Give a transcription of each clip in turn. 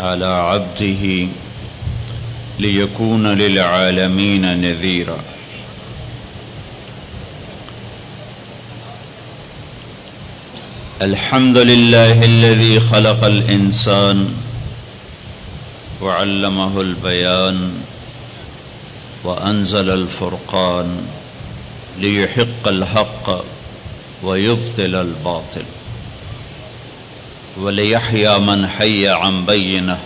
على عبده ليكون للعالمين نذيرا. الحمد لله الذي خلق الإنسان وعلمه البيان وأنزل الفرقان ليحق الحق ويبطل الباطل وليحيى من حي عن بينه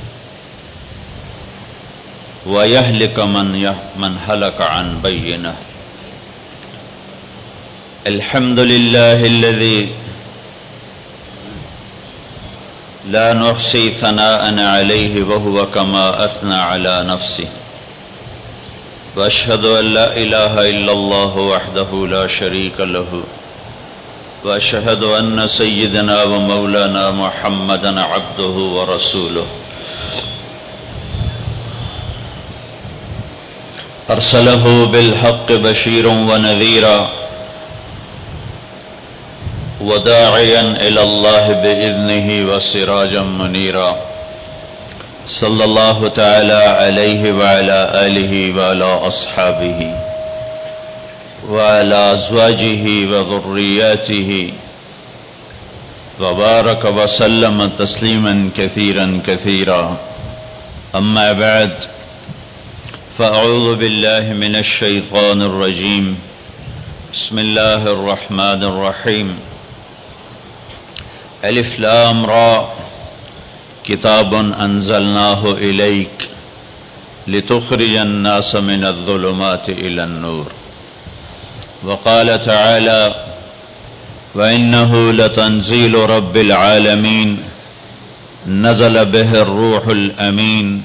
ويهلك من هلك عن بينه. الحمد لله الذي لا نحصي ثناء عليه وهو كما أثنى على نفسه. وأشهد أن لا إله إلا الله وحده لا شريك له وأشهد أن سيدنا ومولانا محمدا عبده ورسوله أرسله بالحق بشيرا ونذيرا وداعيا إلى الله بإذنه وسراجا منيرا. صلى الله تعالى عليه وعلى آله وعلى أصحابه وعلى أزواجه وذرياته وبارك وسلم تسليما كثيرا كثيرا. أما بعد، فأعوذ بالله من الشيطان الرجيم. بسم الله الرحمن الرحيم. ألف لام را كتاب أنزلناه إليك لتخرج الناس من الظلمات إلى النور. وقال تعالى: وإنه لتنزيل رب العالمين نزل به الروح الأمين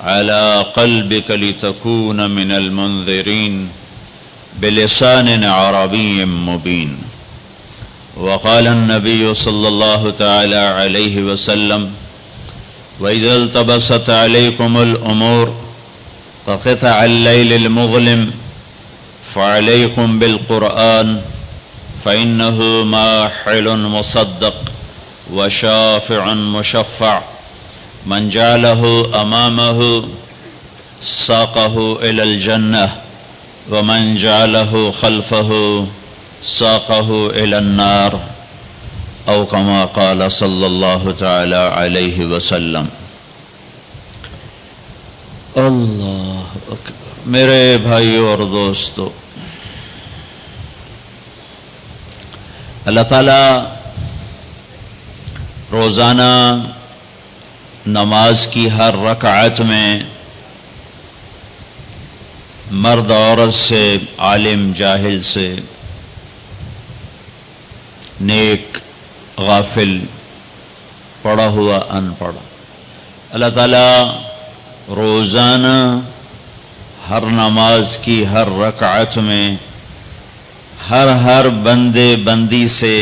على قلبك لتكون من المنذرين بلسان عربي مبين. وقال النبي صلى الله تعالى عليه وسلم: وإذا التبست عليكم الأمور كقطع الليل المظلم فعليكم بالقرآن فإنه ماحل مصدق وشافع مشفع من جعله أمامه ساقه إلى الجنة ومن جعله خلفه ساقه إلى النار أو كما قال صلی اللہ تعالی علیہ وسلم. اللہ اکبر. میرے بھائیو اور دوستو، اللہ تعالیٰ روزانہ نماز کی ہر رکعت میں مرد عورت سے، عالم جاہل سے، نیک غافل، پڑھا ہوا ان پڑھ، اللہ تعالیٰ روزانہ ہر نماز کی ہر رکعت میں ہر بندے بندی سے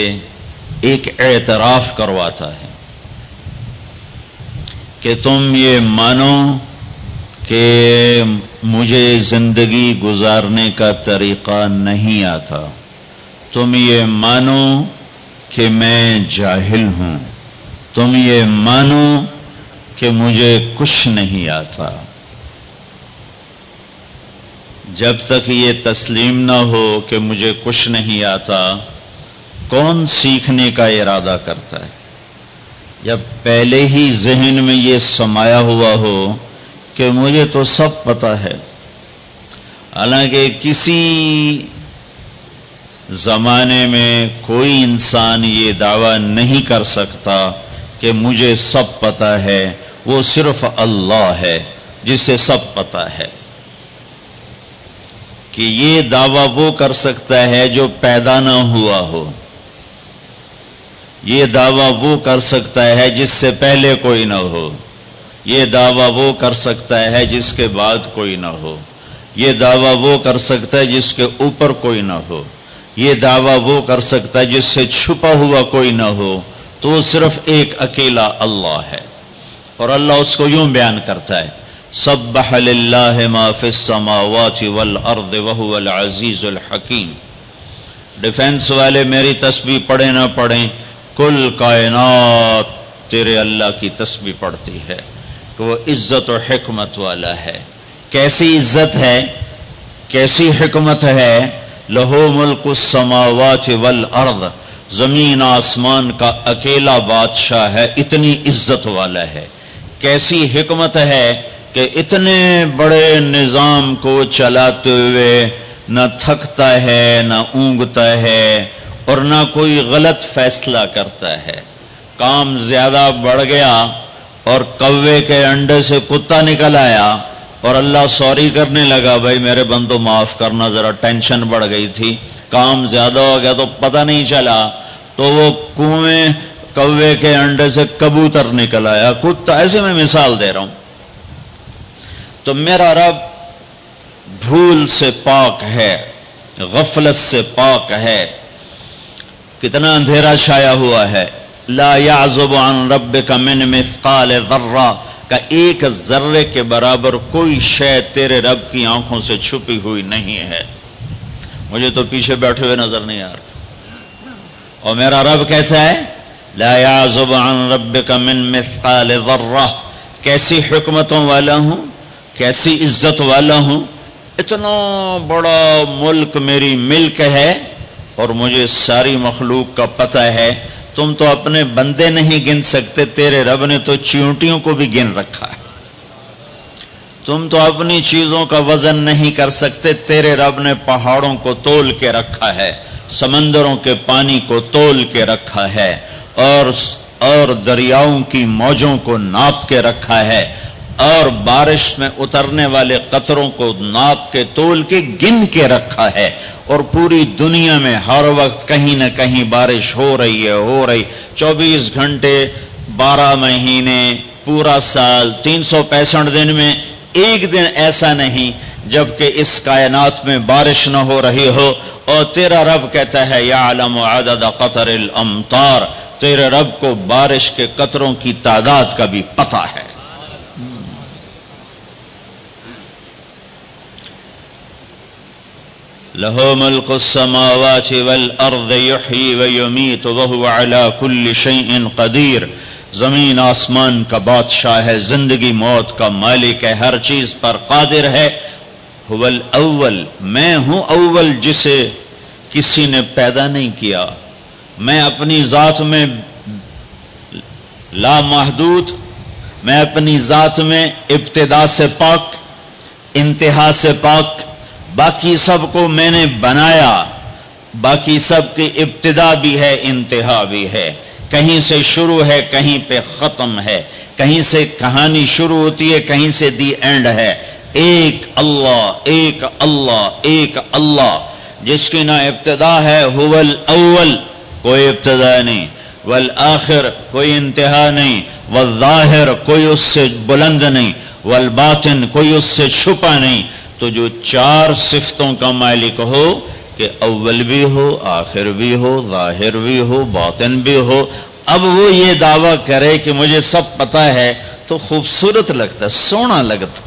ایک اعتراف کرواتا ہے کہ تم یہ مانو کہ مجھے زندگی گزارنے کا طریقہ نہیں آتا، تم یہ مانو کہ میں جاہل ہوں، تم یہ مانو کہ مجھے کچھ نہیں آتا. جب تک یہ تسلیم نہ ہو کہ مجھے کچھ نہیں آتا، کون سیکھنے کا ارادہ کرتا ہے؟ جب پہلے ہی ذہن میں یہ سمایا ہوا ہو کہ مجھے تو سب پتہ ہے. حالانکہ کسی زمانے میں کوئی انسان یہ دعویٰ نہیں کر سکتا کہ مجھے سب پتہ ہے، وہ صرف اللہ ہے جسے سب پتہ ہے. کہ یہ دعویٰ وہ کر سکتا ہے جو پیدا نہ ہوا ہو، یہ دعویٰ وہ کر سکتا ہے جس سے پہلے کوئی نہ ہو، یہ دعویٰ وہ کر سکتا ہے جس کے بعد کوئی نہ ہو، یہ دعویٰ وہ کر سکتا ہے جس کے اوپر کوئی نہ ہو، یہ دعویٰ وہ کر سکتا ہے جس سے چھپا ہوا کوئی نہ ہو. تو وہ صرف ایک اکیلا اللہ ہے. اور اللہ اس کو یوں بیان کرتا ہے: سبح للہ ما فی السماوات والارض وہو العزیز الحکیم. ڈیفنس والے میری تسبیح پڑھیں نہ پڑھیں، کل کائنات تیرے اللہ کی تسبیح پڑھتی ہے. کہ وہ عزت و حکمت والا ہے۔ کیسی عزت ہے، کیسی حکمت ہے؟ لہو ملک السماوات والارض، زمین آسمان کا اکیلا بادشاہ ہے، اتنی عزت والا ہے۔ کیسی حکمت ہے کہ اتنے بڑے نظام کو چلاتے ہوئے نہ تھکتا ہے، نہ اونگتا ہے، اور نہ کوئی غلط فیصلہ کرتا ہے۔ کام زیادہ بڑھ گیا اور کوے کے انڈے سے کتا نکل آیا اور اللہ سوری کرنے لگا، بھائی میرے بندو معاف کرنا، ذرا ٹینشن بڑھ گئی تھی، کام زیادہ ہو گیا تو پتہ نہیں چلا، تو وہ کنویں کوے کے انڈے سے کبوتر نکل آیا، کتا، ایسے میں مثال دے رہا ہوں۔ تو میرا رب بھول سے پاک ہے، غفلت سے پاک ہے۔ کتنا اندھیرا چھایا ہوا ہے۔ لا يعزب عن ربك من مثقال ذرہ کا ایک ذرے کے برابر کوئی شے تیرے رب کی آنکھوں سے چھپی ہوئی نہیں ہے۔ مجھے تو پیچھے بیٹھے ہوئے نظر نہیں آ رہا، اور میرا رب کہتا ہے لا يعزب عن ربك من مثقال ذرہ۔ کیسی حکمتوں والا ہوں، کیسی عزت والا ہوں، اتنا بڑا ملک میری ملک ہے اور مجھے ساری مخلوق کا پتہ ہے۔ تم تو اپنے بندے نہیں گن سکتے، تیرے رب نے تو چیونٹیوں کو بھی گن رکھا ہے۔ تم تو اپنی چیزوں کا وزن نہیں کر سکتے، تیرے رب نے پہاڑوں کو تول کے رکھا ہے، سمندروں کے پانی کو تول کے رکھا ہے، اور دریاؤں کی موجوں کو ناپ کے رکھا ہے، اور بارش میں اترنے والے قطروں کو ناپ کے تول کے گن کے رکھا ہے، اور پوری دنیا میں ہر وقت کہیں نہ کہیں بارش ہو رہی ہے، 24 گھنٹے، 12 مہینے، پورا سال، 365 دن میں ایک دن ایسا نہیں جبکہ اس کائنات میں بارش نہ ہو رہی ہو۔ اور تیرا رب کہتا ہے یعلم عدد قطر الامطار، تیرے رب کو بارش کے قطروں کی تعداد کا بھی پتہ ہے۔ لہو ملک السماوات والارض یحیی ویمیت وہو علی کل شیء قدیر، زمین آسمان کا بادشاہ ہے، زندگی موت کا مالک ہے، ہر چیز پر قادر ہے۔ هو الاول، میں ہوں اول جسے کسی نے پیدا نہیں کیا، میں اپنی ذات میں لا محدود، میں اپنی ذات میں ابتدا سے پاک، انتہا سے پاک، باقی سب کو میں نے بنایا، باقی سب کی ابتدا بھی ہے، انتہا بھی ہے، کہیں سے شروع ہے، کہیں پہ ختم ہے، کہیں سے کہانی شروع ہوتی ہے، کہیں سے دی اینڈ ہے۔ ایک اللہ، ایک اللہ، ایک اللہ، جس کی نہ ابتدا ہے، هو الاول، کوئی ابتدا نہیں، والآخر، کوئی انتہا نہیں، والظاہر، کوئی اس سے بلند نہیں، والباطن، کوئی اس سے چھپا نہیں۔ تو جو چار صفتوں کا مالک ہو کہ اول بھی ہو، آخر بھی ہو، ظاہر بھی ہو، باطن بھی ہو، اب وہ یہ دعویٰ کرے کہ مجھے سب پتہ ہے تو خوبصورت لگتا ہے، سونا لگتا۔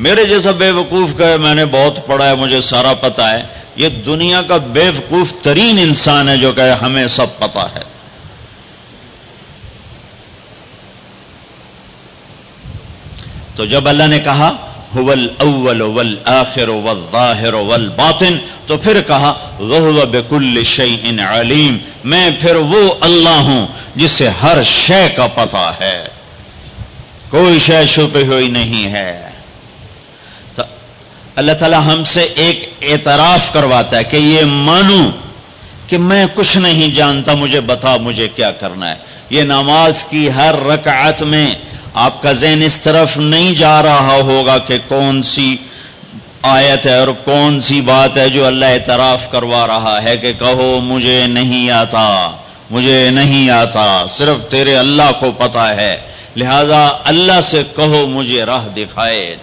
میرے جیسا بے وقوف کہے میں نے بہت پڑھا ہے، مجھے سارا پتہ ہے، یہ دنیا کا بے وقوف ترین انسان ہے جو کہے ہمیں سب پتہ ہے۔ تو جب اللہ نے کہا هو الاول والآخر والظاہر والباطن، تو پھر کہا وَهُوَ بِكُلِّ شَيْءٍ عَلِيمٌ، میں پھر وہ اللہ ہوں جسے ہر شے کا پتہ ہے، کوئی شے چھپی ہوئی نہیں ہے۔ تو اللہ تعالی ہم سے ایک اعتراف کرواتا ہے کہ یہ مانو کہ میں کچھ نہیں جانتا، مجھے بتا مجھے کیا کرنا ہے۔ یہ نماز کی ہر رکعت میں آپ کا ذہن اس طرف نہیں جا رہا ہوگا کہ کون سی آیت ہے اور کون سی بات ہے جو اللہ اعتراف کروا رہا ہے کہ کہو مجھے نہیں آتا، مجھے نہیں آتا، صرف تیرے اللہ کو پتہ ہے، لہذا اللہ سے کہو مجھے راہ دکھائے۔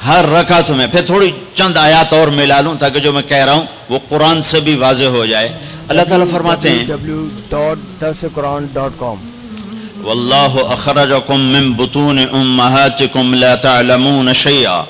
ہر رکعت میں پھر تھوڑی چند آیات اور ملا لوں تاکہ جو میں کہہ رہا ہوں وہ قرآن سے بھی واضح ہو جائے۔ اللہ تعالیٰ فرماتے ہیں www.darsequran.com واللہ اخرجکم من بطون امہاتکم لا تعلمون شیئا،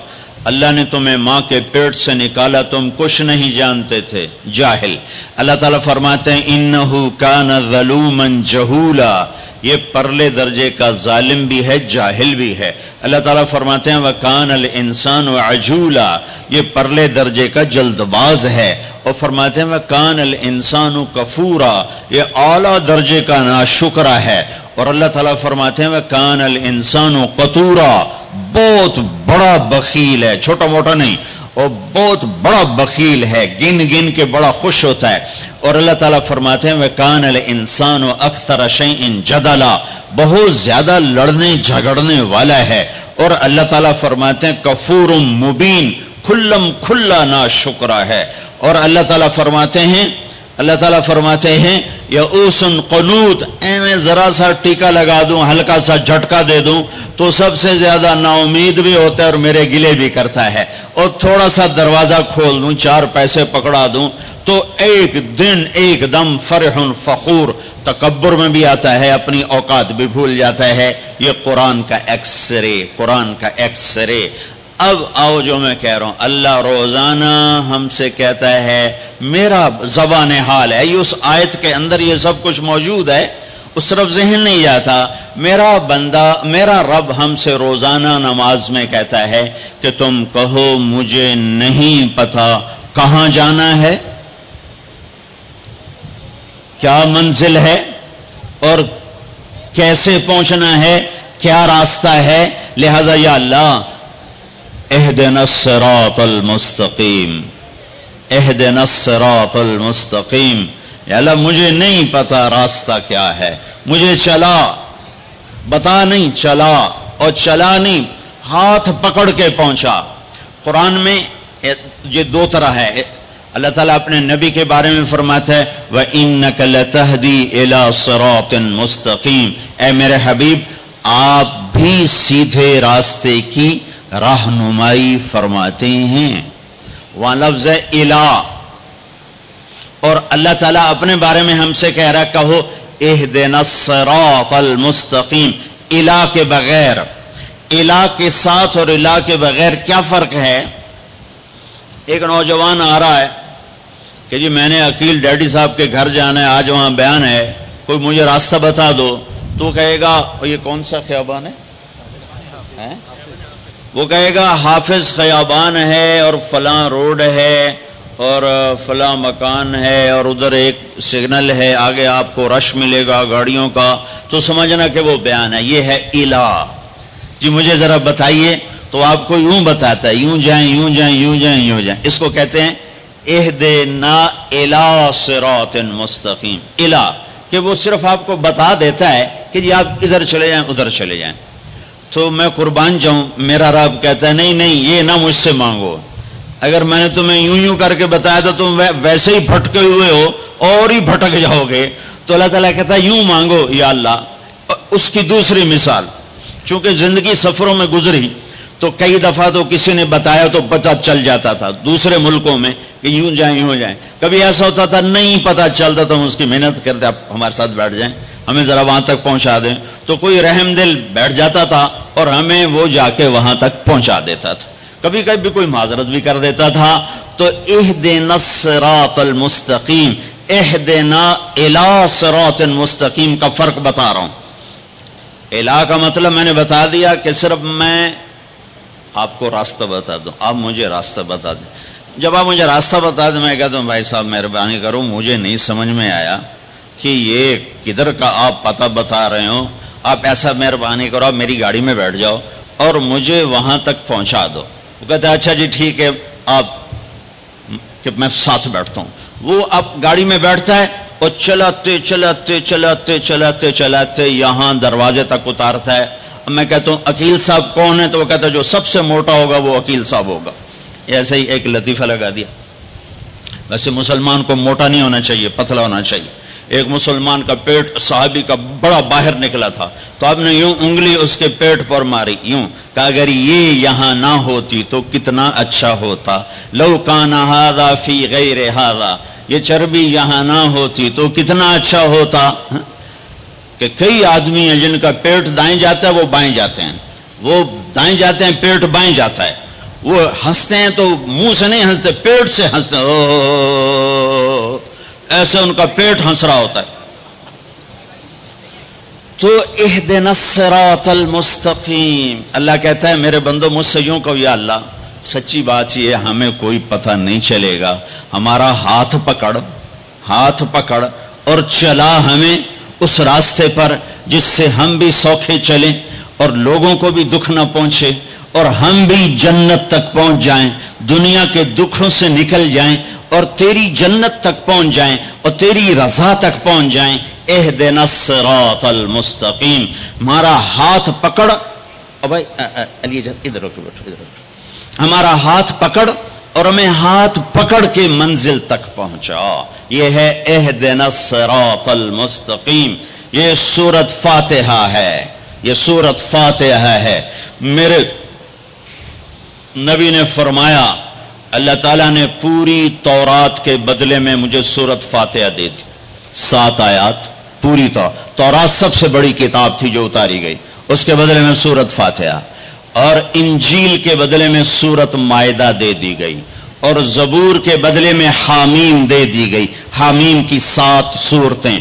اللہ نے تمہیں ماں کے پیٹ سے نکالا، تم کچھ نہیں جانتے تھے، جاہل۔ اللہ تعالیٰ فرماتے ہیں انہو کان ظلوما جہولا، یہ پرلے درجے کا ظالم بھی ہے، جاہل بھی ہے۔ اللہ تعالیٰ فرماتے ہیں وَكَانَ الْإِنسَانُ عَجُولًا، یہ پرلے درجے کا جلد باز ہے، اور فرماتے ہیں وَكَانَ الْإِنسَانُ كَفُورًا، یہ اعلیٰ درجے کا ناشکرہ ہے، اور اللہ تعالیٰ فرماتے ہیں وَكَانَ الْإِنسَانُ قَتُورًا، بہت بڑا بخیل ہے، چھوٹا موٹا نہیں، اور بہت بڑا بخیل ہے، گن گن کے بڑا خوش ہوتا ہے۔ اور اللہ تعالیٰ فرماتے ہیں وَكَانَ الْإِنسَانُ أَكْثَرَ شَيْءٍ جَدَلًا، بہت زیادہ لڑنے جھگڑنے والا ہے۔ اور اللہ تعالیٰ فرماتے ہیں کفور مبین، کھلم کھلا ناشکرہ ہے۔ اور اللہ تعالیٰ فرماتے ہیں یئوس قنوط، میں ذرا سا ٹیکا لگا دوں، ہلکا سا جھٹکا دے دوں تو سب سے زیادہ نا امید بھی ہوتا ہے اور میرے گلے بھی کرتا ہے، اور تھوڑا سا دروازہ کھول دوں، 4 پیسے پکڑا دوں تو ایک دم فرح فخور، تکبر میں بھی آتا ہے، اپنی اوقات بھی بھول جاتا ہے۔ یہ قرآن کا ایکس رے۔ اب آؤ جو میں کہہ رہا ہوں، اللہ روزانہ ہم سے کہتا ہے، میرا زبان حال ہے، یہ اس آیت کے اندر یہ سب کچھ موجود ہے، اس طرف ذہن نہیں جاتا۔ میرا بندہ، میرا رب ہم سے روزانہ نماز میں کہتا ہے کہ تم کہو مجھے نہیں پتا کہاں جانا ہے، کیا منزل ہے، اور کیسے پہنچنا ہے، کیا راستہ ہے، لہذا یا اللہ اہدنا الصراط المستقیم، اہدنا الصراط المستقیم، یا اللہ مجھے نہیں پتا راستہ کیا ہے، مجھے بتا نہیں چلا، اور چلا نہیں ہاتھ پکڑ کے پہنچا۔ قرآن میں یہ 2 طرح ہے۔ اللہ تعالیٰ اپنے نبی کے بارے میں فرماتا ہے وَإِنَّكَ لَتَهْدِي إِلَى صِرَاطٍ مُسْتَقِيمٍ، اے میرے حبیب آپ بھی سیدھے راستے کی رہنمائی فرماتے ہیں۔ وہاں لفظ ہے الہ، اور اللہ تعالیٰ اپنے بارے میں ہم سے کہہ رہا ہے کہو اہدنا الصراط المستقیم، الہ کے بغیر، الہ کے ساتھ اور الہ کے بغیر کیا فرق ہے؟ ایک نوجوان آ رہا ہے کہ جی میں نے عقیل ڈیڈی صاحب کے گھر جانا ہے، آج وہاں بیان ہے، کوئی مجھے راستہ بتا دو، تو کہے گا یہ کون سا خیابان ہے؟ وہ کہے گا حافظ خیابان ہے، اور فلاں روڈ ہے، اور فلاں مکان ہے، اور ادھر ایک سگنل ہے، آگے آپ کو رش ملے گا گاڑیوں کا، تو سمجھنا کہ وہ بیان ہے۔ یہ ہے الہ۔ جی مجھے ذرا بتائیے، تو آپ کو یوں بتاتا ہے، یوں جائیں یوں جائیں یوں جائیں یوں جائیں۔ اس کو کہتے ہیں اہدنا الی صراط مستقیم، الہ، کہ وہ صرف آپ کو بتا دیتا ہے کہ جی آپ ادھر چلے جائیں ادھر چلے جائیں۔ تو میں قربان جاؤں، میرا رب کہتا ہے نہیں یہ نہ مجھ سے مانگو، اگر میں نے تمہیں یوں کر کے بتایا تو تم ویسے ہی بھٹکے ہوئے ہو اور ہی بھٹک جاؤ گے۔ تو اللہ تعالیٰ کہتا ہے یوں مانگو یا اللہ۔ اس کی دوسری مثال، چونکہ زندگی سفروں میں گزری تو کئی دفعہ تو کسی نے بتایا تو پتہ چل جاتا تھا دوسرے ملکوں میں کہ یوں جائیں، کبھی ایسا ہوتا تھا نہیں پتہ چلتا تو ہم اس کی محنت کرتے، آپ ہمارے ساتھ بیٹھ جائیں، ہمیں ذرا وہاں تک پہنچا دیں، تو کوئی رحم دل بیٹھ جاتا تھا اور ہمیں وہ جا کے وہاں تک پہنچا دیتا تھا، کبھی کبھی کوئی معذرت بھی کر دیتا تھا۔ تو اہدنا الصراط المستقیم، اہدنا الی صراط مستقیم کا فرق بتا رہا ہوں۔ الہ کا مطلب میں نے بتا دیا کہ صرف میں آپ کو راستہ بتا دوں، آپ مجھے راستہ بتا دیں۔ جب آپ مجھے راستہ بتا دیں، میں کہتا ہوں بھائی صاحب مہربانی کرو، مجھے نہیں سمجھ میں آیا کہ یہ کدھر کا آپ پتہ بتا رہے ہو، آپ ایسا مہربانی کرو، آپ میری گاڑی میں بیٹھ جاؤ اور مجھے وہاں تک پہنچا دو۔ وہ کہتا ہے اچھا جی ٹھیک ہے، آپ کہ میں ساتھ بیٹھتا ہوں۔ وہ اب گاڑی میں بیٹھتا ہے اور چلاتے چلاتے چلاتے چلاتے چلاتے یہاں دروازے تک اتارتا ہے۔ میں کہتا ہوں عقیل صاحب کون ہے؟ تو وہ کہتا ہے جو سب سے موٹا ہوگا وہ عقیل صاحب ہوگا۔ ایسے ہی ایک لطیفہ لگا دیا۔ ویسے مسلمان کو موٹا نہیں ہونا چاہیے، پتلا ہونا چاہیے۔ ایک مسلمان کا پیٹ صحابی کا بڑا باہر نکلا تھا، تو آپ نے یوں انگلی اس کے پیٹ پر ماری، یوں کہ اگر یہ یہاں نہ ہوتی تو کتنا اچھا ہوتا، لو کان ھذا فی غیر ھذا، یہ چربی یہاں نہ ہوتی تو کتنا اچھا ہوتا۔ کہ کئی آدمی ہیں جن کا پیٹ دائیں جاتا ہے وہ بائیں جاتے ہیں، وہ دائیں جاتے ہیں پیٹ بائیں جاتا ہے، وہ ہنستے ہیں تو منہ سے نہیں ہنستے، پیٹ سے ہنستے ہیں، ایسے ان کا پیٹ ہنس رہا ہوتا ہے۔ تو اہدنا الصراط المستقیم، اللہ کہتا ہے میرے بندو مجھ سے یوں کہو یا اللہ سچی بات یہ ہمیں کوئی پتہ نہیں چلے گا، ہمارا ہاتھ پکڑ اور چلا ہمیں اس راستے پر جس سے ہم بھی سوکھے چلیں اور لوگوں کو بھی دکھ نہ پہنچے اور ہم بھی جنت تک پہنچ جائیں، دنیا کے دکھوں سے نکل جائیں اور تیری جنت تک پہنچ جائیں اور تیری رضا تک پہنچ جائیں۔ اہدنا الصراط المستقیم، ہمارا ہاتھ پکڑ، بھائی علی جان ادھر رکو، ہمارا ہاتھ پکڑ اور ہمیں ہاتھ پکڑ کے منزل تک پہنچا، یہ ہے اہدنا الصراط المستقیم۔ یہ سورۃ فاتحہ ہے، یہ سورۃ فاتحہ ہے۔ میرے نبی نے فرمایا اللہ تعالیٰ نے پوری تورات کے بدلے میں مجھے سورۃ فاتحہ دے دی، 7 آیات پوری تورات سب سے بڑی کتاب تھی جو اتاری گئی، اس کے بدلے میں سورۃ فاتحہ، اور انجیل کے بدلے میں سورۃ مائدہ دے دی گئی، اور زبور کے بدلے میں حامیم دے دی گئی۔ حامیم کی 7 صورتیں،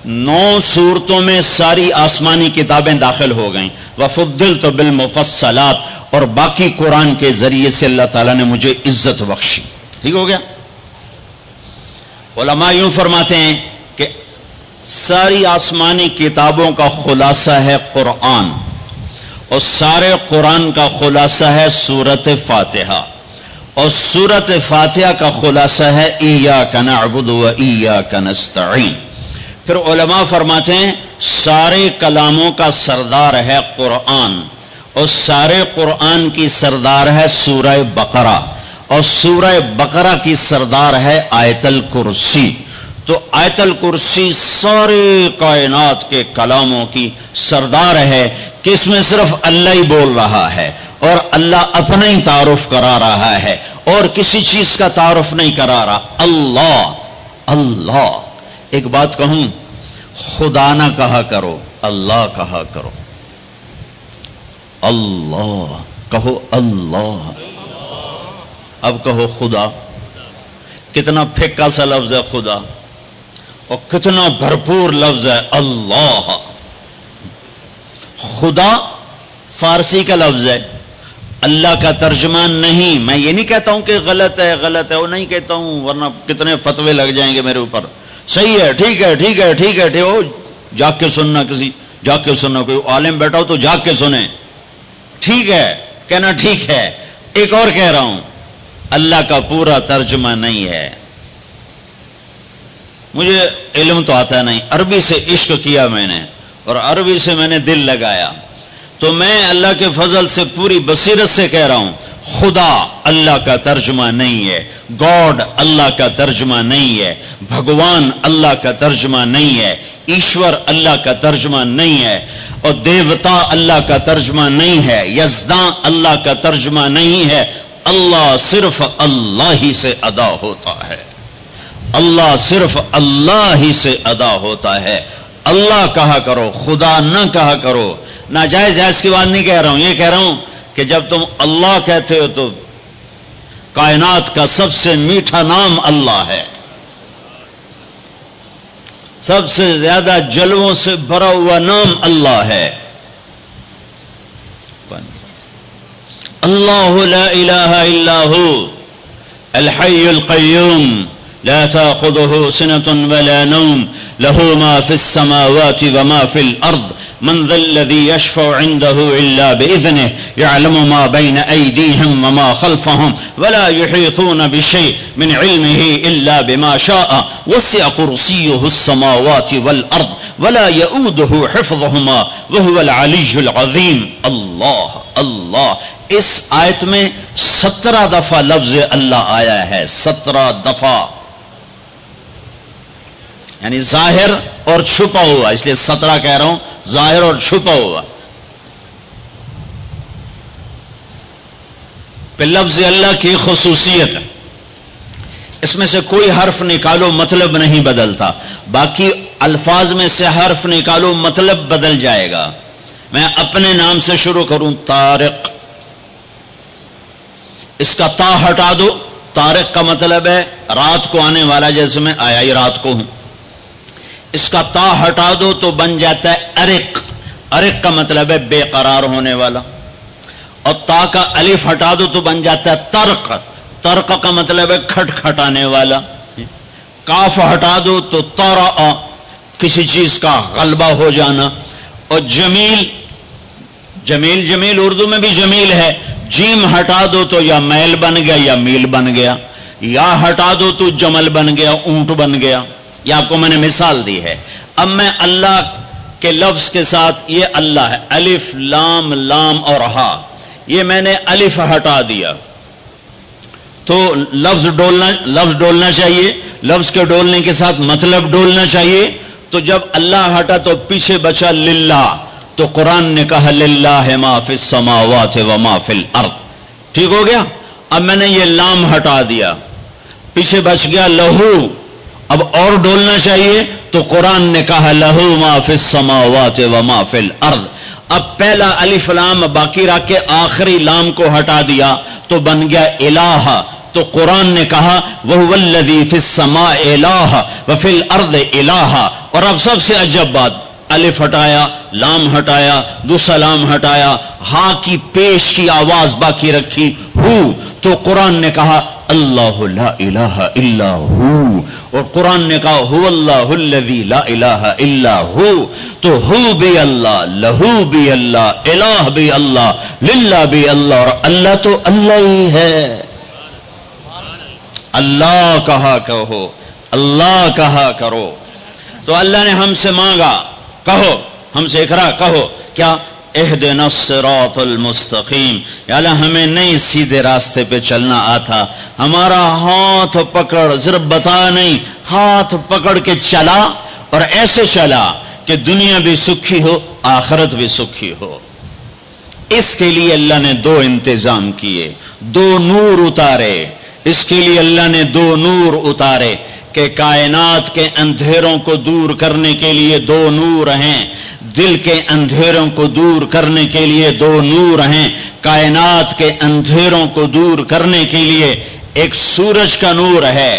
9 صورتوں میں ساری آسمانی کتابیں داخل ہو گئیں، وفضلت بالمفصلات، اور باقی قرآن کے ذریعے سے اللہ تعالیٰ نے مجھے عزت بخشی۔ ٹھیک ہو گیا؟ علماء یوں فرماتے ہیں کہ ساری آسمانی کتابوں کا خلاصہ ہے قرآن، اور سارے قرآن کا خلاصہ ہے سورۃ فاتحہ، اور سورۃ فاتحہ کا خلاصہ ہے ایاک نعبد و ایاک نستعین۔ پھر علماء فرماتے ہیں سارے کلاموں کا سردار ہے قرآن، اور سارے قرآن کی سردار ہے سورہ بقرہ، اور سورہ بقرہ کی سردار ہے آیت الکرسی۔ تو آیت الکرسی سارے کائنات کے کلاموں کی سردار ہے کہ اس میں صرف اللہ ہی بول رہا ہے اور اللہ اپنا ہی تعارف کرا رہا ہے اور کسی چیز کا تعارف نہیں کرا رہا۔ اللہ ایک بات کہوں، خدا نہ کہا کرو، اللہ کہا کرو۔ اللہ کہو، اللہ، اب کہو خدا۔ کتنا پھیکا سا لفظ ہے خدا، اور کتنا بھرپور لفظ ہے اللہ۔ خدا فارسی کا لفظ ہے، اللہ کا ترجمان نہیں۔ میں یہ نہیں کہتا ہوں کہ غلط ہے وہ نہیں کہتا ہوں، ورنہ کتنے فتوے لگ جائیں گے میرے اوپر۔ صحیح ہے، ٹھیک ہے، ہو جاگ کے سننا، کوئی عالم بیٹھا ہو تو جاگ کے سنیں، ٹھیک ہے کہنا، ٹھیک ہے۔ ایک اور کہہ رہا ہوں، اللہ کا پورا ترجمہ نہیں ہے۔ مجھے علم تو آتا نہیں، عربی سے عشق کیا میں نے اور عربی سے میں نے دل لگایا، تو میں اللہ کے فضل سے پوری بصیرت سے کہہ رہا ہوں، خدا اللہ کا ترجمہ نہیں ہے، گاڈ اللہ کا ترجمہ نہیں ہے، بھگوان اللہ کا ترجمہ نہیں ہے، ایشور اللہ کا ترجمہ نہیں ہے، اور دیوتا اللہ کا ترجمہ نہیں ہے، یزداں اللہ کا ترجمہ نہیں ہے۔ اللہ صرف اللہ ہی سے ادا ہوتا ہے، اللہ صرف اللہ ہی سے ادا ہوتا ہے۔ اللہ کہا کرو، خدا نہ کہا کرو۔ ناجائز ہے اس کی بات نہیں کہہ رہا ہوں، یہ کہہ رہا ہوں کہ جب تم اللہ کہتے ہو تو کائنات کا سب سے میٹھا نام اللہ ہے، سب سے زیادہ جلووں سے بھرا ہوا نام اللہ ہے۔ اللہ لا الہ الا هو الحی القیوم لا تأخذه سنة ولا نوم له ما في السماوات وما في الأرض من ذا الذي يشفع عنده إلا بإذنه يعلم ما بين أيديهم وما خلفهم ولا يحيطون بشيء من علمه إلا بما شاء وسع كرسيه السماوات والأرض ولا يؤوده حفظهما وهو العلي العظيم۔ اللہ اس آیت میں 17 دفعہ لفظ اللہ آیا ہے، 17 دفعہ، یعنی ظاہر اور چھپا ہوا، اس لیے 17 کہہ رہا ہوں، ظاہر اور چھپا ہوا۔ پہ لفظ اللہ کی خصوصیت ہے، اس میں سے کوئی حرف نکالو مطلب نہیں بدلتا، باقی الفاظ میں سے حرف نکالو مطلب بدل جائے گا۔ میں اپنے نام سے شروع کروں، طارق، اس کا تا ہٹا دو، طارق کا مطلب ہے رات کو آنے والا، جیسے میں آیا ہی رات کو ہوں۔ اس کا تا ہٹا دو تو بن جاتا ہے ارق. ارق کا مطلب ہے بے قرار ہونے والا. اور تا کا الف ہٹا دو تو بن جاتا ہے ترق. ترق کا مطلب ہے کھٹکھٹانے والا. کاف ہٹا دو تو ترا، کسی چیز کا غلبہ ہو جانا. اور جمیل، جمیل جمیل اردو میں بھی جمیل ہے. جیم ہٹا دو تو یا میل بن گیا یا میل بن گیا. یا ہٹا دو تو جمل بن گیا، اونٹ بن گیا. یہ آپ کو میں نے مثال دی ہے. اب میں اللہ کے لفظ کے ساتھ، یہ اللہ ہے، الف لام لام اور ہا، یہ میں نے الف ہٹا دیا تو لفظ ڈولنا چاہیے. لفظ کے ڈولنے کے ساتھ مطلب ڈولنا چاہیے. تو جب اللہ ہٹا تو پیچھے بچا للہ. تو قرآن نے کہا للہ ما فی السماوات و ما فی الارض. ٹھیک ہو گیا. اب میں نے یہ لام ہٹا دیا، پیچھے بچ گیا لہو. اب اور ڈولنا چاہیے تو قرآن نے کہا لہو ما فی السماوات و ما فی الارض. اب پہلا الف لام باقی رکھ کے آخری لام کو ہٹا دیا تو بن گیا الہ. تو قرآن نے کہا وَهُوَ الَّذِي فِي السَّمَاءِ إِلَٰهٌ وَفِي الْأَرْضِ إِلَٰهٌ. اور اب سب سے عجب بات، الف ہٹایا، لام ہٹایا، دوسرا لام ہٹایا، ہا کی پیش کی آواز باقی رکھی ہو. تو قرآن نے کہا اللہ لا الہ الا ہو. اور قرآن نے کہا هو اللہ الذی لا الہ الا ہو. تو ہو بھی اللہ، لہو بھی اللہ، الہ بھی اللہ، للہ بھی اللہ. اور اللہ تو اللہ ہی ہے. اللہ کہا کہو، اللہ کہا کرو. تو اللہ نے ہم سے مانگا، کہو ہم سے اقرا کہو کیا؟ اہدنا الصراط المستقیم. یا اللہ ہمیں نہیں سیدھے راستے پہ چلنا آتا، ہمارا ہاتھ پکڑ، صرف بتا نہیں، ہاتھ پکڑ کے چلا اور ایسے چلا کہ دنیا بھی سکھی ہو، آخرت بھی سکھی ہو. اس کے لیے اللہ نے دو انتظام کیے، دو نور اتارے. اس کے لیے اللہ نے دو نور اتارے کہ کائنات کے اندھیروں کو دور کرنے کے لیے دو نور ہیں. دل کے اندھیروں کو دور کرنے کے لیے دو نور ہیں. کائنات کے اندھیروں کو دور کرنے کے لیے ایک سورج کا نور ہے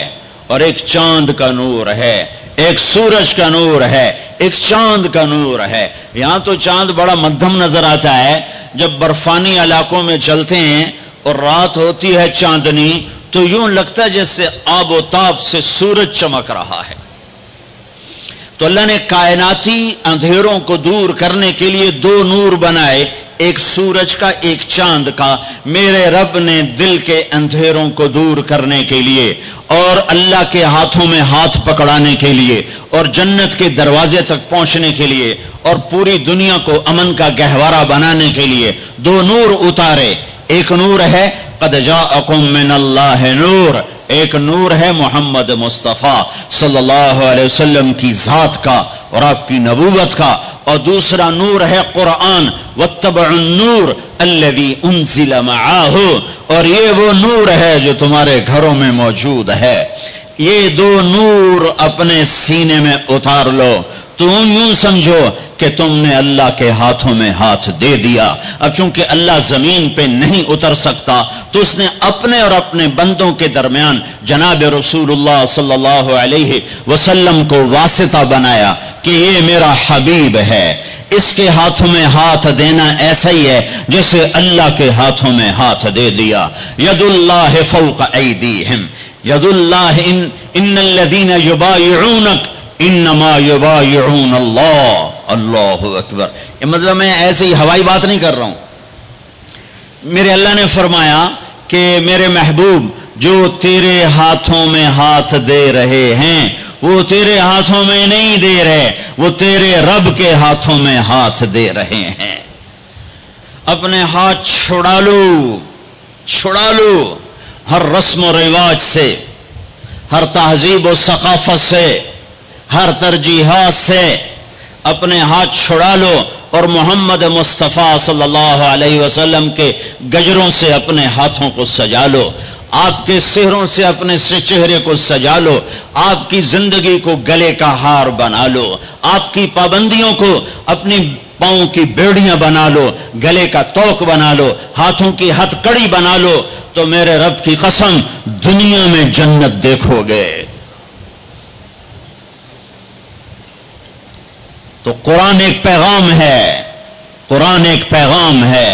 اور ایک چاند کا نور ہے. ایک سورج کا نور ہے، ایک چاند کا نور ہے. یہاں تو چاند بڑا مدھم نظر آتا ہے. جب برفانی علاقوں میں چلتے ہیں اور رات ہوتی ہے چاندنی تو یوں لگتا ہے جیسے آب و تاب سے سورج چمک رہا ہے. تو اللہ نے کائناتی اندھیروں کو دور کرنے کے لیے دو نور بنائے، ایک سورج کا، ایک چاند کا. میرے رب نے دل کے اندھیروں کو دور کرنے کے لیے اور اللہ کے ہاتھوں میں ہاتھ پکڑانے کے لیے اور جنت کے دروازے تک پہنچنے کے لیے اور پوری دنیا کو امن کا گہوارہ بنانے کے لیے دو نور اتارے. ایک نور ہے قد جاءکم من اللہ نور، ایک نور ہے محمد مصطفیٰ صلی اللہ علیہ وسلم کی ذات کا اور آپ کی نبوت کا. اور دوسرا نور ہے قرآن، واتبعوا النور الذی انزل معاہ. اور یہ وہ نور ہے جو تمہارے گھروں میں موجود ہے. یہ دو نور اپنے سینے میں اتار لو. تم یوں سمجھو کہ تم نے اللہ کے ہاتھوں میں ہاتھ دے دیا. اب چونکہ اللہ زمین پہ نہیں اتر سکتا تو اس نے اپنے اور اپنے بندوں کے درمیان جناب رسول اللہ صلی اللہ علیہ وسلم کو واسطہ بنایا کہ یہ میرا حبیب ہے. اس کے ہاتھوں میں ہاتھ دینا ایسا ہی ہے جیسے اللہ کے ہاتھوں میں ہاتھ دے دیا. ید اللہ فوق ایدیہم، ید اللہ ان الذین یبایعونک انما یبایعون اللہ. اللہ اکبر. یہ مطلب میں ایسے ہی ہوائی بات نہیں کر رہا ہوں. میرے اللہ نے فرمایا کہ میرے محبوب جو تیرے ہاتھوں میں ہاتھ دے رہے ہیں وہ تیرے ہاتھوں میں نہیں دے رہے، وہ تیرے رب کے ہاتھوں میں ہاتھ دے رہے ہیں. اپنے ہاتھ چھڑا لو، چھڑا لو ہر رسم و رواج سے، ہر تہذیب و ثقافت سے، ہر ترجیحات سے. اپنے ہاتھ چھڑا لو اور محمد مصطفیٰ صلی اللہ علیہ وسلم کے گجروں سے اپنے ہاتھوں کو سجا لو. آپ کے سہروں سے اپنے چہرے کو سجا لو. آپ کی زندگی کو گلے کا ہار بنا لو. آپ کی پابندیوں کو اپنی پاؤں کی بیڑیاں بنا لو، گلے کا توق بنا لو، ہاتھوں کی ہتھ کڑی بنا لو. تو میرے رب کی قسم دنیا میں جنت دیکھو گے. تو قرآن ایک پیغام ہے، قرآن ایک پیغام ہے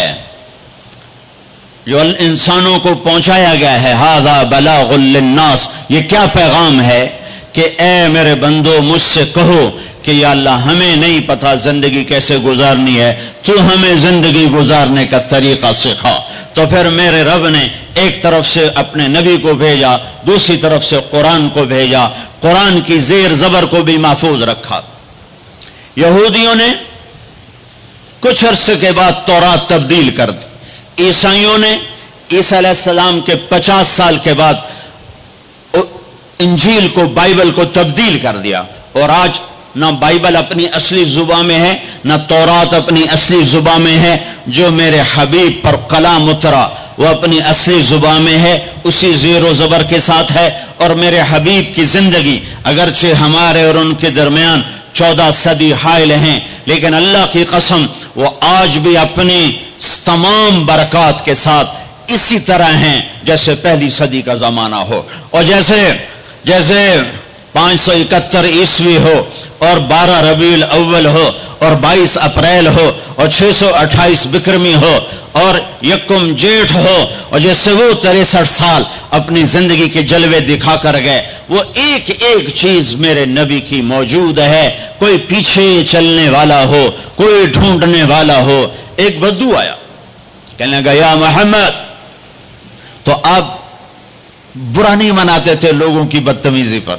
جو انسانوں کو پہنچایا گیا ہے. ھذا بلاغ للناس، یہ کیا پیغام ہے کہ اے میرے بندو مجھ سے کہو کہ یا اللہ ہمیں نہیں پتا زندگی کیسے گزارنی ہے، تو ہمیں زندگی گزارنے کا طریقہ سکھا. تو پھر میرے رب نے ایک طرف سے اپنے نبی کو بھیجا، دوسری طرف سے قرآن کو بھیجا، قرآن کی زیر زبر کو بھی محفوظ رکھا. یہودیوں نے کچھ عرصے کے بعد تورات تبدیل کر دی، عیسائیوں نے عیسیٰ علیہ السلام کے 50 سال کے بعد انجیل کو، بائبل کو تبدیل کر دیا. اور آج نہ بائبل اپنی اصلی زبان میں ہے، نہ تورات اپنی اصلی زبان میں ہے. جو میرے حبیب پر کلام اترا وہ اپنی اصلی زبان میں ہے، اسی زیر و زبر کے ساتھ ہے. اور میرے حبیب کی زندگی اگرچہ ہمارے اور ان کے درمیان 14 صدی حائل ہیں، لیکن اللہ کی قسم وہ آج بھی اپنی تمام برکات کے ساتھ اسی طرح ہیں جیسے پہلی صدی کا زمانہ ہو. اور جیسے 571 عیسوی ہو اور 12 ربیع الاول ہو اور 22 اپریل ہو اور 628 بکرمی ہو اور یکم جیٹھ ہو، اور جیسے وہ 63 سال اپنی زندگی کے جلوے دکھا کر گئے، وہ ایک ایک چیز میرے نبی کی موجود ہے. کوئی پیچھے چلنے والا ہو، کوئی ڈھونڈنے والا ہو. ایک بدو آیا، کہنے لگا یا محمد. تو آپ برا نہیں مناتے تھے لوگوں کی بدتمیزی پر،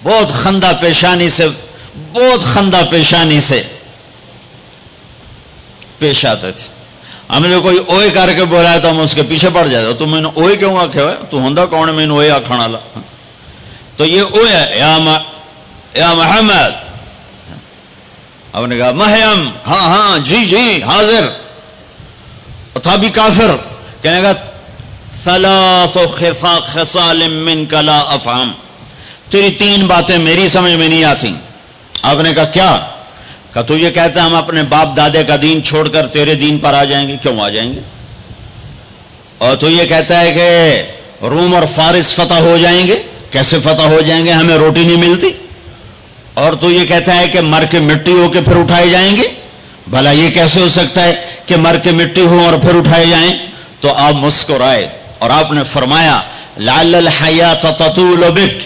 بہت خندہ پیشانی سے پیش آتے تھے. ہم نے کوئی اوئے کر کے بولا تو ہم اس کے پیچھے پڑ جاتے. تو میں نے اوئے کیوں آکھے ہوئے، تو ہوندا کون ہے میں نے اوئے آکھنا والا. تو یہ اوئے ہے یا محمد. آپ نے کہا مہیم، ہاں جی حاضر. تھا بھی کافر. کہنے گا ثلاث خصال منک لا افہم، تیری 3 باتیں میری سمجھ میں نہیں آتی. آپ نے کہا کیا؟ کہ تو یہ کہتا ہے ہم اپنے باپ دادے کا دین چھوڑ کر تیرے دین پر آ جائیں گے. کیوں آ جائیں گے؟ اور تو یہ کہتا ہے کہ روم اور فارس فتح ہو جائیں گے. کیسے فتح ہو جائیں گے؟ ہمیں روٹی نہیں ملتی. اور تو یہ کہتا ہے کہ مر کے مٹی ہو کے پھر اٹھائے جائیں گے. بھلا یہ کیسے ہو سکتا ہے کہ مر کے مٹی ہو اور پھر اٹھائے جائیں؟ تو آپ مسکرائے اور آپ نے فرمایا لعل الحیات تطول بک،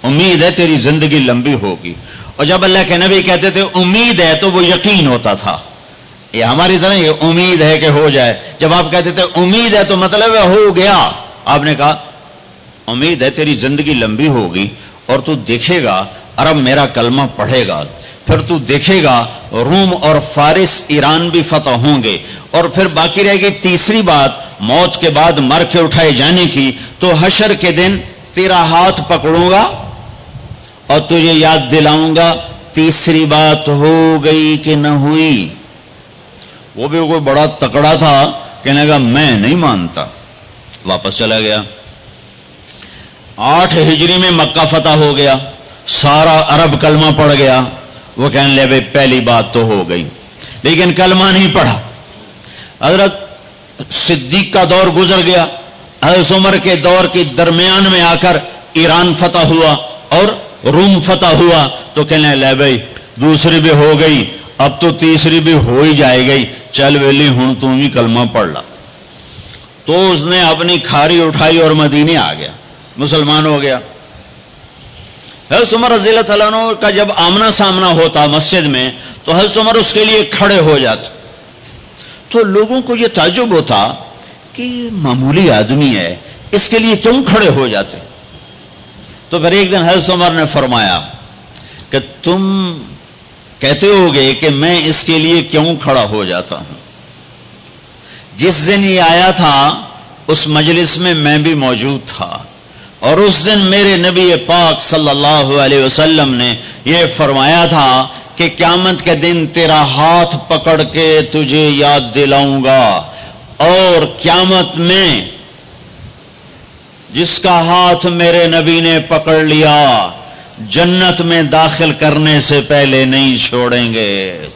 امید ہے تیری زندگی لمبی ہوگی. اور جب اللہ کے نبی کہتے تھے امید ہے تو وہ یقین ہوتا تھا. یہ ہماری طرح یہ امید ہے کہ ہو جائے. جب آپ کہتے تھے امید ہے تو مطلب ہے ہو گیا. آپ نے کہا امید ہے تیری زندگی لمبی ہوگی اور تو دیکھے گا عرب میرا کلمہ پڑھے گا، پھر تو دیکھے گا روم اور فارس ایران بھی فتح ہوں گے. اور پھر باقی رہے گی تیسری بات موت کے بعد مر کے اٹھائے جانے کی. تو حشر کے دن تیرا ہاتھ پکڑوں گا اور تجھے یاد دلاؤں گا. تیسری بات ہو گئی کہ نہ ہوئی؟ وہ بھی کوئی بڑا تکڑا تھا، کہنے گا میں نہیں مانتا. واپس چلا گیا. 8 ہجری میں مکہ فتح ہو گیا، سارا عرب کلمہ پڑھ گیا. وہ کہنے لے بھائی پہلی بات تو ہو گئی، لیکن کلمہ نہیں پڑھا. حضرت صدیق کا دور گزر گیا، حضرت عمر کے دور کے درمیان میں آ کر ایران فتح ہوا اور روم فتح ہوا. تو کہنے لے بھائی دوسری بھی ہو گئی، اب تو تیسری بھی ہو ہی جائے گئی، چل ویلی ہوں تم بھی کلمہ پڑھ لا. تو اس نے اپنی کھاری اٹھائی اور مدینے آ گیا، مسلمان ہو گیا. حضرت عمر رضی اللہ تعالیٰ عنہ کا جب آمنا سامنا ہوتا مسجد میں تو حضرت عمر اس کے لیے کھڑے ہو جاتے. تو لوگوں کو یہ تعجب ہوتا کہ معمولی آدمی ہے، اس کے لیے کیوں کھڑے ہو جاتے؟ تو پھر ایک دن حضرت عمر نے فرمایا کہ تم کہتے ہوگے کہ میں اس کے لیے کیوں کھڑا ہو جاتا ہوں. جس دن یہ آیا تھا اس مجلس میں میں بھی موجود تھا، اور اس دن میرے نبی پاک صلی اللہ علیہ وسلم نے یہ فرمایا تھا کہ قیامت کے دن تیرا ہاتھ پکڑ کے تجھے یاد دلاؤں گا، اور قیامت میں جس کا ہاتھ میرے نبی نے پکڑ لیا جنت میں داخل کرنے سے پہلے نہیں چھوڑیں گے.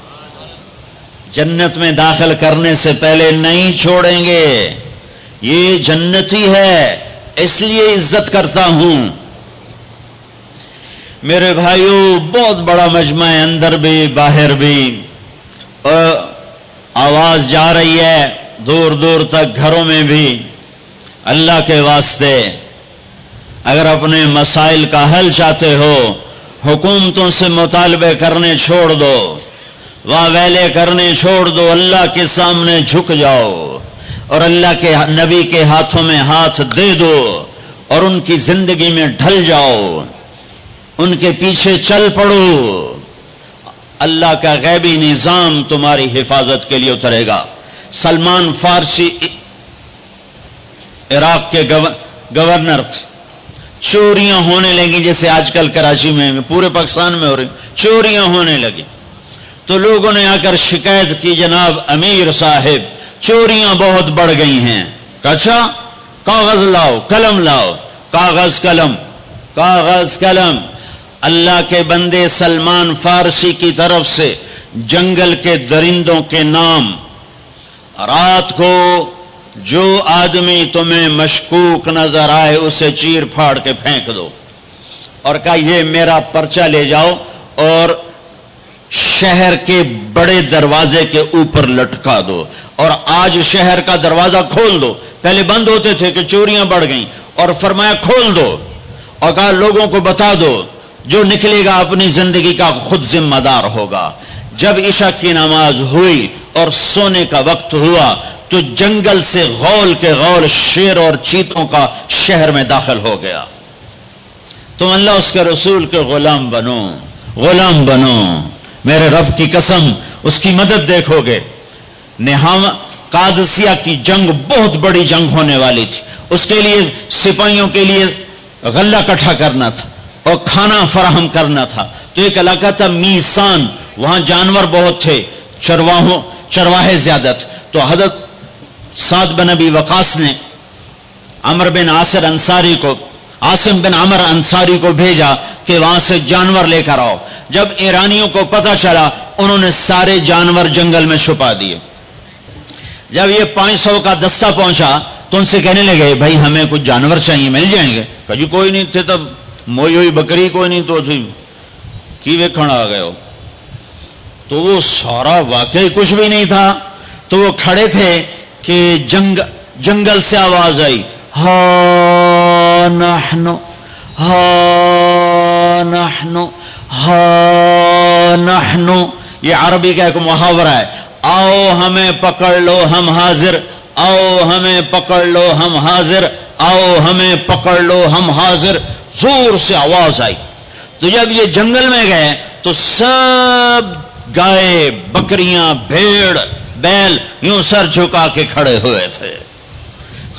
جنت میں داخل کرنے سے پہلے نہیں چھوڑیں گے. یہ جنتی ہے اس لیے عزت کرتا ہوں. میرے بھائیوں بہت بڑا مجمع ہے، اندر بھی باہر بھی، اور آواز جا رہی ہے دور دور تک، گھروں میں بھی۔ اللہ کے واسطے اگر اپنے مسائل کا حل چاہتے ہو، حکومتوں سے مطالبے کرنے چھوڑ دو، واہ ویلے کرنے چھوڑ دو، اللہ کے سامنے جھک جاؤ اور اللہ کے نبی کے ہاتھوں میں ہاتھ دے دو اور ان کی زندگی میں ڈھل جاؤ، ان کے پیچھے چل پڑو۔ اللہ کا غیبی نظام تمہاری حفاظت کے لیے اترے گا۔ سلمان فارسی عراق کے گورنر تھے، چوریاں ہونے لگیں جیسے آج کل کراچی میں، پورے پاکستان میں ہو رہی، چوریاں ہونے لگی تو لوگوں نے آ کر شکایت کی، جناب امیر صاحب چوریاں بہت بڑھ گئی ہیں۔ اچھا کاغذ لاؤ، قلم لاؤ، کاغذ قلم، کاغذ قلم۔ اللہ کے بندے سلمان فارسی کی طرف سے جنگل کے درندوں کے نام، رات کو جو آدمی تمہیں مشکوک نظر آئے اسے چیر پھاڑ کے پھینک دو، اور کہا یہ میرا پرچہ لے جاؤ اور شہر کے بڑے دروازے کے اوپر لٹکا دو، اور آج شہر کا دروازہ کھول دو۔ پہلے بند ہوتے تھے کہ چوریاں بڑھ گئیں، اور فرمایا کھول دو، اور کہا لوگوں کو بتا دو جو نکلے گا اپنی زندگی کا خود ذمہ دار ہوگا۔ جب عشاء کی نماز ہوئی اور سونے کا وقت ہوا تو جنگل سے غول کے غول شیر اور چیتوں کا شہر میں داخل ہو گیا۔ تم اللہ اس کے رسول کے غلام بنو، غلام بنو، میرے رب کی قسم اس کی مدد دیکھو گے۔ قادسیہ کی جنگ بہت بڑی جنگ ہونے والی تھی، اس کے لیے سپاہیوں کے لیے غلہ اکٹھا کرنا تھا اور کھانا فراہم کرنا تھا۔ تو ایک علاقہ تھا میسان، وہاں جانور بہت تھے، چرواہے زیادہ تھے۔ تو حضرت سعد بن ابی وقاص نے عمر بن عاصم بن عمر انصاری کو بھیجا کہ وہاں سے جانور لے کر آؤ۔ جب ایرانیوں کو پتہ چلا انہوں نے سارے جانور جنگل میں چھپا دیے۔ جب یہ 500 کا دستہ پہنچا تو ان سے کہنے لگے بھائی ہمیں کچھ جانور چاہیے، مل جائیں گے؟ کہا جی کوئی نہیں تھے، تب موئی ہوئی بکری کوئی نہیں تو کی ویکھن آ گئے ہو۔ تو وہ سارا واقعی کچھ بھی نہیں تھا، تو وہ کھڑے تھے کہ جنگل سے آواز آئی، ہا نحنو ہا نحنو ہا نحنو۔ یہ عربی کا ایک محاورہ ہے، آؤ ہمیں پکڑ لو ہم حاضر، آؤ ہمیں پکڑ لو ہم حاضر، آؤ ہمیں پکڑ لو ہم حاضر۔ زور سے آواز آئی۔ تو جب یہ جنگل میں گئے تو سب گائے، بکریاں، بھیڑ، بیل یوں سر جھکا کے کھڑے ہوئے تھے۔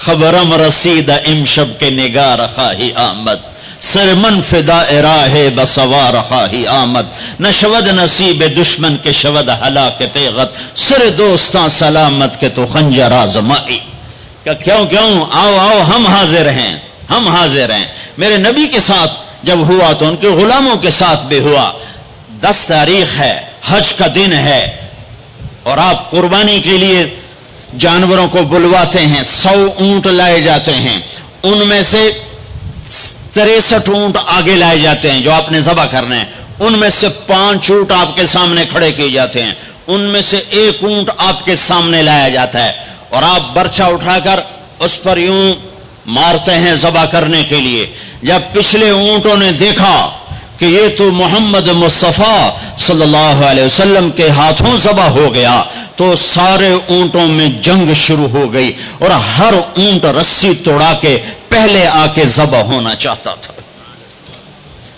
خبرم رسید امشب کے نگار خواہی آمد، سر من فدا راہ بسوار خواہی آمد، نہ شود نصیب دشمن کے شود ہلاک تیغت، سر دوستاں سلامت کے تو خنجر آزمائی۔ کہ کیوں آؤ آؤ ہم حاضر ہیں، ہم حاضر ہیں۔ میرے نبی کے ساتھ جب ہوا تو ان کے غلاموں کے ساتھ بھی ہوا۔ 10 تاریخ ہے، حج کا دن ہے، اور آپ قربانی کے لیے جانوروں کو بلواتے ہیں۔ 100 اونٹ لائے جاتے ہیں، ان میں سے 63 اونٹ آگے لائے جاتے ہیں جو آپ نے ذبح کرنے ہیں، ان میں سے 5 اونٹ آپ کے سامنے کھڑے کیے جاتے ہیں، ان میں سے 1 اونٹ آپ کے سامنے لایا جاتا ہے، اور آپ برچہ اٹھا کر اس پر یوں مارتے ہیں ذبح کرنے کے لیے۔ جب پچھلے اونٹوں نے دیکھا کہ یہ تو محمد مصطفیٰ صلی اللہ علیہ وسلم کے ہاتھوں ذبح ہو گیا، تو سارے اونٹوں میں جنگ شروع ہو گئی، اور ہر اونٹ رسی توڑا کے پہلے آ کے ذبح ہونا چاہتا تھا۔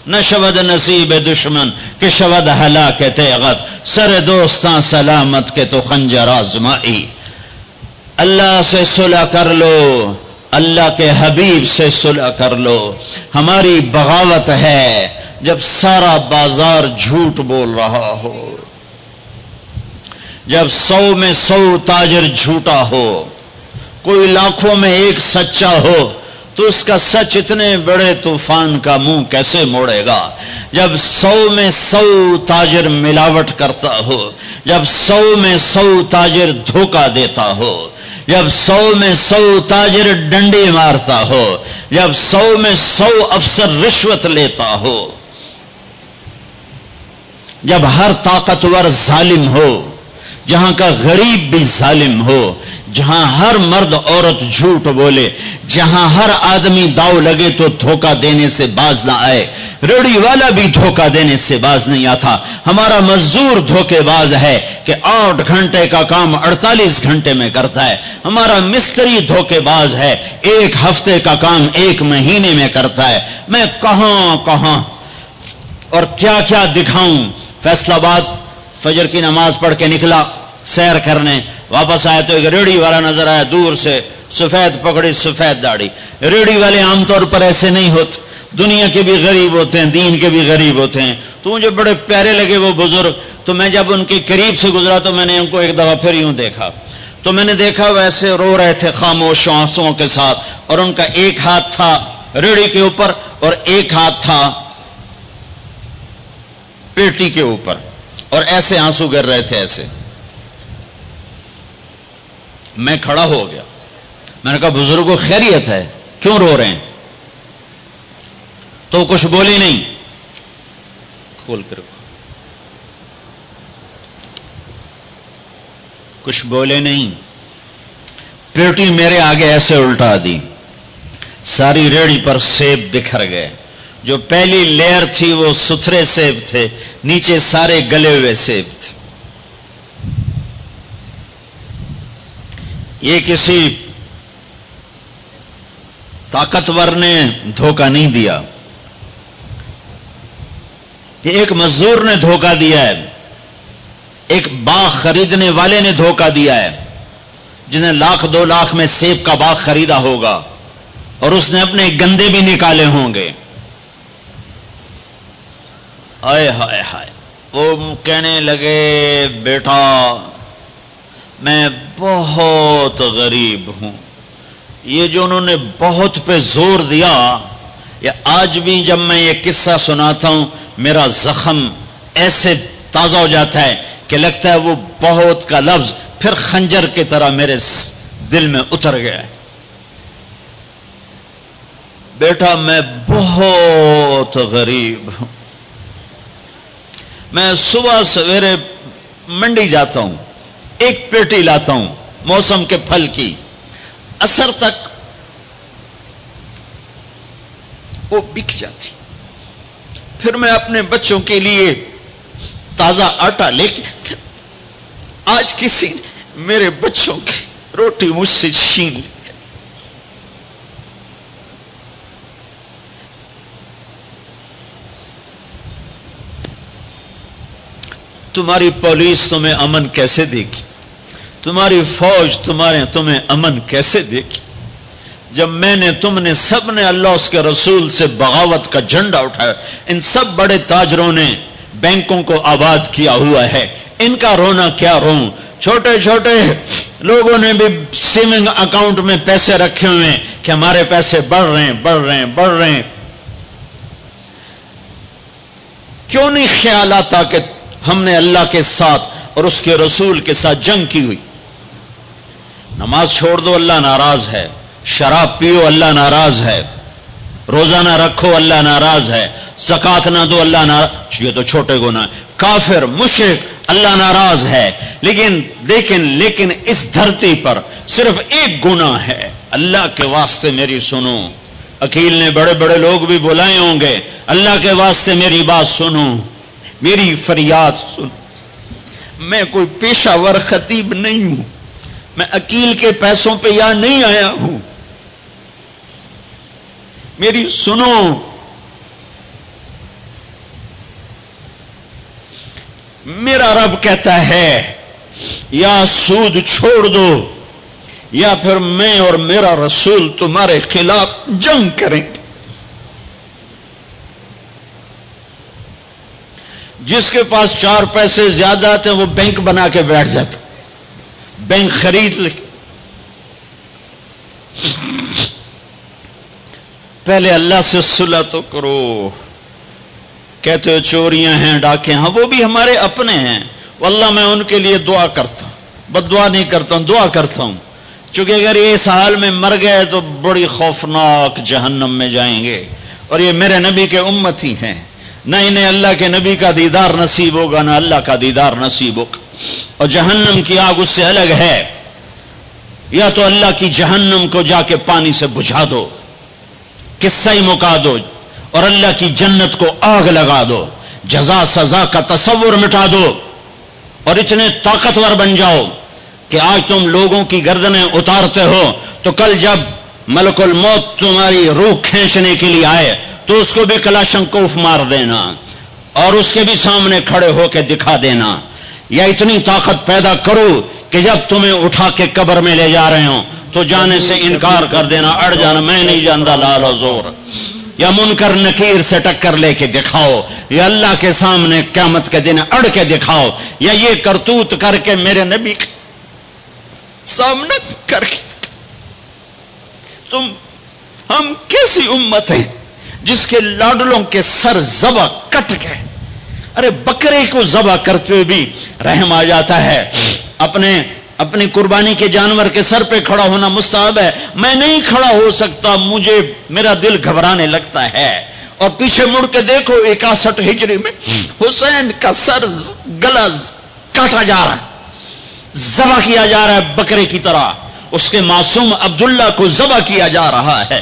نہ شود نصیب دشمن کہ شود ہلاک تیغت، سر دوستاں سلامت کے تو خنجر آزمائی۔ اللہ سے صلح کر لو، اللہ کے حبیب سے صلح کر لو۔ ہماری بغاوت ہے جب سارا بازار جھوٹ بول رہا ہو، جب 100 میں 100 تاجر جھوٹا ہو، کوئی لاکھوں میں ایک سچا ہو، تو اس کا سچ اتنے بڑے طوفان کا منہ کیسے موڑے گا؟ جب 100 میں 100 تاجر ملاوٹ کرتا ہو، جب 100 میں 100 تاجر دھوکہ دیتا ہو، جب 100 میں 100 تاجر ڈنڈی مارتا ہو، جب 100 میں 100 افسر رشوت لیتا ہو، جب ہر طاقتور ظالم ہو، جہاں کا غریب بھی ظالم ہو، جہاں ہر مرد عورت جھوٹ بولے، جہاں ہر آدمی داؤ لگے تو دھوکہ دینے سے باز نہ آئے، ریڑھی والا بھی دھوکہ دینے سے باز نہیں آتا۔ ہمارا مزدور دھوکے باز ہے کہ 8 گھنٹے کا کام 48 گھنٹے میں کرتا ہے۔ ہمارا مستری دھوکے باز ہے، 1 ہفتے کا کام 1 مہینے میں کرتا ہے۔ میں کہاں کہاں اور کیا کیا دکھاؤں۔ فیصل آباد فجر کی نماز پڑھ کے نکلا سیر کرنے، واپس آیا تو ایک ریڑھی والا نظر آیا دور سے، سفید پگڑی سفید داڑھی۔ ریڑھی والے عام طور پر ایسے نہیں ہوتے، دنیا کے بھی غریب ہوتے ہیں، دین کے بھی غریب ہوتے ہیں۔ تو مجھے بڑے پیارے لگے وہ بزرگ، تو میں جب ان کے قریب سے گزرا تو میں نے ان کو ایک دفعہ پھر یوں دیکھا، تو میں نے دیکھا ویسے رو رہے تھے خاموش آنسوؤں کے ساتھ، اور ان کا ایک ہاتھ تھا ریڑھی کے اوپر اور ایک ہاتھ تھا پیٹی کے اوپر، اور ایسے آنسو گر رہے تھے ایسے۔ میں کھڑا ہو گیا، میں نے کہا بزرگوں خیریت ہے، کیوں رو رہے ہیں؟ تو کچھ بولی نہیں، کھول کر کچھ بولے نہیں، پیٹی میرے آگے ایسے الٹا دی، ساری ریڑھی پر سیب بکھر گئے۔ جو پہلی لیئر تھی وہ ستھرے سیب تھے، نیچے سارے گلے ہوئے سیب تھے۔ یہ کسی طاقتور نے دھوکہ نہیں دیا، یہ ایک مزدور نے دھوکہ دیا ہے، ایک باغ خریدنے والے نے دھوکہ دیا ہے، جس نے 1,00,000 2 لاکھ میں سیب کا باغ خریدا ہوگا اور اس نے اپنے گندے بھی نکالے ہوں گے۔ آئے ہائے ہائے، وہ کہنے لگے بیٹا میں بہت غریب ہوں۔ یہ جو انہوں نے بہت پہ زور دیا، یا آج بھی جب میں یہ قصہ سناتا ہوں میرا زخم ایسے تازہ ہو جاتا ہے کہ لگتا ہے وہ بہت کا لفظ پھر خنجر کی طرح میرے دل میں اتر گیا ہے۔ بیٹا میں بہت غریب ہوں، میں صبح سویرے منڈی جاتا ہوں، ایک پیٹی لاتا ہوں موسم کے پھل کی، عصر تک وہ بک جاتی، پھر میں اپنے بچوں کے لیے تازہ آٹا لے کے، آج کسی نے میرے بچوں کی روٹی مجھ سے چھین لی۔ تمہاری پولیس تمہیں امن کیسے دے گی؟ تمہاری فوج تمہیں امن کیسے دے گی؟ جب میں نے تم نے سب نے اللہ اس کے رسول سے بغاوت کا جھنڈا اٹھایا، ان سب بڑے تاجروں نے بینکوں کو آباد کیا ہوا ہے، ان کا رونا کیا روں؟ چھوٹے چھوٹے لوگوں نے بھی سیونگ اکاؤنٹ میں پیسے رکھے ہوئے ہیں کہ ہمارے پیسے بڑھ رہے ہیں بڑھ رہے ہیں بڑھ رہے ہیں۔ کیوں نہیں خیال آتا کہ ہم نے اللہ کے ساتھ اور اس کے رسول کے ساتھ جنگ کی ہوئی؟ نماز چھوڑ دو اللہ ناراض ہے، شراب پیو اللہ ناراض ہے، روزہ نہ رکھو اللہ ناراض ہے، زکوٰۃ نہ دو اللہ ناراض، یہ تو چھوٹے گناہ، کافر مشرک اللہ ناراض ہے، لیکن اس دھرتی پر صرف ایک گناہ ہے۔ اللہ کے واسطے میری سنو، عقیل نے بڑے بڑے لوگ بھی بلائے ہوں گے، اللہ کے واسطے میری بات سنو، میری فریاد سن۔ میں کوئی پیشہ ور خطیب نہیں ہوں، میں عقیل کے پیسوں پہ یہاں نہیں آیا ہوں، میری سنو۔ میرا رب کہتا ہے یا سود چھوڑ دو یا پھر میں اور میرا رسول تمہارے خلاف جنگ کریں گے۔ جس کے پاس 4 پیسے زیادہ آتے ہیں وہ بینک بنا کے بیٹھ جاتا، بینک خرید لے۔ پہلے اللہ سے صلح تو کرو۔ کہتے ہو چوریاں ہیں ڈاکے، ہاں وہ بھی ہمارے اپنے ہیں، واللہ میں ان کے لیے دعا کرتا ہوں، بد دعا نہیں کرتا ہوں، دعا کرتا ہوں، چونکہ اگر یہ اس حال میں مر گئے تو بڑی خوفناک جہنم میں جائیں گے، اور یہ میرے نبی کے امتی ہیں۔ نہ انہیں اللہ کے نبی کا دیدار نصیب ہوگا نہ اللہ کا دیدار نصیب ہوگا. اور جہنم کی آگ اس سے الگ ہے. یا تو اللہ کی جہنم کو جا کے پانی سے بجھا دو, قصہ ہی مکا دو, اور اللہ کی جنت کو آگ لگا دو, جزا سزا کا تصور مٹا دو, اور اتنے طاقتور بن جاؤ کہ آج تم لوگوں کی گردنیں اتارتے ہو تو کل جب ملک الموت تمہاری روح کھینچنے کے لیے آئے تو اس کو بھی کلاشنکوف مار دینا اور اس کے بھی سامنے کھڑے ہو کے دکھا دینا. یا اتنی طاقت پیدا کرو کہ جب تمہیں اٹھا کے قبر میں لے جا رہے ہوں تو جانے سے انکار کر دینا, اڑ جانا, میں نہیں جانتا لال حضور. یا منکر نکیر سے ٹکر لے کے دکھاؤ, یا اللہ کے سامنے قیامت کے دن اڑ کے دکھاؤ, یا یہ کرتوت کر کے میرے نبی کے سامنے کر کے. ہم کیسی امت ہیں جس کے لاڈلوں کے سر ذبح کٹ گئے. ارے بکرے کو ذبح کرتے ہوئے بھی رحم آ جاتا ہے. اپنی قربانی کے جانور کے سر پہ کھڑا ہونا مستحب ہے. میں نہیں کھڑا ہو سکتا, مجھے میرا دل گھبرانے لگتا ہے. اور پیچھے مڑ کے دیکھو 61 ہجری میں حسین کا سر گلا کاٹا جا رہا ہے, ذبح کیا جا رہا ہے بکرے کی طرح. اس کے معصوم عبداللہ کو ذبح کیا جا رہا ہے,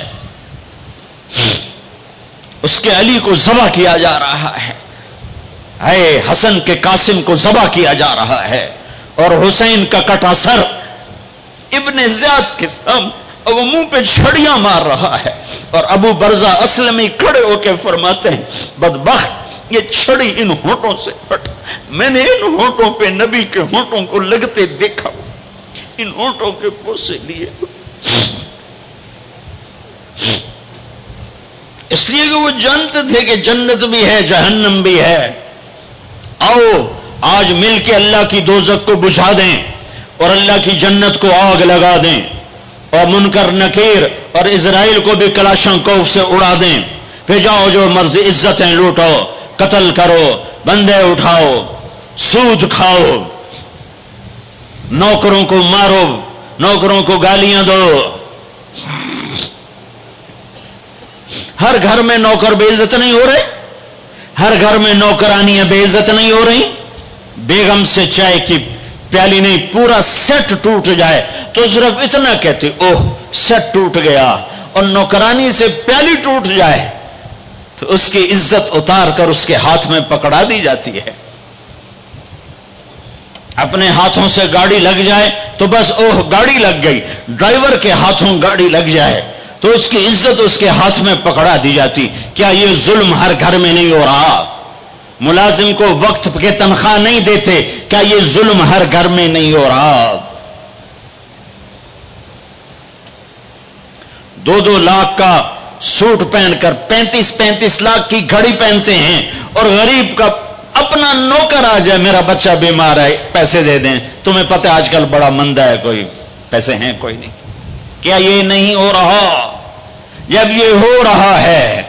اس کے علی کو ذبح کیا جا رہا ہے, اے حسن کے قاسم کو ذبح کیا جا رہا ہے, اور حسین کا کٹا سر ابن زیاد کے سامنے وہ منہ پہ چھڑیاں مار رہا ہے. اور ابو برزہ اسلمی کھڑے ہو کے فرماتے ہیں بدبخت یہ چھڑی ان ہونٹوں سے ہٹ, میں نے ان ہونٹوں پہ نبی کے ہونٹوں کو لگتے دیکھا, ان ہونٹوں کے بوسے لیے, اس لیے کہ وہ جانتے تھے کہ جنت بھی ہے جہنم بھی ہے. آؤ آج مل کے اللہ کی دوزخ کو بجھا دیں اور اللہ کی جنت کو آگ لگا دیں, اور منکر نکیر اور اسرائیل کو بھی کلاشنکوف سے اڑا دیں. پھر جاؤ جو مرضی عزتیں لوٹو, قتل کرو, بندے اٹھاؤ, سود کھاؤ, نوکروں کو مارو, نوکروں کو گالیاں دو. ہر گھر میں نوکر بے عزت نہیں ہو رہے, ہر گھر میں نوکرانیاں بے عزت نہیں ہو رہی. بیگم سے چائے کی پیالی نہیں پورا سیٹ ٹوٹ جائے تو صرف اتنا کہتے اوہ سیٹ ٹوٹ گیا, اور نوکرانی سے پیالی ٹوٹ جائے تو اس کی عزت اتار کر اس کے ہاتھ میں پکڑا دی جاتی ہے. اپنے ہاتھوں سے گاڑی لگ جائے تو بس اوہ گاڑی لگ گئی, ڈرائیور کے ہاتھوں گاڑی لگ جائے تو اس کی عزت اس کے ہاتھ میں پکڑا دی جاتی. کیا یہ ظلم ہر گھر میں نہیں ہو رہا؟ ملازم کو وقت کے تنخواہ نہیں دیتے, کیا یہ ظلم ہر گھر میں نہیں ہو رہا؟ 2-2 لاکھ کا سوٹ پہن کر 35 لاکھ کی گھڑی پہنتے ہیں, اور غریب کا اپنا نوکر آ جائے میرا بچہ بیمار ہے پیسے دے دیں, تمہیں پتہ آج کل بڑا مندہ ہے, کوئی پیسے ہیں کوئی نہیں. کیا یہ نہیں ہو رہا؟ جب یہ ہو رہا ہے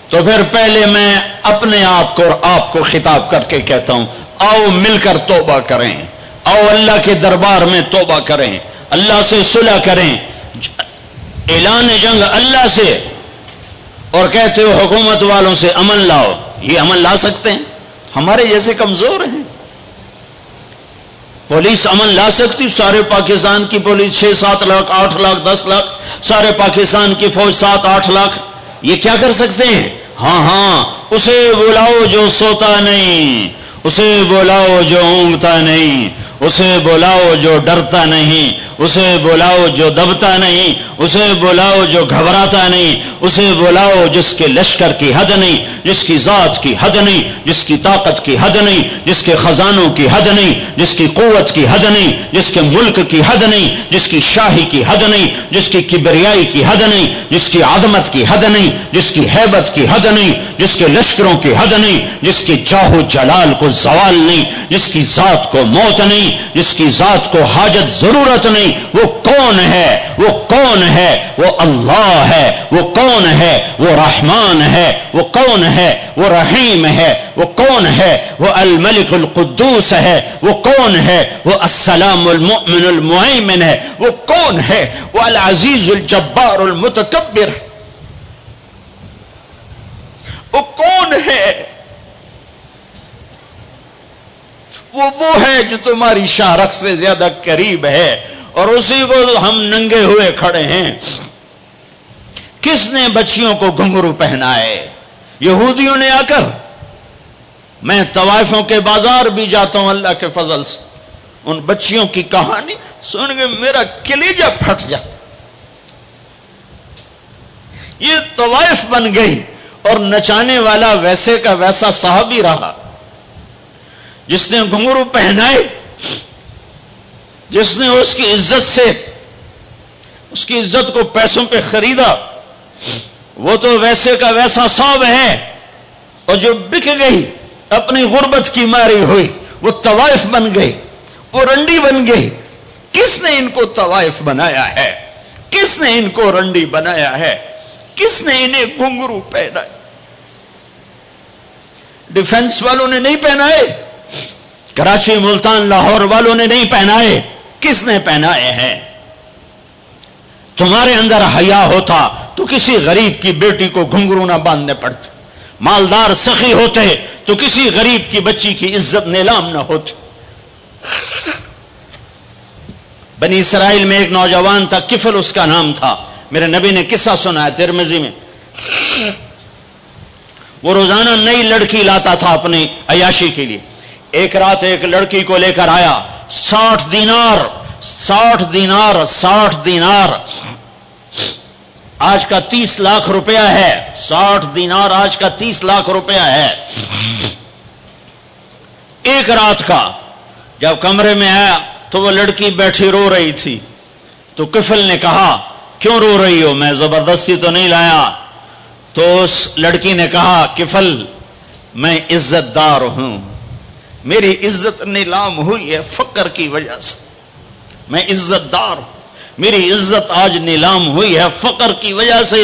تو پھر پہلے میں اپنے آپ کو اور آپ کو خطاب کر کے کہتا ہوں آؤ مل کر توبہ کریں, آؤ اللہ کے دربار میں توبہ کریں, اللہ سے صلح کریں. اعلان جنگ اللہ سے, اور کہتے ہو حکومت والوں سے امن لاؤ. یہ امن لا سکتے ہیں؟ ہمارے جیسے کمزور ہیں. پولیس امن لا سکتی؟ سارے پاکستان کی پولیس 6-7 لاکھ 8 لاکھ 10 لاکھ, سارے پاکستان کی فوج 7-8 لاکھ, یہ کیا کر سکتے ہیں؟ ہاں اسے بلاؤ جو سوتا نہیں, اسے بلاؤ جو اونگتا نہیں, اسے بلاؤ جو ڈرتا نہیں, اسے بلاؤ جو دبتا نہیں, اسے بلاؤ جو گھبراتا نہیں, اسے بلاؤ جس کے لشکر کی حد نہیں, جس کی ذات کی حد نہیں, جس کی طاقت کی حد نہیں, جس کے خزانوں کی حد نہیں, جس کی قوت کی حد نہیں, جس کے ملک کی حد نہیں, جس کی شاہی کی حد نہیں, جس کی کبریائی کی حد نہیں, جس کی عظمت کی حد نہیں, جس کی ہیبت کی حد نہیں, جس کے لشکروں کی حد نہیں, جس کی جاہ و جلال کو زوال نہیں, جس کی ذات کو موت نہیں, جس کی ذات کو حاجت ضرورت نہیں. وہ کون ہے؟ وہ کون ہے؟ وہ اللہ ہے. وہ کون ہے؟ وہ رحمان ہے. وہ کون ہے؟ وہ رحیم ہے. وہ کون ہے؟ وہ الملک القدوس ہے. وہ کون ہے؟ وہ السلام المؤمن المہیمن ہے. وہ کون ہے؟ وہ العزیز الجبار المتکبر. وہ کون ہے؟ وہ ہے جو تمہاری شاہرخ سے زیادہ قریب ہے، اور اسی کو ہم ننگے ہوئے کھڑے ہیں۔ کس نے بچیوں کو گھنگرو پہنائے؟ یہودیوں نے آ کر۔ میں طوائفوں کے بازار بھی جاتا ہوں اللہ کے فضل سے، ان بچیوں کی کہانی سن کے میرا کلیجہ پھٹ جاتا۔ یہ طوائف بن گئی، اور نچانے والا ویسے کا ویسا صحابی رہا، جس نے گھنگرو پہنائے، جس نے اس کی عزت سے، اس کی عزت کو پیسوں پہ خریدا، وہ تو ویسے کا ویسا صاحب ہے۔ اور جو بک گئی، اپنی غربت کی ماری ہوئی، وہ طوائف بن گئی، وہ رنڈی بن گئی۔ کس نے ان کو طوائف بنایا ہے؟ کس نے ان کو رنڈی بنایا ہے؟ کس نے انہیں گھنگرو پہنائے؟ ڈیفنس والوں نے نہیں پہنائے، کراچی، ملتان، لاہور والوں نے نہیں پہنائے، کس نے پہنائے ہیں؟ تمہارے اندر حیا ہوتا تو کسی غریب کی بیٹی کو گھنگرو نہ باندھنے پڑتے، مالدار سخی ہوتے تو کسی غریب کی بچی کی عزت نیلام نہ ہوتی۔ بنی اسرائیل میں ایک نوجوان تھا، کفل اس کا نام تھا، میرے نبی نے قصہ سنا ہے ترمذی میں۔ وہ روزانہ نئی لڑکی لاتا تھا اپنی عیاشی کے لیے۔ ایک رات ایک لڑکی کو لے کر آیا، 60 دینار آج کا 30 لاکھ روپیہ ہے، 60 دینار آج کا 30 لاکھ روپیہ ہے۔ ایک رات کا جب کمرے میں آیا تو وہ لڑکی بیٹھی رو رہی تھی، تو کفل نے کہا کیوں رو رہی ہو؟ میں زبردستی تو نہیں لایا۔ تو اس لڑکی نے کہا کفل میں عزت دار ہوں، میری عزت نیلام ہوئی ہے فقر کی وجہ سے، میں عزت دار ہوں، میری عزت آج نیلام ہوئی ہے فقر کی وجہ سے۔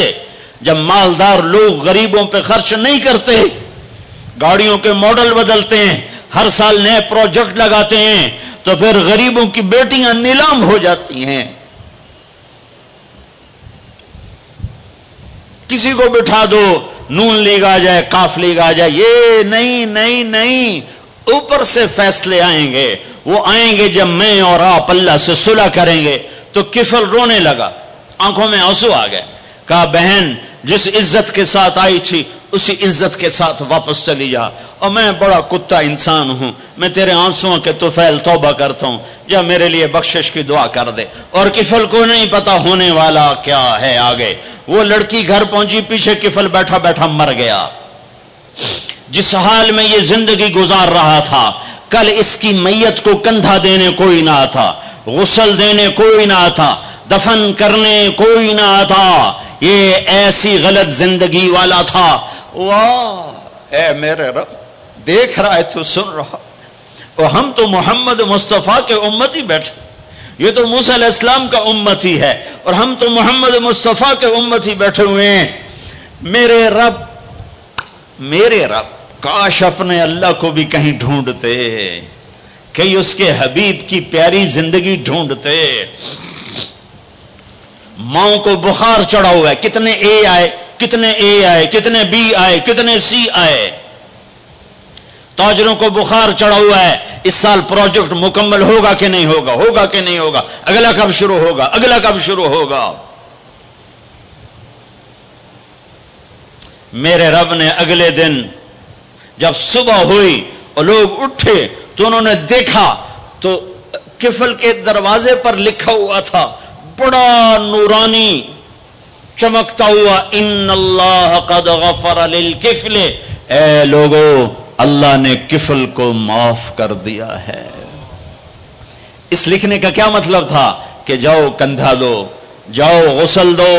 جب مالدار لوگ غریبوں پہ خرچ نہیں کرتے، گاڑیوں کے ماڈل بدلتے ہیں، ہر سال نئے پروجیکٹ لگاتے ہیں، تو پھر غریبوں کی بیٹیاں نیلام ہو جاتی ہیں۔ کسی کو بٹھا دو، نون لیگ آ جائے، کاف لیگ آ جائے، یہ نہیں، اوپر سے فیصلے آئیں گے۔ وہ آئیں گے جب میں اور آپ اللہ سے صلح کریں گے۔ تو کفل رونے لگا، آنکھوں میں آنسو آ گئے۔ کہا بہن، جس عزت کے ساتھ آئی تھی اسی عزت کے ساتھ واپس چلی جا، اور میں بڑا کتا انسان ہوں، میں تیرے آنسوؤں کے طفیل توبہ کرتا ہوں، جا میرے لیے بخشش کی دعا کر دے۔ اور کفل کو نہیں پتا ہونے والا کیا ہے آگے۔ وہ لڑکی گھر پہنچی، پیچھے کفل بیٹھا بیٹھا مر گیا۔ جس حال میں یہ زندگی گزار رہا تھا، کل اس کی میت کو کندھا دینے کوئی نہ تھا، غسل دینے کوئی نہ تھا، دفن کرنے کوئی نہ تھا۔ یہ ایسی غلط زندگی والا تھا۔ واہ اے میرے رب، دیکھ رہا ہے تو سن رہا، اور ہم تو محمد مصطفیٰ کے امتی بیٹھے، یہ تو موسیٰ علیہ السلام کا امتی ہے، اور ہم تو محمد مصطفیٰ کے امتی بیٹھے ہوئے ہیں۔ میرے رب کاش اپنے اللہ کو بھی کہیں ڈھونڈتے، کہیں اس کے حبیب کی پیاری زندگی ڈھونڈتے۔ ماؤں کو بخار چڑھا ہوا ہے، کتنے اے آئے، کتنے بی آئے، کتنے سی آئے۔ تاجروں کو بخار چڑھا ہوا ہے، اس سال پروجیکٹ مکمل ہوگا کہ نہیں ہوگا، اگلا کب شروع ہوگا۔ میرے رب نے اگلے دن جب صبح ہوئی اور لوگ اٹھے تو انہوں نے دیکھا تو کفل کے دروازے پر لکھا ہوا تھا بڑا نورانی چمکتا ہوا، ان اللہ قد غفر للکفل، اے لوگو اللہ نے کفل کو معاف کر دیا ہے۔ اس لکھنے کا کیا مطلب تھا کہ جاؤ کندھا دو، جاؤ غسل دو،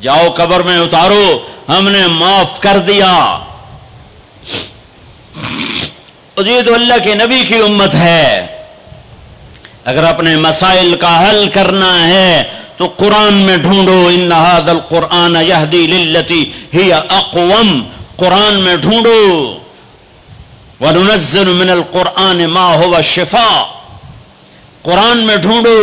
جاؤ قبر میں اتارو، ہم نے معاف کر دیا۔ اور یہ تو اللہ کے نبی کی امت ہے۔ اگر اپنے مسائل کا حل کرنا ہے تو قرآن میں ڈھونڈو، ان ھذا القرآن یہدی للتی ہی اقوم، قرآن میں ڈھونڈو۔ وَنُنَزِّلُ مِنَ الْقُرْآنِ مَا هُوَ شِفَاء، قرآن میں ڈھونڈو۔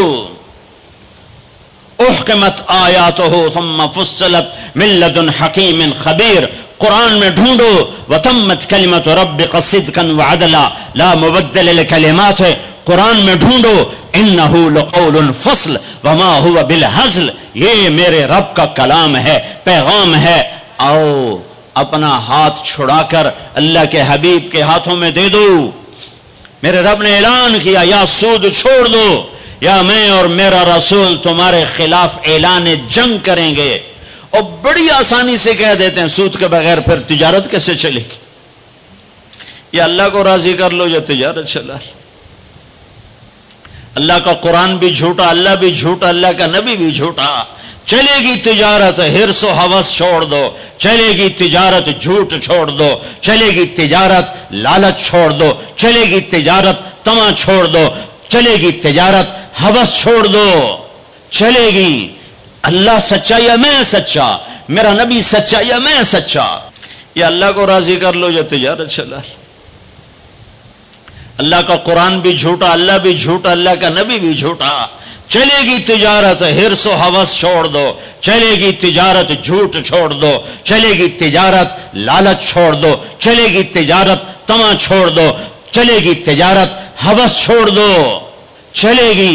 احکمت آیاتہ ثم فصلت من لدن حکیم خبیر، قرآن میں ڈھونڈو وتمت کلمۃ ربک صدقا وعدلا لا مبدل لکلماتہ، قرآن میں ڈھونڈو انہ لقول فصل وما هو بالہزل، یہ میرے رب کا کلام ہے، پیغام ہے۔ آؤ اپنا ہاتھ چھڑا کر اللہ کے حبیب کے ہاتھوں میں دے دو۔ میرے رب نے اعلان کیا یا سود چھوڑ دو یا میں اور میرا رسول تمہارے خلاف اعلان جنگ کریں گے۔ اور بڑی آسانی سے کہہ دیتے ہیں سود کے بغیر پھر تجارت کیسے چلے گی؟ یا اللہ کو راضی کر لو یا تجارت چلا لو۔ اللہ کا قرآن بھی جھوٹا، اللہ بھی جھوٹا، اللہ کا نبی بھی جھوٹا۔ چلے گی تجارت حرص و ہوس چھوڑ دو، چلے گی تجارت جھوٹ چھوڑ دو، چلے گی تجارت لالچ چھوڑ دو، چلے گی تجارت طمع چھوڑ دو، چلے گی تجارت ہوس چھوڑ دو، چلے گی اللہ سچا یا میں سچا، میرا نبی سچا یا میں سچا۔ یا اللہ کو راضی کر لو یا تجارت چلا لو۔ اللہ کا قرآن بھی جھوٹا، اللہ بھی جھوٹا، اللہ کا نبی بھی جھوٹا۔ چلے گی تجارت حرص و ہوس چھوڑ دو، چلے گی تجارت جھوٹ چھوڑ دو، چلے گی تجارت لالچ چھوڑ دو، چلے گی تجارت طمع چھوڑ دو، چلے گی تجارت ہوس چھوڑ دو، چلے گی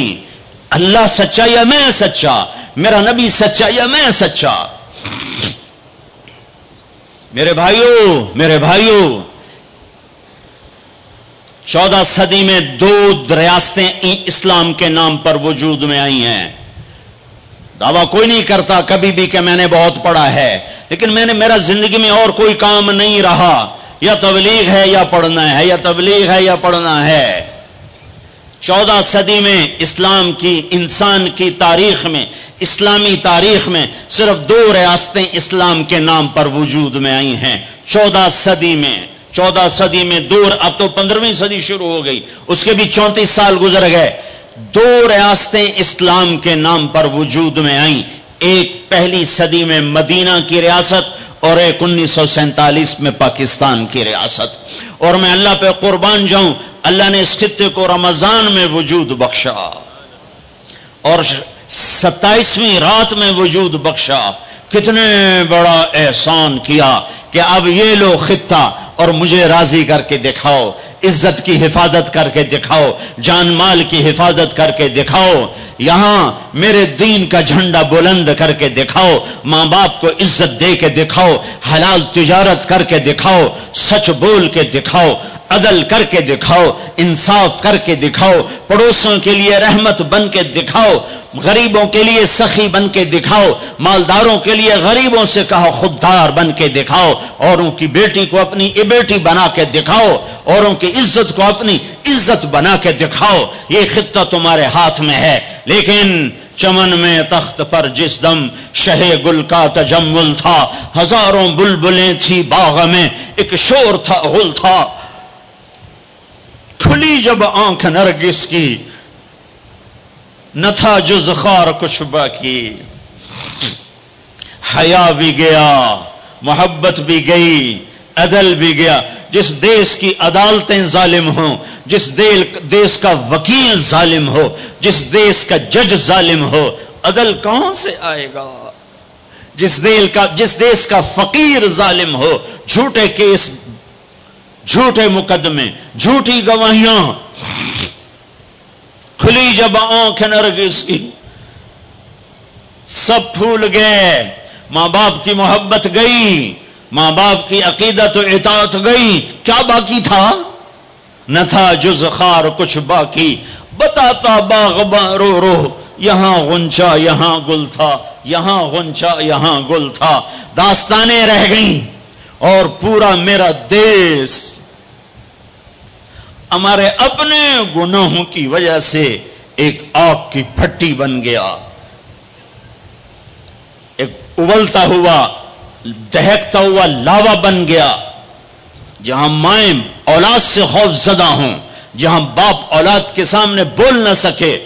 اللہ سچا یا میں سچا، میرا نبی سچا یا میں سچا۔ میرے بھائیوں 14 صدی میں 2 ریاستیں اسلام کے نام پر وجود میں آئی ہیں۔ دعویٰ کوئی نہیں کرتا کبھی بھی کہ میں نے بہت پڑھا ہے، لیکن میرا زندگی میں اور کوئی کام نہیں رہا، یا تبلیغ ہے یا پڑھنا ہے، یا تبلیغ ہے یا پڑھنا ہے۔ 14 صدی میں اسلام کی، انسان کی تاریخ میں، اسلامی تاریخ میں صرف 2 ریاستیں اسلام کے نام پر وجود میں آئی ہیں 14 صدی میں۔ 14 صدی میں 2، اب تو 15ویں صدی شروع ہو گئی، اس کے بھی 34 سال گزر گئے۔ 2 ریاستیں اسلام کے نام پر وجود میں آئیں، ایک پہلی صدی میں مدینہ کی ریاست اور ایک 1947 میں پاکستان کی ریاست۔ اور میں اللہ پہ قربان جاؤں، اللہ نے اس خطے کو رمضان میں وجود بخشا اور 27ویں رات میں وجود بخشا۔ کتنے بڑا احسان کیا کہ اب یہ لو خطہ اور مجھے راضی کر کے دکھاؤ، عزت کی حفاظت کر کے دکھاؤ، جان مال کی حفاظت کر کے دکھاؤ، یہاں میرے دین کا جھنڈا بلند کر کے دکھاؤ، ماں باپ کو عزت دے کے دکھاؤ، حلال تجارت کر کے دکھاؤ، سچ بول کے دکھاؤ، عدل کر کے دکھاؤ، انصاف کر کے دکھاؤ، پڑوسوں کے لیے رحمت بن کے دکھاؤ، غریبوں کے لیے سخی بن کے دکھاؤ، مالداروں کے لیے غریبوں سے کہا خوددار بن کے دکھاؤ، اوروں کی بیٹی کو اپنی بیٹی بنا کے دکھاؤ، اوروں کی عزت کو اپنی عزت بنا کے دکھاؤ۔ یہ خطہ تمہارے ہاتھ میں ہے، لیکن چمن میں تخت پر جس دم شہ گل کا تجمل تھا، ہزاروں بلبلیں تھی باغ میں، ایک شور تھا غل تھا، کھلی جب آنکھ نرگس کی نہ تھا جز خار کچھ باقی، حیا بھی گیا، محبت بھی گئی، عدل بھی گیا۔ جس دیس کی عدالتیں ظالم ہوں، جس دیس کا وکیل ظالم ہو، جس دیس کا جج ظالم ہو، عدل کہاں سے آئے گا؟ جس دیس کا فقیر ظالم ہو، جھوٹے کیس، جھوٹے مقدمے، جھوٹی گواہیاں، کھلی جب آنکھ نرگس کی، سب پھول گئے، ماں باپ کی محبت گئی، ماں باپ کی عقیدت و اطاعت گئی، کیا باقی تھا؟ نہ تھا جز خار کچھ باقی، بتاتا باغباں رو رو، یہاں غنچہ یہاں گل تھا، یہاں غنچہ یہاں گل تھا، داستانیں رہ گئیں، اور پورا میرا دیس ہمارے اپنے گناہوں کی وجہ سے ایک آگ کی بھٹی بن گیا، ایک ابلتا ہوا دہکتا ہوا لاوا بن گیا، جہاں مائیں اولاد سے خوف زدہ ہوں، جہاں باپ اولاد کے سامنے بول نہ سکے،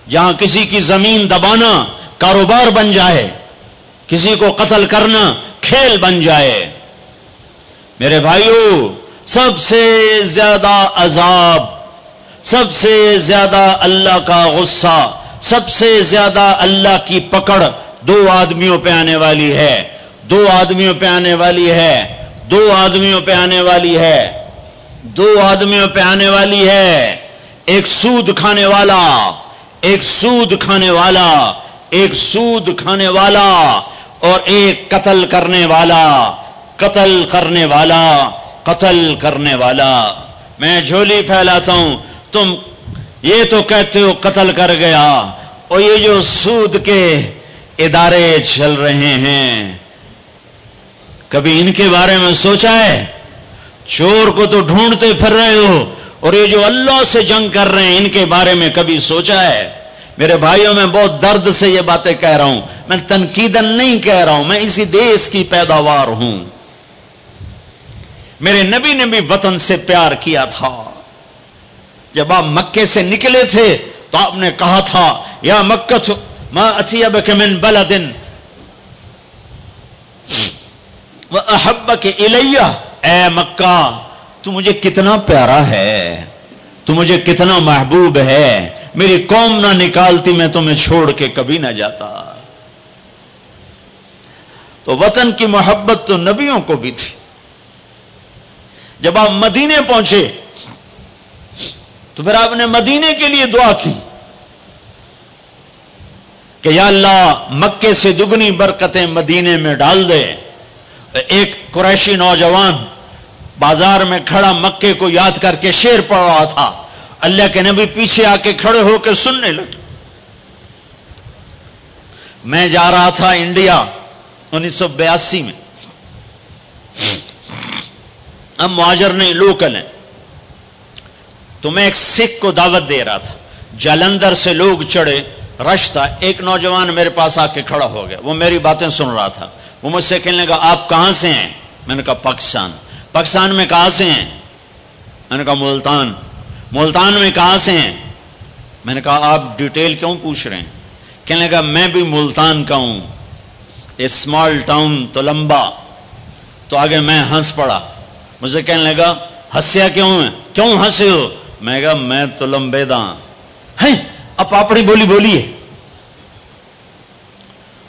جہاں کسی کی زمین دبانا کاروبار بن جائے، کسی کو قتل کرنا کھیل بن جائے۔ میرے بھائیو، سب سے زیادہ عذاب، سب سے زیادہ اللہ کا غصہ، سب سے زیادہ اللہ کی پکڑ 2 آدمیوں پہ آنے والی ہے۔ دو آدمیوں پہ آنے والی ہے، دو آدمیوں پہ آنے والی ہے، دو آدمیوں پہ آنے والی ہے، ایک سود کھانے والا، ایک سود کھانے والا، ایک سود کھانے والا، اور ایک قتل کرنے والا، قتل کرنے والا، قتل کرنے والا۔ میں جھولی پھیلاتا ہوں، تم یہ تو کہتے ہو قتل کر گیا، اور یہ جو سود کے ادارے چل رہے ہیں، کبھی ان کے بارے میں سوچا ہے؟ چور کو تو ڈھونڈتے پھر رہے ہو، اور یہ جو اللہ سے جنگ کر رہے ہیں ان کے بارے میں کبھی سوچا ہے؟ میرے بھائیوں، میں بہت درد سے یہ باتیں کہہ رہا ہوں، میں تنقیدن نہیں کہہ رہا ہوں، میں اسی دیش کی پیداوار ہوں۔ میرے نبی نے بھی وطن سے پیار کیا تھا۔ جب آپ مکے سے نکلے تھے تو آپ نے کہا تھا، یا مکہ ما اطیبک من بلد وَأَحَبَّكَ إِلَيَّ، اے مکہ تو مجھے کتنا پیارا ہے، تو مجھے کتنا محبوب ہے، میری قوم نہ نکالتی میں تمہیں چھوڑ کے کبھی نہ جاتا۔ تو وطن کی محبت تو نبیوں کو بھی تھی۔ جب آپ مدینے پہنچے تو پھر آپ نے مدینے کے لیے دعا کی کہ یا اللہ مکے سے دگنی برکتیں مدینے میں ڈال دے۔ ایک قریشی نوجوان بازار میں کھڑا مکے کو یاد کر کے شعر پڑھ رہا تھا، اللہ کے نبی پیچھے آ کے کھڑے ہو کے سننے لگے۔ میں جا رہا تھا انڈیا 1982 میں، ہم مہاجر نہیں لوکل ہیں، تو میں ایک سکھ کو دعوت دے رہا تھا، جلندھر سے لوگ چڑھے، رش تھا، ایک نوجوان میرے پاس آ کے کھڑا ہو گیا، وہ میری باتیں سن رہا تھا، وہ مجھ سے کہنے لگا آپ کہاں سے ہیں؟ میں نے کہا پاکستان۔ پاکستان میں کہاں سے ہیں؟ میں نے کہا ملتان۔ ملتان میں کہاں سے ہیں؟ میں نے کہا آپ ڈیٹیل کیوں پوچھ رہے ہیں؟ کہنے لگا میں بھی ملتان کا ہوں، اسمال ٹاؤن تلمبا۔ تو آگے میں ہنس پڑا، مجھے کہنے لگا ہنسیا کیوں ہے، کیوں ہنسے ہو؟ میں کہا میں تلمبے دا ہیں، اب اپنی بولی بولی ہے،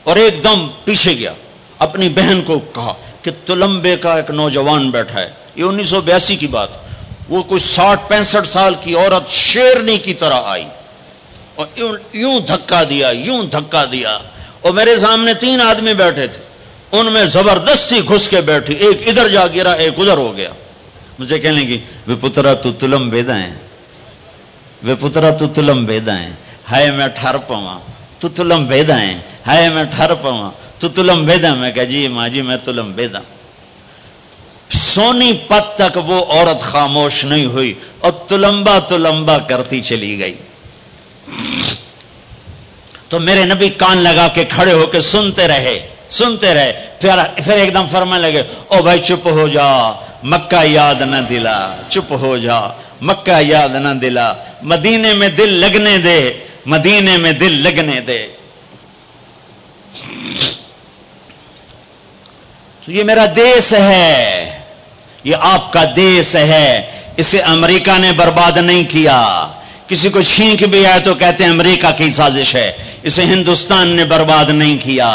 اور ایک دم پیچھے گیا، اپنی بہن کو کہا کہ تلمبے کا ایک نوجوان بیٹھا ہے، یہ 1982 کی بات، وہ کوئی 60-65 سال کی عورت شیرنی کی طرح آئی اور یوں دھکا دیا، یوں دھکا دیا، اور میرے سامنے 3 آدمی بیٹھے تھے، ان میں زبردستی گھس کے بیٹھی، ایک ادھر جا گرا ایک ادھر ہو گیا۔ مجھے کہنے لگی وے پترا تو تلمبے دا ہے، وے پترا تو تلمبے دا ہے، ہائے میں ٹھر پواں تو تلمبے دا ہے، ہائے میں ٹھر پواں تو تلمبے دا۔ میں کہا جی ماں جی میں تلمبے دا۔ سونی پت تک وہ عورت خاموش نہیں ہوئی اور تلمبا تلمبا کرتی چلی گئی۔ تو میرے نبی کان لگا کے کھڑے ہو کے سنتے رہے، سنتے رہے، پھر ایک دم فرمانے لگے او بھائی چپ ہو جا، مکہ یاد نہ دلا، چپ ہو جا، مکہ یاد نہ دلا، مدینے میں دل لگنے دے، مدینے میں دل لگنے دے۔ تو یہ میرا دیس ہے، یہ آپ کا دیس ہے، اسے امریکہ نے برباد نہیں کیا۔ کسی کو چھینک بھی آئے تو کہتے ہیں امریکہ کی سازش ہے۔ اسے ہندوستان نے برباد نہیں کیا،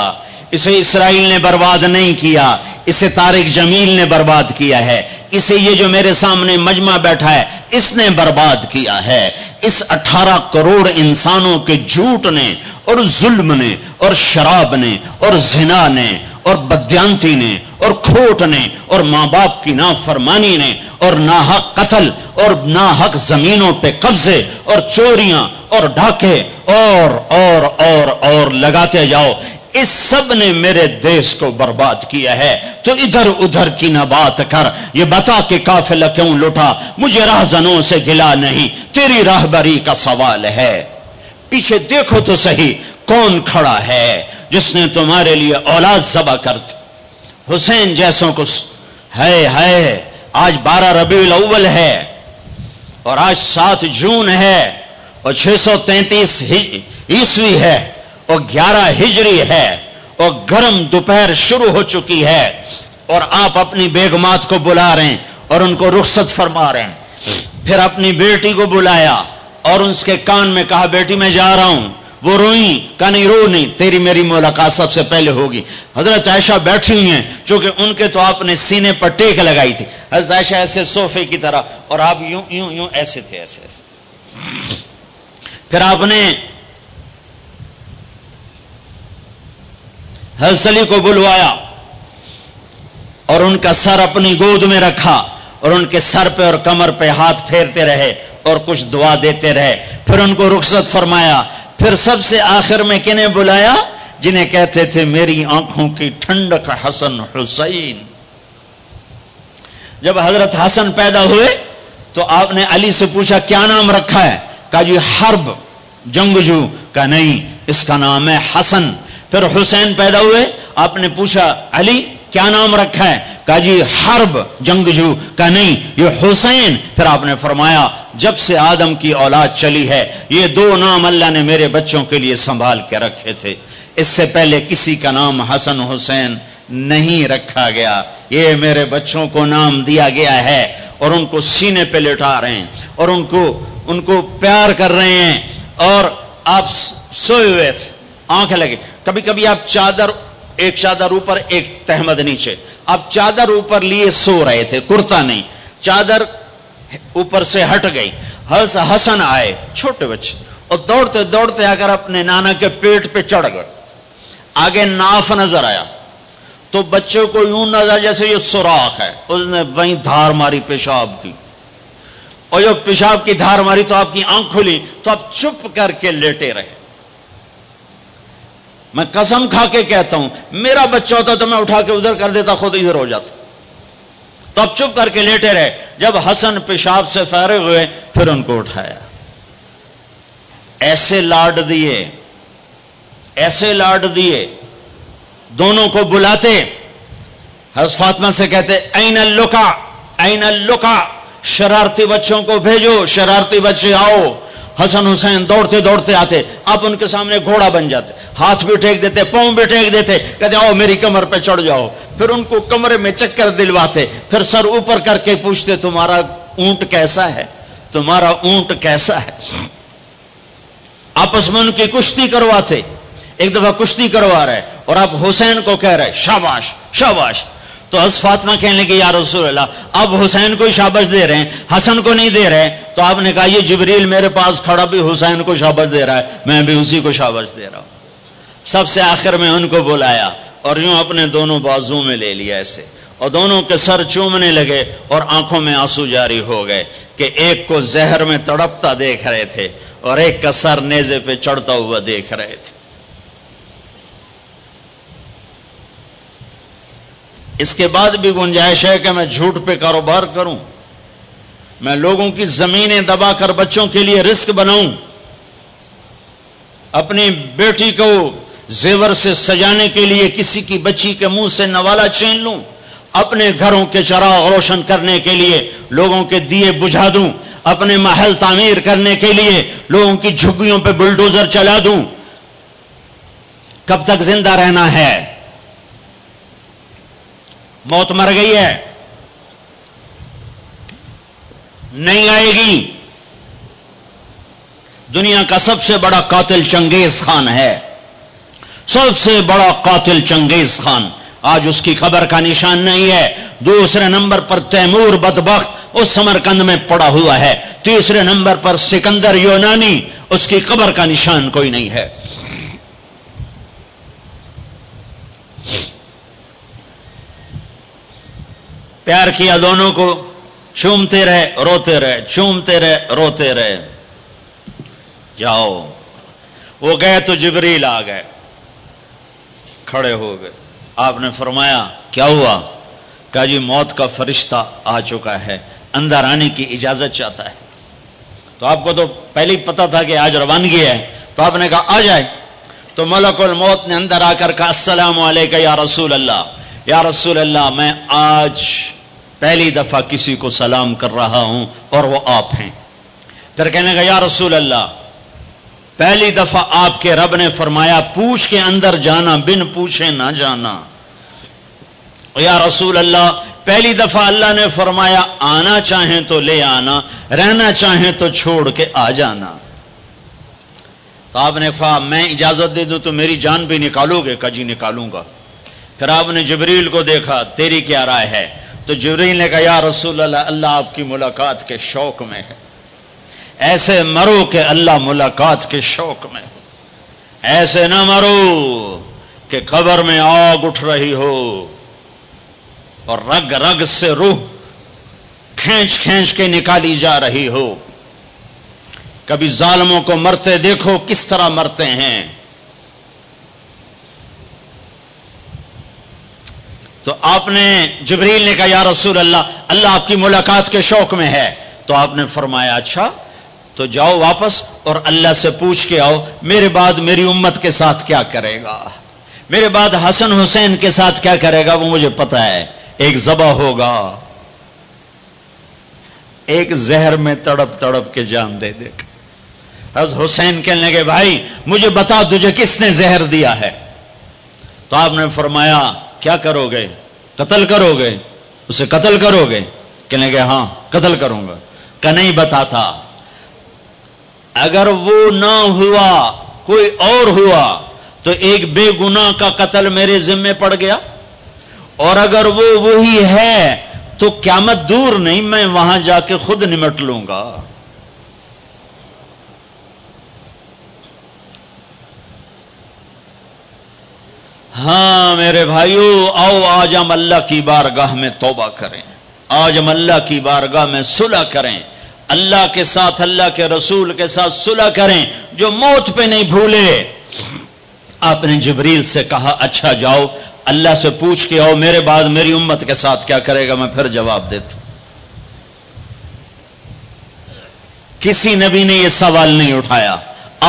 اسے اسرائیل نے برباد نہیں کیا، اسے طارق جمیل نے برباد کیا ہے، اسے یہ جو میرے سامنے مجمع بیٹھا ہے اس نے برباد کیا ہے۔ اس 18 کروڑ انسانوں کے جھوٹ نے اور ظلم نے اور شراب نے اور زنا نے اور بدیانتی نے اور کھوٹ نے اور ماں باپ کی نافرمانی نے اور ناحق قتل اور ناحق زمینوں پہ قبضے اور چوریاں اور ڈھاکے اور لگاتے جاؤ، اس سب نے میرے دیش کو برباد کیا ہے۔ تو ادھر ادھر کی نہ بات کر، یہ بتا کہ قافلہ کیوں لٹا، مجھے راہزنوں سے گلا نہیں، تیری راہبری کا سوال ہے۔ پیچھے دیکھو تو صحیح کون کھڑا ہے جس نے تمہارے لیے اولاد ذبح کر دی، حسین جیسوں کو۔ ہے آج 12 ربیع الاول ہے اور آج 7 جون ہے اور 633 عیسوی ہے اور 11 ہجری ہے اور گرم دوپہر شروع ہو چکی ہے، اور آپ اپنی بیگمات کو بلا رہے ہیں اور ان کو رخصت فرما رہے ہیں۔ پھر اپنی بیٹی کو بلایا اور اس کے کان میں کہا بیٹی میں جا رہا ہوں، وہ روئیں، کہا نہیں رو نہیں، تیری میری ملاقات سب سے پہلے ہوگی۔ حضرت عائشہ بیٹھی ہوئی ہیں، چونکہ ان کے تو آپ نے سینے پر ٹیک لگائی تھی، حضرت عائشہ ایسے صوفے کی طرح، اور آپ یوں یوں یوں ایسے تھے، ایسے ایسے۔ پھر آپ نے حضرت علی کو بلوایا اور ان کا سر اپنی گود میں رکھا اور ان کے سر پہ اور کمر پہ ہاتھ پھیرتے رہے اور کچھ دعا دیتے رہے۔ پھر ان کو رخصت فرمایا۔ پھر سب سے آخر میں کنہیں بلایا؟ جنہیں کہتے تھے میری آنکھوں کی ٹھنڈک حسن حسین۔ جب حضرت حسن پیدا ہوئے تو آپ نے علی سے پوچھا کیا نام رکھا ہے؟ کہا جی حرب، جنگجو۔ کہا نہیں، اس کا نام ہے حسن۔ پھر حسین پیدا ہوئے، آپ نے پوچھا علی کیا نام رکھا ہے؟ کہا جی حرب، جنگجو۔ کہا نہیں، یہ حسین۔ پھر آپ نے فرمایا جب سے آدم کی اولاد چلی ہے یہ دو نام اللہ نے میرے بچوں کے لیے سنبھال کے رکھے تھے، اس سے پہلے کسی کا نام حسن حسین نہیں رکھا گیا، یہ میرے بچوں کو نام دیا گیا ہے۔ اور ان کو سینے پہ لٹا رہے ہیں اور ان کو پیار کر رہے ہیں۔ اور آپ سوئے ہوئے تھے، آنکھ لگے، کبھی کبھی آپ چادر، ایک چادر اوپر ایک تہمد نیچے، آپ چادر اوپر لیے سو رہے تھے، کرتا نہیں، چادر اوپر سے ہٹ گئی۔ حضرت حسن آئے، چھوٹے بچے، اور دوڑتے دوڑتے آ کر اپنے نانا کے پیٹ پہ چڑھ گئے۔ آگے ناف نظر آیا تو بچے کو یوں نظر جیسے یہ سوراخ ہے، اس نے وہیں دھار ماری پیشاب کی، اور جو پیشاب کی دھار ماری تو آپ کی آنکھ کھلی تو آپ چپ کر کے لیٹے رہے۔ میں قسم کھا کے کہتا ہوں میرا بچہ ہوتا تو میں اٹھا کے ادھر کر دیتا، خود ادھر ہو جاتا، تو اب چپ کر کے لیٹے رہے۔ جب حسن پیشاب سے فارغ ہوئے پھر ان کو اٹھایا، ایسے لاڈ دیے، ایسے لاڈ دیے، دونوں کو بلاتے، حضرت فاطمہ سے کہتے این اللقا، این اللقا، شرارتی بچوں کو بھیجو، شرارتی بچے آؤ۔ حسن حسین دوڑتے دوڑتے آتے، آپ ان کے سامنے گھوڑا بن جاتے، ہاتھ بھی ٹیک دیتے، پاؤں بھی ٹیک دیتے، کہتے آؤ میری کمر پہ چڑھ جاؤ۔ پھر ان کو کمرے میں چکر دلواتے، پھر سر اوپر کر کے پوچھتے تمہارا اونٹ کیسا ہے، تمہارا اونٹ کیسا ہے۔ آپس میں ان کی کشتی کرواتے، ایک دفعہ کشتی کروا رہے اور آپ حسین کو کہہ رہے شاباش شاباش، تو حضرت فاطمہ کہنے لگی یا رسول اللہ اب حسین کو شاباش دے رہے ہیں، حسن کو نہیں دے رہے۔ تو آپ نے کہا یہ جبریل میرے پاس کھڑا بھی حسین کو شاباش دے رہا ہے، میں بھی اسی کو شاباش دے رہا ہوں۔ سب سے آخر میں ان کو بلایا اور یوں اپنے دونوں بازو میں لے لیا ایسے، اور دونوں کے سر چومنے لگے اور آنکھوں میں آنسو جاری ہو گئے کہ ایک کو زہر میں تڑپتا دیکھ رہے تھے اور ایک کا سر نیزے پہ چڑھتا ہوا دیکھ رہے تھے۔ اس کے بعد بھی گنجائش ہے کہ میں جھوٹ پہ کاروبار کروں، میں لوگوں کی زمینیں دبا کر بچوں کے لیے رزق بناؤں، اپنی بیٹی کو زیور سے سجانے کے لیے کسی کی بچی کے منہ سے نوالا چھین لوں، اپنے گھروں کے چراغ روشن کرنے کے لیے لوگوں کے دیے بجھا دوں، اپنے محل تعمیر کرنے کے لیے لوگوں کی جھگیوں پہ بلڈوزر چلا دوں۔ کب تک زندہ رہنا ہے؟ موت مر گئی ہے، نہیں آئے گی۔ دنیا کا سب سے بڑا قاتل چنگیز خان ہے، سب سے بڑا قاتل چنگیز خان، آج اس کی قبر کا نشان نہیں ہے۔ دوسرے نمبر پر تیمور بدبخت اس سمرقند میں پڑا ہوا ہے، تیسرے نمبر پر سکندر یونانی، اس کی قبر کا نشان کوئی نہیں ہے۔ پیار کیا دونوں کو، چومتے رہے روتے رہے، چومتے رہے روتے رہے۔ جاؤ، وہ گئے تو جبریل آ گئے، کھڑے ہو گئے۔ آپ نے فرمایا کیا ہوا؟ کہا جی موت کا فرشتہ آ چکا ہے، اندر آنے کی اجازت چاہتا ہے۔ تو آپ کو تو پہلے ہی پتا تھا کہ آج روانگی ہے، تو آپ نے کہا آ جائے۔ تو ملک الموت نے اندر آ کر کہا السلام علیکم یا رسول اللہ، یا رسول اللہ میں آج پہلی دفعہ کسی کو سلام کر رہا ہوں اور وہ آپ ہیں۔ پھر کہنے کا یا رسول اللہ پہلی دفعہ آپ کے رب نے فرمایا پوچھ کے اندر جانا، بن پوچھے نہ جانا۔ یا رسول اللہ پہلی دفعہ اللہ نے فرمایا آنا چاہیں تو لے آنا، رہنا چاہیں تو چھوڑ کے آ جانا۔ تو آپ نے کہا میں اجازت دے دوں تو میری جان بھی نکالو گے؟ کہا جی نکالوں گا۔ پھر آپ نے جبریل کو دیکھا، تیری کیا رائے ہے؟ تو جبریل نے کہا یا رسول اللہ، اللہ آپ کی ملاقات کے شوق میں ہے، ایسے مرو کہ اللہ ملاقات کے شوق میں ہو، ایسے نہ مرو کہ قبر میں آگ اٹھ رہی ہو اور رگ رگ سے روح کھینچ کھینچ کے نکالی جا رہی ہو۔ کبھی ظالموں کو مرتے دیکھو کس طرح مرتے ہیں۔ تو آپ نے، جبریل نے کہا یا رسول اللہ، اللہ آپ کی ملاقات کے شوق میں ہے۔ تو آپ نے فرمایا اچھا تو جاؤ واپس اور اللہ سے پوچھ کے آؤ میرے بعد میری امت کے ساتھ کیا کرے گا، میرے بعد حسن حسین کے ساتھ کیا کرے گا وہ مجھے پتا ہے۔ ایک ذبح ہوگا، ایک زہر میں تڑپ تڑپ کے جان دے دے گا۔ حضرت حسین کہنے لگے بھائی مجھے بتا تجھے کس نے زہر دیا ہے؟ تو آپ نے فرمایا کیا کرو گے؟ قتل کرو گے؟ اسے قتل کرو گے؟ کہنے لگے ہاں قتل کروں گا۔ کہ نہیں بتاتا، اگر وہ نہ ہوا کوئی اور ہوا تو ایک بے گناہ کا قتل میرے ذمے پڑ گیا، اور اگر وہ وہی ہے تو قیامت دور نہیں، میں وہاں جا کے خود نمٹ لوں گا۔ ہاں میرے بھائیو، آؤ آج ہم اللہ کی بارگاہ میں توبہ کریں، آج ہم اللہ کی بارگاہ میں صلح کریں، اللہ کے ساتھ، اللہ کے رسول کے ساتھ صلح کریں، جو موت پہ نہیں بھولے۔ آپ نے جبریل سے کہا اچھا جاؤ اللہ سے پوچھ کے آؤ میرے بعد میری امت کے ساتھ کیا کرے گا، میں پھر جواب دیتا۔ کسی نبی نے یہ سوال نہیں اٹھایا،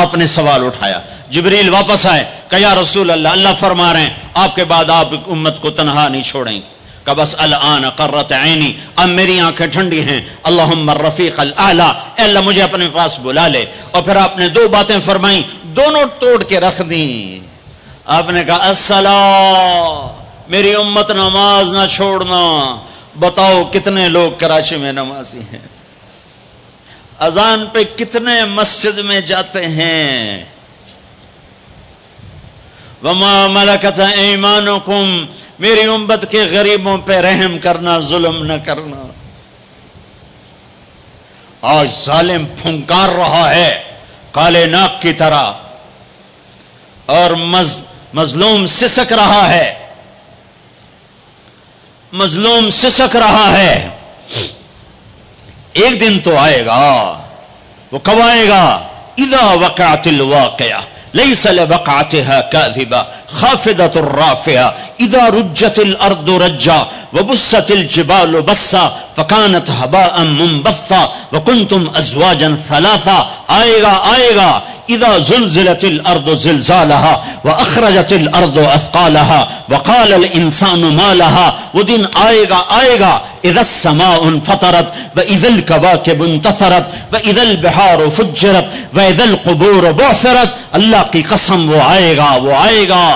آپ نے سوال اٹھایا۔ جبریل واپس آئے، کہ یا رسول اللہ، اللہ فرما رہے ہیں آپ کے بعد آپ امت کو تنہا نہیں چھوڑیں گے۔ کہ بس الان قرت عینی، اب میری آنکھیں ٹھنڈی ہیں، اللہم الرفیق الاعلی، اے اللہ مجھے اپنے پاس بلا لے۔ اور پھر آپ نے دو باتیں فرمائیں، دونوں توڑ کے رکھ دیں۔ آپ نے کہا الصلاۃ، میری امت نماز نہ چھوڑنا۔ بتاؤ کتنے لوگ کراچی میں نمازی ہیں؟ اذان پہ کتنے مسجد میں جاتے ہیں؟ وما ملکت ایمانکم، میری امت کے غریبوں پہ رحم کرنا، ظلم نہ کرنا۔ آج ظالم پھنکار رہا ہے کالے ناک کی طرح، اور مظلوم سسک رہا ہے، مظلوم سسک رہا ہے۔ ایک دن تو آئے گا، وہ کب آئے گا؟ اذا وقعت الواقعہ ليس لوقعتها كاذبة خافضة رافعة إذا رجت الأرض رجا وبست الجبال بسا فكانت هباء منبثا وكنتم أزواجا ثلاثا۔ آئے گا اذا زلزلت الارض زلزالها واخرجت الارض اثقالها وقال الانسان ما لها۔ وہ دن آئے گا اذا السماء انفطرت واذا الكواكب انتثرت واذا البحار فجرت واذا القبور بعثرت۔ اللہ کی قسم وہ آئے گا۔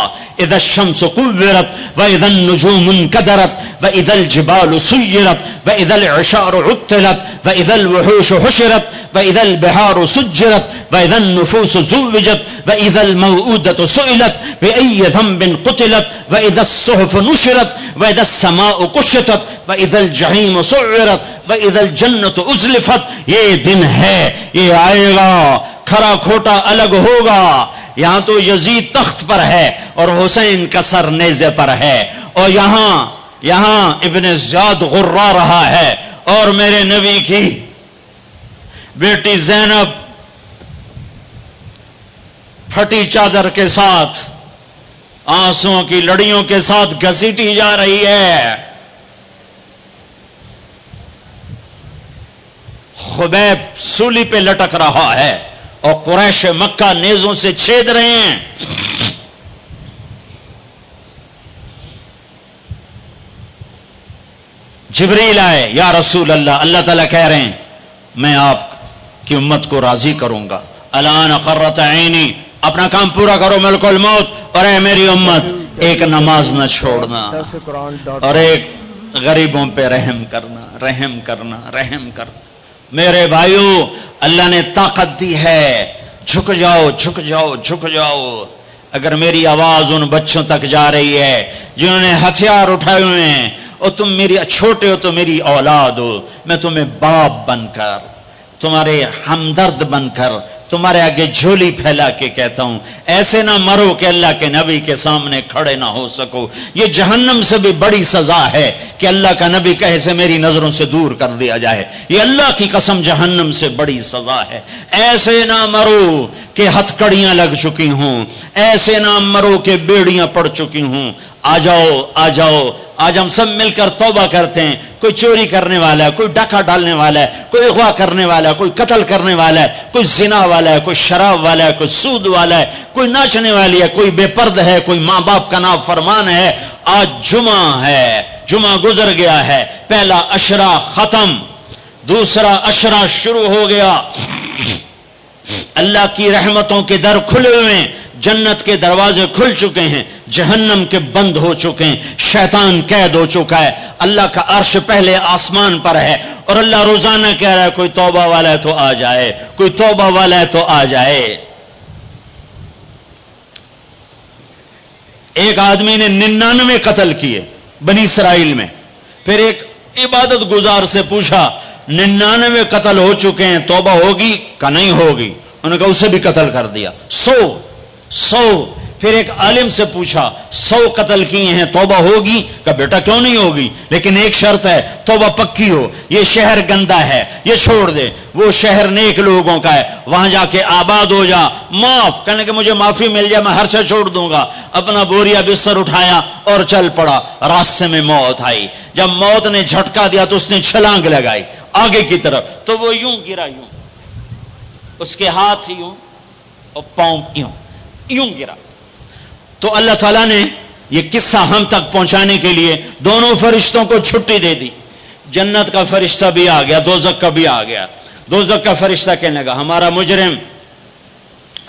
اذا الشمس كورت واذا النجوم انكدرت واذا الجبال سيرت واذا العشار عطلت واذا الوحوش حشرت واذا البحار سجرت واذا النفوس زوجت واذا الموءودة سئلت بأي ذنب قتلت واذا الصحف نشرت واذا السماء كشطت واذا الجحيم سعرت واذا الجنة ازلفت۔ یہ دن ہے، یہ آئے گا، کھرا کھوٹا الگ ہوگا۔ یہاں تو یزید تخت پر ہے اور حسین کا سر نیزے پر ہے، اور یہاں ابن زیاد غرا رہا ہے، اور میرے نبی کی بیٹی زینب پھٹی چادر کے ساتھ، آنسوؤں کی لڑیوں کے ساتھ گھسیٹی جا رہی ہے۔ خبیب سولی پہ لٹک رہا ہے اور قریش مکہ نیزوں سے چھید رہے ہیں۔ جبریل آئے، یا رسول اللہ، اللہ تعالیٰ کہہ رہے ہیں میں آپ کی امت کو راضی کروں گا۔ الان قرۃ عینی، اپنا کام پورا کرو ملک الموت، اور اے میری امت ایک نماز نہ چھوڑنا، اور ایک غریبوں پہ رحم کرنا۔ میرے بھائیو، اللہ نے طاقت دی ہے جھک جاؤ جھک جاؤ جھک جاؤ. اگر میری آواز ان بچوں تک جا رہی ہے جنہوں نے ہتھیار اٹھائے ہوئے ہیں، اور تم میری چھوٹے ہو تو میری اولاد ہو، میں تمہیں باپ بن کر، تمہارے ہمدرد بن کر تمہارے آگے جھولی پھیلا کے کہتا ہوں، ایسے نہ مرو کہ اللہ کے نبی کے سامنے کھڑے نہ ہو سکو. یہ جہنم سے بھی بڑی سزا ہے کہ اللہ کا نبی کہے سے میری نظروں سے دور کر دیا جائے. یہ اللہ کی قسم جہنم سے بڑی سزا ہے. ایسے نہ مرو کہ ہتھکڑیاں لگ چکی ہوں، ایسے نہ مرو کہ بیڑیاں پڑ چکی ہوں. آ جاؤ آ جاؤ. آج ہم سب مل کر توبہ کرتے ہیں. کوئی چوری کرنے والا ہے، کوئی ڈاکہ ڈالنے والا ہے، کوئی اغوا کرنے والا ہے، کوئی قتل کرنے والا ہے، کوئی زنا والا ہے، کوئی شراب والا ہے، کوئی سود والا ہے، کوئی ناچنے والی ہے، کوئی بے پرد ہے، کوئی ماں باپ کا نافرمان ہے. آج جمعہ ہے، جمعہ گزر گیا ہے، پہلا عشرہ ختم، دوسرا عشرہ شروع ہو گیا. اللہ کی رحمتوں کے در کھلے ہوئے ہیں، جنت کے دروازے کھل چکے ہیں، جہنم کے بند ہو چکے ہیں، شیطان قید ہو چکا ہے. اللہ کا عرش پہلے آسمان پر ہے، اور اللہ روزانہ کہہ رہا ہے کوئی توبہ والا ہے تو آ جائے، کوئی توبہ والا ہے تو آ جائے. ایک آدمی نے 99 قتل کیے بنی اسرائیل میں. پھر ایک عبادت گزار سے پوچھا 99 قتل ہو چکے ہیں، توبہ ہوگی کہ نہیں ہوگی؟ انہوں نے کہا اسے بھی قتل کر دیا. 100. پھر ایک عالم سے پوچھا 100 قتل کیے ہیں، توبہ ہوگی؟ کہ بیٹا کیوں نہیں ہوگی، لیکن ایک شرط ہے، توبہ پکی ہو. یہ شہر گندا ہے، یہ چھوڑ دے. وہ شہر نیک لوگوں کا ہے، وہاں جا کے آباد ہو جا. معاف کہنے کہ مجھے معافی مل جائے میں ہر شے چھوڑ دوں گا. اپنا بوریا بستر اٹھایا اور چل پڑا. راستے میں موت آئی. جب موت نے جھٹکا دیا تو اس نے چھلانگ لگائی آگے کی طرف، تو وہ یوں گرا، یوں اس کے ہاتھ یوں اور پاؤں یوں گرا. تو اللہ تعالیٰ نے یہ قصہ ہم تک پہنچانے کے لیے دونوں فرشتوں کو چھٹی دے دی. جنت کا فرشتہ بھی آ گیا، دوزخ کا بھی آ گیا. دوزخ کا فرشتہ کہنے لگا ہمارا مجرم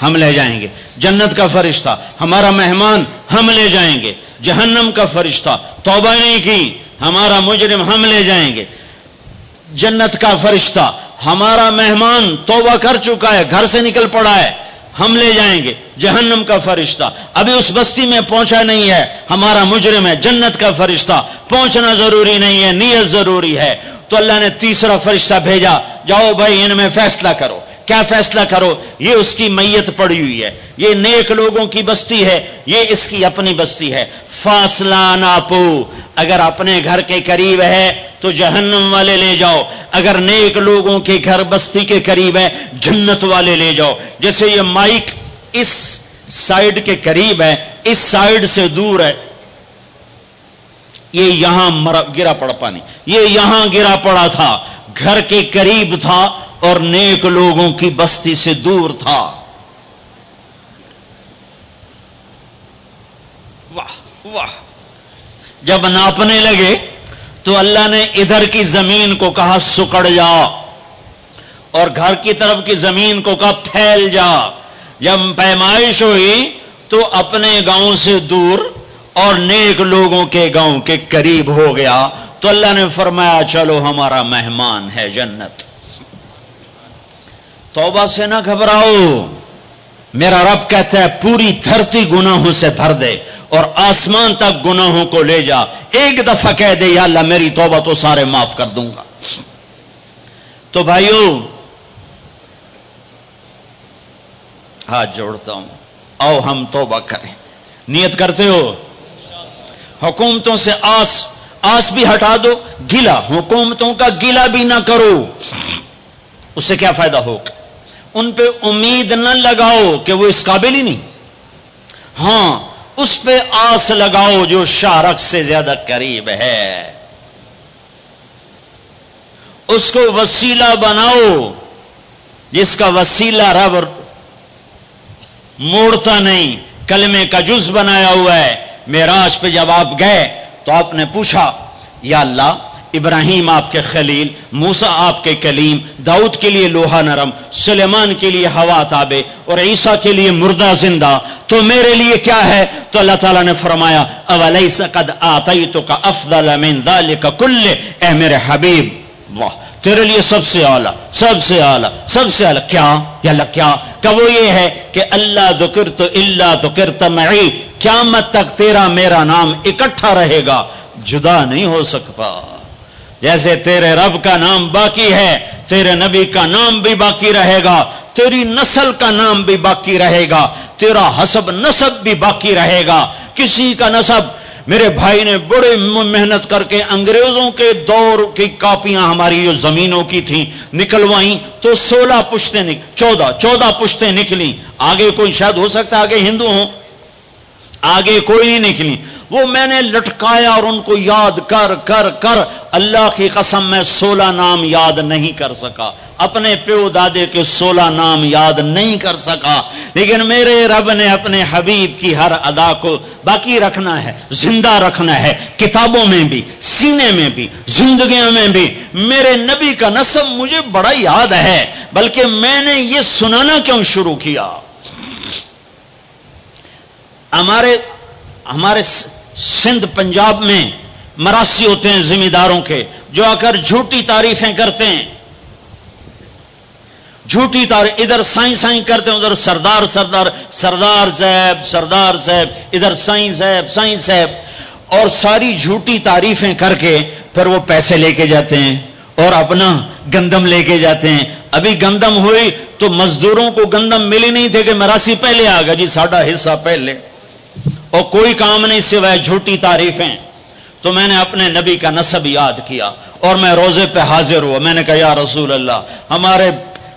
ہم لے جائیں گے. جنت کا فرشتہ ہمارا مہمان ہم لے جائیں گے. جہنم کا فرشتہ توبہ نہیں کی ہمارا مجرم ہم لے جائیں گے. جنت کا فرشتہ ہمارا مہمان توبہ کر چکا ہے، گھر سے نکل پڑا ہے، ہم لے جائیں گے. جہنم کا فرشتہ ابھی اس بستی میں پہنچا نہیں ہے، ہمارا مجرم ہے. جنت کا فرشتہ پہنچنا ضروری نہیں ہے، نیت ضروری ہے. تو اللہ نے تیسرا فرشتہ بھیجا، جاؤ بھائی ان میں فیصلہ کرو. کیا فیصلہ کرو؟ یہ اس کی میت پڑی ہوئی ہے، یہ نیک لوگوں کی بستی ہے، یہ اس کی اپنی بستی ہے. فاصلہ ناپو. اگر اپنے گھر کے قریب ہے تو جہنم والے لے جاؤ، اگر نیک لوگوں کے گھر بستی کے قریب ہے جنت والے لے جاؤ. جیسے یہ مائک اس سائیڈ کے قریب ہے، اس سائیڈ سے دور ہے. یہ یہاں گرا پڑا پانی، یہ یہاں گرا پڑا تھا، گھر کے قریب تھا اور نیک لوگوں کی بستی سے دور تھا. واہ واہ. جب ناپنے لگے تو اللہ نے ادھر کی زمین کو کہا سکڑ جا، اور گھر کی طرف کی زمین کو کہا پھیل جا. جب پیمائش ہوئی تو اپنے گاؤں سے دور اور نیک لوگوں کے گاؤں کے قریب ہو گیا. تو اللہ نے فرمایا چلو ہمارا مہمان ہے جنت. توبہ سے نہ گھبراؤ. میرا رب کہتا ہے پوری دھرتی گناہوں سے بھر دے اور آسمان تک گناہوں کو لے جا. ایک دفعہ کہہ دے یا اللہ میری توبہ تو سارے معاف کر دوں گا. تو بھائیو ہاتھ جوڑتا ہوں، آؤ ہم توبہ کریں. نیت کرتے ہو؟ حکومتوں سے آس بھی ہٹا دو، گلا حکومتوں کا گلا بھی نہ کرو. اس سے کیا فائدہ ہوگا؟ ان پہ امید نہ لگاؤ کہ وہ اس قابل ہی نہیں. ہاں اس پہ آس لگاؤ جو شارک سے زیادہ قریب ہے. اس کو وسیلہ بناؤ جس کا وسیلہ رب موڑتا نہیں، کلمے کا جز بنایا ہوا ہے. معراج پہ جب آپ گئے تو آپ نے پوچھا یا اللہ ابراہیم آپ کے خلیل، موسیٰ آپ کے کلیم، داؤد کے لیے لوہا نرم، سلیمان کے لیے ہوا تابع اور عیسیٰ کے لیے مردہ زندہ، تو میرے لیے کیا ہے؟ تو اللہ تعالیٰ نے فرمایا اولیس قد آتیتک افضل من ذلک کلہ، اے میرے حبیب. واہ. تیرے لیے سب سے اعلیٰ، سب سے اعلیٰ، سب سے اعلیٰ کیا؟ یا اللہ کیا؟ کہ وہ یہ ہے کہ اللہ ذکرت الا ذکرت معی، قیامت تک تیرا میرا نام اکٹھا رہے گا، جدا نہیں ہو سکتا۔ جیسے تیرے رب کا نام باقی ہے، تیرے نبی کا نام بھی باقی رہے گا، تیری نسل کا نام بھی باقی رہے گا، تیرا حسب نسب بھی باقی رہے گا۔ کسی کا نسب، میرے بھائی نے بڑے محنت کر کے انگریزوں کے دور کی کاپیاں ہماری جو زمینوں کی تھیں نکلوائیں تو 16 پشتیں 14 پشتیں نکلی، آگے کوئی شاید ہو سکتا ہے آگے ہندو ہوں، آگے کوئی نہیں نکلی۔ وہ میں نے لٹکایا اور ان کو یاد کر کر کر اللہ کی قسم میں 16 نام یاد نہیں کر سکا، اپنے پیو دادے کے 16 نام یاد نہیں کر سکا، لیکن میرے رب نے اپنے حبیب کی ہر ادا کو باقی رکھنا ہے، زندہ رکھنا ہے، کتابوں میں بھی، سینے میں بھی، زندگیوں میں بھی۔ میرے نبی کا نسب مجھے بڑا یاد ہے، بلکہ میں نے یہ سنانا کیوں شروع کیا؟ ہمارے سندھ پنجاب میں مراسی ہوتے ہیں ذمہ داروں کے، جو آ کر جھوٹی تعریفیں کرتے ہیں، جھوٹی تعریف، ادھر سائیں سائیں کرتے ہیں، ادھر سردار سردار، سردار صاحب، سردار صاحب، ادھر سائیں صاحب، سائیں صاحب، اور ساری جھوٹی تعریفیں کر کے پھر وہ پیسے لے کے جاتے ہیں اور اپنا گندم لے کے جاتے ہیں۔ ابھی گندم ہوئی تو مزدوروں کو گندم ملی نہیں تھے کہ مراسی پہلے آ گیا جی ساڈا حصہ پہلے، اور کوئی کام نہیں سوائے جھوٹی تعریفیں۔ تو میں نے اپنے نبی کا نسب یاد کیا اور میں روزے پہ حاضر ہوا۔ میں نے کہا یا رسول اللہ، ہمارے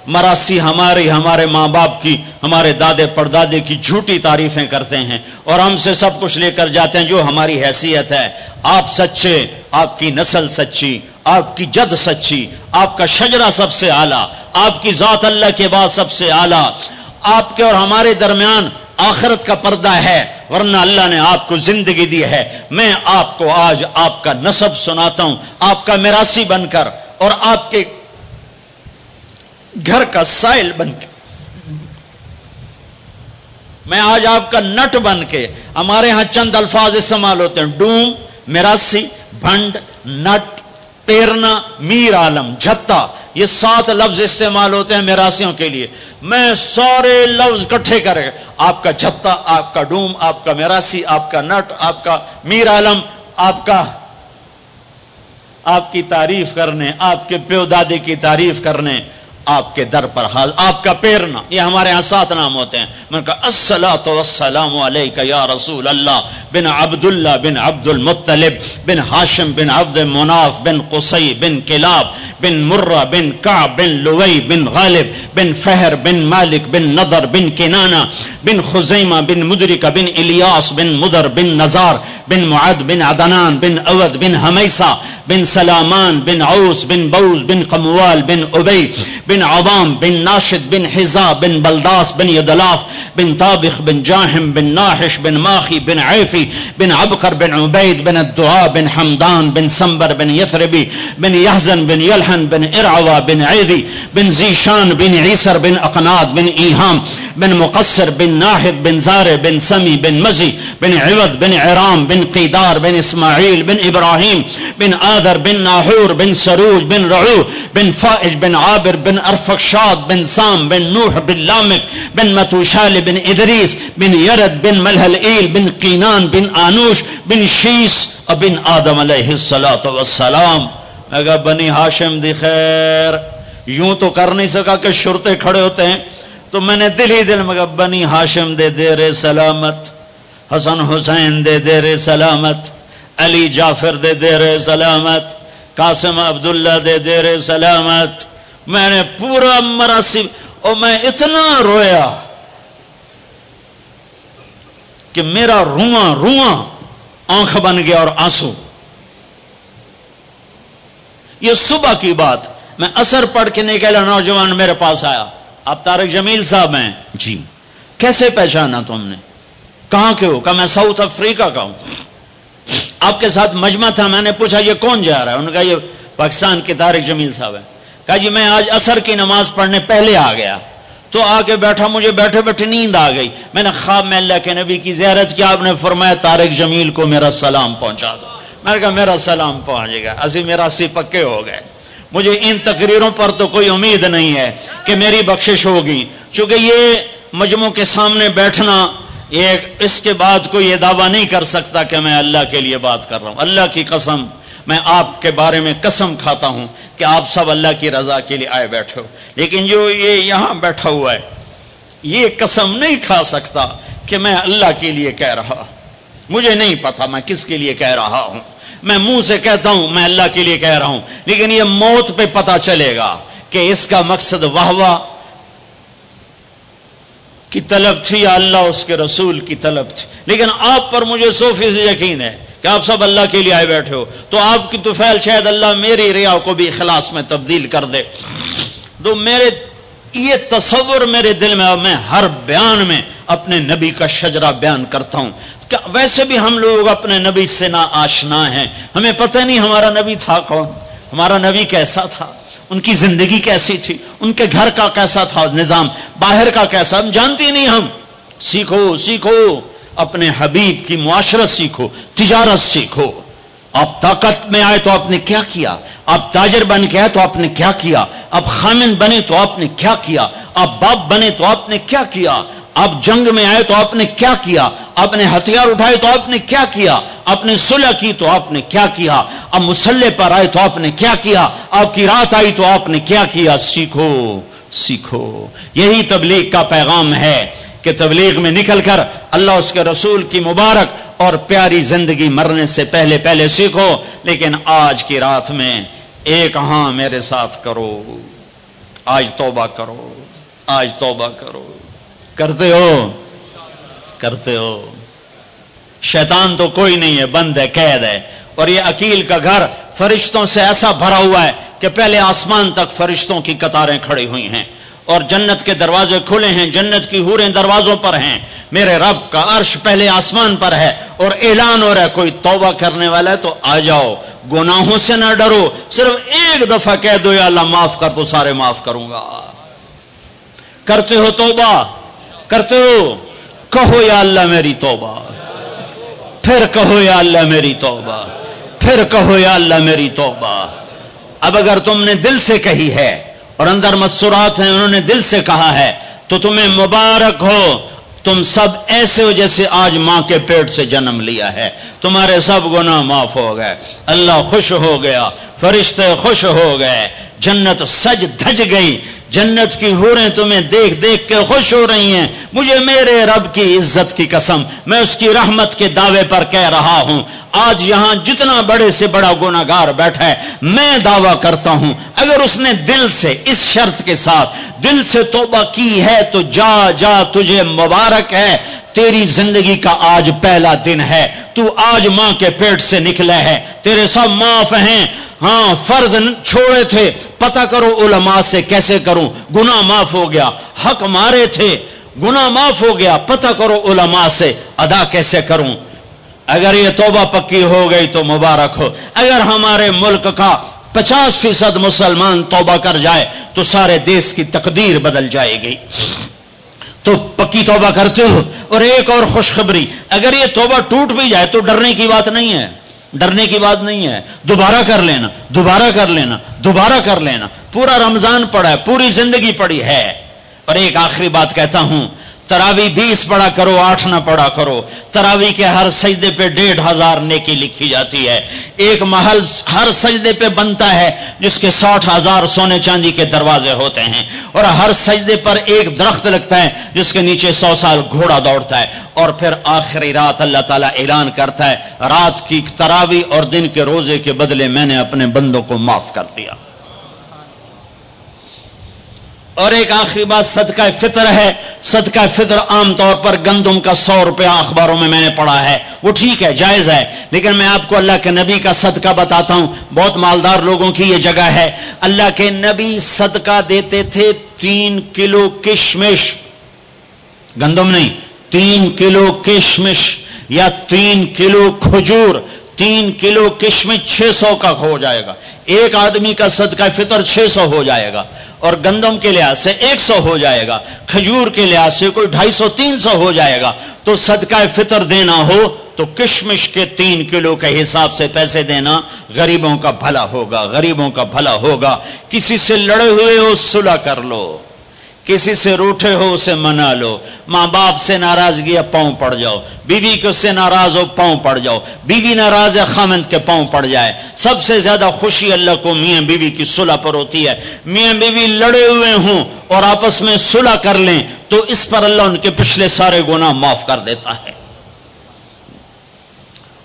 مراسی ہمارے ماں باپ کی، ہمارے دادے پردادے کی جھوٹی تعریفیں کرتے ہیں اور ہم سے سب کچھ لے کر جاتے ہیں جو ہماری حیثیت ہے۔ آپ سچے، آپ کی نسل سچی، آپ کی جد سچی، آپ کا شجرہ سب سے اعلیٰ، آپ کی ذات اللہ کے بعد سب سے اعلیٰ، آپ کے اور ہمارے درمیان آخرت کا پردہ ہے، ورنہ اللہ نے آپ کو زندگی دی ہے۔ میں آپ کو آج آپ کا نسب سناتا ہوں، آپ کا میراثی بن کر اور آپ کے گھر کا سائل بن کے، میں آج آپ کا نٹ بن کے۔ ہمارے ہاں چند الفاظ استعمال ہوتے ہیں، ڈوم، میراثی، بھنڈ، نٹ، پیرنا، میر عالم، جھتا، یہ 7 لفظ استعمال ہوتے ہیں میراثیوں کے لیے۔ میں سارے لفظ اکٹھے کرے، آپ کا جھتا، آپ کا ڈوم، آپ کا میراثی، آپ کا نٹ، آپ کا میر عالم، آپ کی تعریف کرنے، آپ کے پیو دادے کی تعریف کرنے آپ کے در پر حاضر، آپ کا پیرنا، یہ ہمارے ہاں 7 نام ہوتے ہیں۔ میں نے کہا الصلاۃ والسلام علیک یا رسول اللہ بن عبداللہ بن عبد المطلب بن ہاشم بن عبد مناف بن قصی بن کلاب بن مرہ بن کعب بن لوی بن غالب بن فہر بن مالک بن نضر بن کنانہ بن خزیمہ بن مدرکہ بن الیاس بن مدر بن نزار بن معد بن عدنان بن اود بن حمیسہ بن سلامان بن عوس بن بوز بن قموال بن ابی بن عظام بن ناشد بن حزا بن بلداس بن یدلاف بن طابخ بن جاہم بن ناحش بن ماخی بن عیفی بن عبقر بن عبید بن الدعاء بن حمدان بن سنبر بن یثربی بن یحزن بن یلحن بن ارعوا بن عیدی بن زیشان بن عیسر بن اقناد بن ایہام بن مقصر بن ناحد بن زار بن سمی بن مزی بن عوض بن عرام بن قیدار بن اسماعیل بن ابراہیم بن آذر بن ناحور بن سروج بن رعو بن فائج بن عابر بن ارفقشاد بن سام بن نوح بن لامک بن متوشال بن ادریس بن یرد بن ملحلئیل بن قینان بن آنوش بن شیس بن آدم علیہ السلام۔ میں کہا بنی ہاشم دی خیر، یوں تو کر نہیں سکا کہ شرطے کھڑے ہوتے ہیں، تو میں نے دل ہی دل میں کہا بنی ہاشم دے دیر سلامت، حسن حسین دے دیر سلامت، علی جعفر دے دیر سلامت، قاسم عبداللہ دے دیر سلامت۔ میں نے پورا مراسم، اور میں اتنا رویا کہ میرا رواں آنکھ بن گیا اور آنسو۔ یہ صبح کی بات، میں عصر پڑھ کے نکلا، نوجوان میرے پاس آیا، آپ طارق جمیل صاحب ہیں؟ جی۔ کیسے پہچانا تم نے؟ کہاں کے ہو؟ کہا میں ساؤتھ افریقہ کا ہوں۔ آپ کے ساتھ مجمع تھا، میں نے پوچھا یہ کون جا رہا ہے؟ انہوں نے کہا یہ پاکستان کے طارق جمیل صاحب ہیں۔ کہا جی میں آج عصر کی نماز پڑھنے پہلے آ گیا، تو آ کے بیٹھا، مجھے بیٹھے بیٹھے نیند آ گئی، میں نے خواب میں اللہ کے نبی کی زیارت کیا، آپ نے فرمایا طارق جمیل کو میرا سلام پہنچا دو۔ میں نے کہا میرا سلام پہنچے گا، اسی میراثی پکے ہو گئے۔ مجھے ان تقریروں پر تو کوئی امید نہیں ہے کہ میری بخشش ہوگی، چونکہ یہ مجموع کے سامنے بیٹھنا اس کے بعد کوئی یہ دعویٰ نہیں کر سکتا کہ میں اللہ کے لیے بات کر رہا ہوں۔ اللہ کی قسم، میں آپ کے بارے میں قسم کھاتا ہوں کہ آپ سب اللہ کی رضا کے لیے آئے بیٹھے ہو، لیکن جو یہ یہاں بیٹھا ہوا ہے یہ قسم نہیں کھا سکتا کہ میں اللہ کے لیے کہہ رہا۔ مجھے نہیں پتا میں کس کے لیے کہہ رہا ہوں، میں منہ سے کہتا ہوں میں اللہ کے لیے کہہ رہا ہوں، لیکن یہ موت پہ پتا چلے گا کہ اس کا مقصد واہ کی طلب تھی یا اللہ اس کے رسول کی طلب تھی۔ لیکن آپ پر مجھے 100% یقین ہے کہ آپ سب اللہ کے لیے آئے بیٹھے ہو، تو آپ کی طفیل شاید اللہ میری ریا کو بھی اخلاص میں تبدیل کر دے۔ تو میرے یہ تصور میرے دل میں، میں ہر بیان میں اپنے نبی کا شجرہ بیان کرتا ہوں۔ ویسے بھی ہم لوگ اپنے نبی سے نا آشنا ہیں، ہمیں پتہ نہیں ہمارا نبی تھا کون، ہمارا نبی کیسا تھا، ان کی زندگی کیسی تھی، ان کے گھر کا کیسا تھا نظام، باہر کا کیسا، ہم جانتے نہیں۔ ہم سیکھو اپنے حبیب کی معاشرت سیکھو، تجارت سیکھو۔ آپ طاقت میں آئے تو آپ نے کیا کیا، آپ تاجر بن کے آئے تو آپ نے کیا کیا، آپ خامن بنے تو آپ نے کیا کیا، آپ باپ بنے تو آپ نے کیا کیا، آپ جنگ میں آئے تو آپ نے کیا کیا، آپ نے ہتھیار اٹھائے تو آپ نے کیا کیا، آپ نے صلح کی تو آپ نے کیا کیا، آپ مسلح پر آئے تو آپ نے کیا کیا، آپ کی رات آئی تو آپ نے کیا کیا۔ سیکھو۔ یہی تبلیغ کا پیغام ہے کہ تبلیغ میں نکل کر اللہ اس کے رسول کی مبارک اور پیاری زندگی مرنے سے پہلے سیکھو۔ لیکن آج کی رات میں ایک ہاں میرے ساتھ کرو، آج توبہ کرو، آج توبہ کرو۔ کرتے ہو۔ شیطان تو کوئی نہیں ہے، بند ہے، قید ہے، اور یہ عقیل کا گھر فرشتوں سے ایسا بھرا ہوا ہے کہ پہلے آسمان تک فرشتوں کی قطاریں کھڑی ہوئی ہیں، اور جنت کے دروازے کھلے ہیں، جنت کی حوریں دروازوں پر ہیں، میرے رب کا عرش پہلے آسمان پر ہے، اور اعلان ہو رہا ہے کوئی توبہ کرنے والا ہے تو آ جاؤ، گناہوں سے نہ ڈرو، صرف ایک دفعہ کہہ دو یا اللہ معاف کر تو سارے معاف کروں گا۔ کرتے ہو توبہ؟ کرتے ہو؟ کہو یا اللہ میری توبہ، پھر کہو یا اللہ میری توبہ، پھر کہو یا اللہ میری توبہ۔ اب اگر تم نے دل سے کہی ہے اور اندر مسرات ہیں، انہوں نے دل سے کہا ہے، تو تمہیں مبارک ہو، تم سب ایسے ہو جیسے آج ماں کے پیٹ سے جنم لیا ہے، تمہارے سب گناہ معاف ہو گئے، اللہ خوش ہو گیا، فرشتے خوش ہو گئے، جنت سج دھج گئی، جنت کی حوریں تمہیں دیکھ دیکھ کے خوش ہو رہی ہیں۔ مجھے میرے رب کی عزت کی قسم، میں اس کی رحمت کے دعوے پر کہہ رہا ہوں، آج یہاں جتنا بڑے سے بڑا گناہگار بیٹھا ہے، میں دعویٰ کرتا ہوں اگر اس نے دل سے اس شرط کے ساتھ دل سے توبہ کی ہے تو جا تجھے مبارک ہے، تیری زندگی کا آج پہلا دن ہے، تو آج ماں کے پیٹ سے نکلے ہے، تیرے سب معاف ہیں۔ ہاں فرض چھوڑے تھے، پتہ کرو علماء سے کیسے کروں، گناہ معاف ہو گیا، حق مارے تھے، گناہ معاف ہو گیا، پتہ کرو علماء سے ادا کیسے کروں۔ اگر یہ توبہ پکی ہو گئی تو مبارک ہو۔ اگر ہمارے ملک کا 50% مسلمان توبہ کر جائے تو سارے دیش کی تقدیر بدل جائے گی۔ تو پکی توبہ کرتے ہو؟ اور ایک اور خوشخبری، اگر یہ توبہ ٹوٹ بھی جائے تو ڈرنے کی بات نہیں ہے، ڈرنے کی بات نہیں ہے، دوبارہ کر لینا، دوبارہ کر لینا، دوبارہ کر لینا۔ پورا رمضان پڑا ہے، پوری زندگی پڑی ہے۔ اور ایک آخری بات کہتا ہوں، تراوی 20 پڑھا کرو، 8 نہ پڑھا کرو۔ تراوی کے ہر سجدے پہ 1500 نیکی لکھی جاتی ہے۔ ایک محل ہر سجدے پہ بنتا ہے جس کے 60,000 سونے چاندی کے دروازے ہوتے ہیں، اور ہر سجدے پر ایک درخت لگتا ہے جس کے نیچے 100 سال گھوڑا دوڑتا ہے۔ اور پھر آخری رات اللہ تعالیٰ اعلان کرتا ہے، رات کی تراوی اور دن کے روزے کے بدلے میں نے اپنے بندوں کو معاف کر دیا۔ اور ایک آخری بات صدقہ فطر ہے۔ صدقہ فطر عام طور پر گندم کا 100 روپیہ اخباروں میں نے پڑھا ہے، وہ ٹھیک ہے، جائز ہے، لیکن میں آپ کو اللہ کے نبی کا صدقہ بتاتا ہوں۔ بہت مالدار لوگوں کی یہ جگہ ہے۔ اللہ کے نبی صدقہ دیتے تھے 3 کلو کشمش، گندم نہیں، 3 کلو کشمش یا 3 کلو کھجور۔ 3 کلو کشمش 600 کا ہو جائے گا، ایک آدمی کا صدقہ فطر 600 ہو جائے گا، اور گندم کے لحاظ سے 100 ہو جائے گا، کھجور کے لحاظ سے کوئی 250-300 ہو جائے گا۔ تو صدقہ فطر دینا ہو تو کشمش کے 3 کلو کے حساب سے پیسے دینا غریبوں کا بھلا ہوگا، غریبوں کا بھلا ہوگا۔ کسی سے لڑے ہوئے ہو صلح کر لو، کسی سے روٹھے ہو اسے منا لو، ماں باپ سے ناراضگی ہے پاؤں پڑ جاؤ، بیوی کو سے ناراض ہو پاؤں پڑ جاؤ، بیوی ناراض ہے خامند کے پاؤں پڑ جائے۔ سب سے زیادہ خوشی اللہ کو میاں بیوی کی صلح پر ہوتی ہے۔ میاں بیوی لڑے ہوئے ہوں اور آپس میں صلح کر لیں تو اس پر اللہ ان کے پچھلے سارے گناہ معاف کر دیتا ہے۔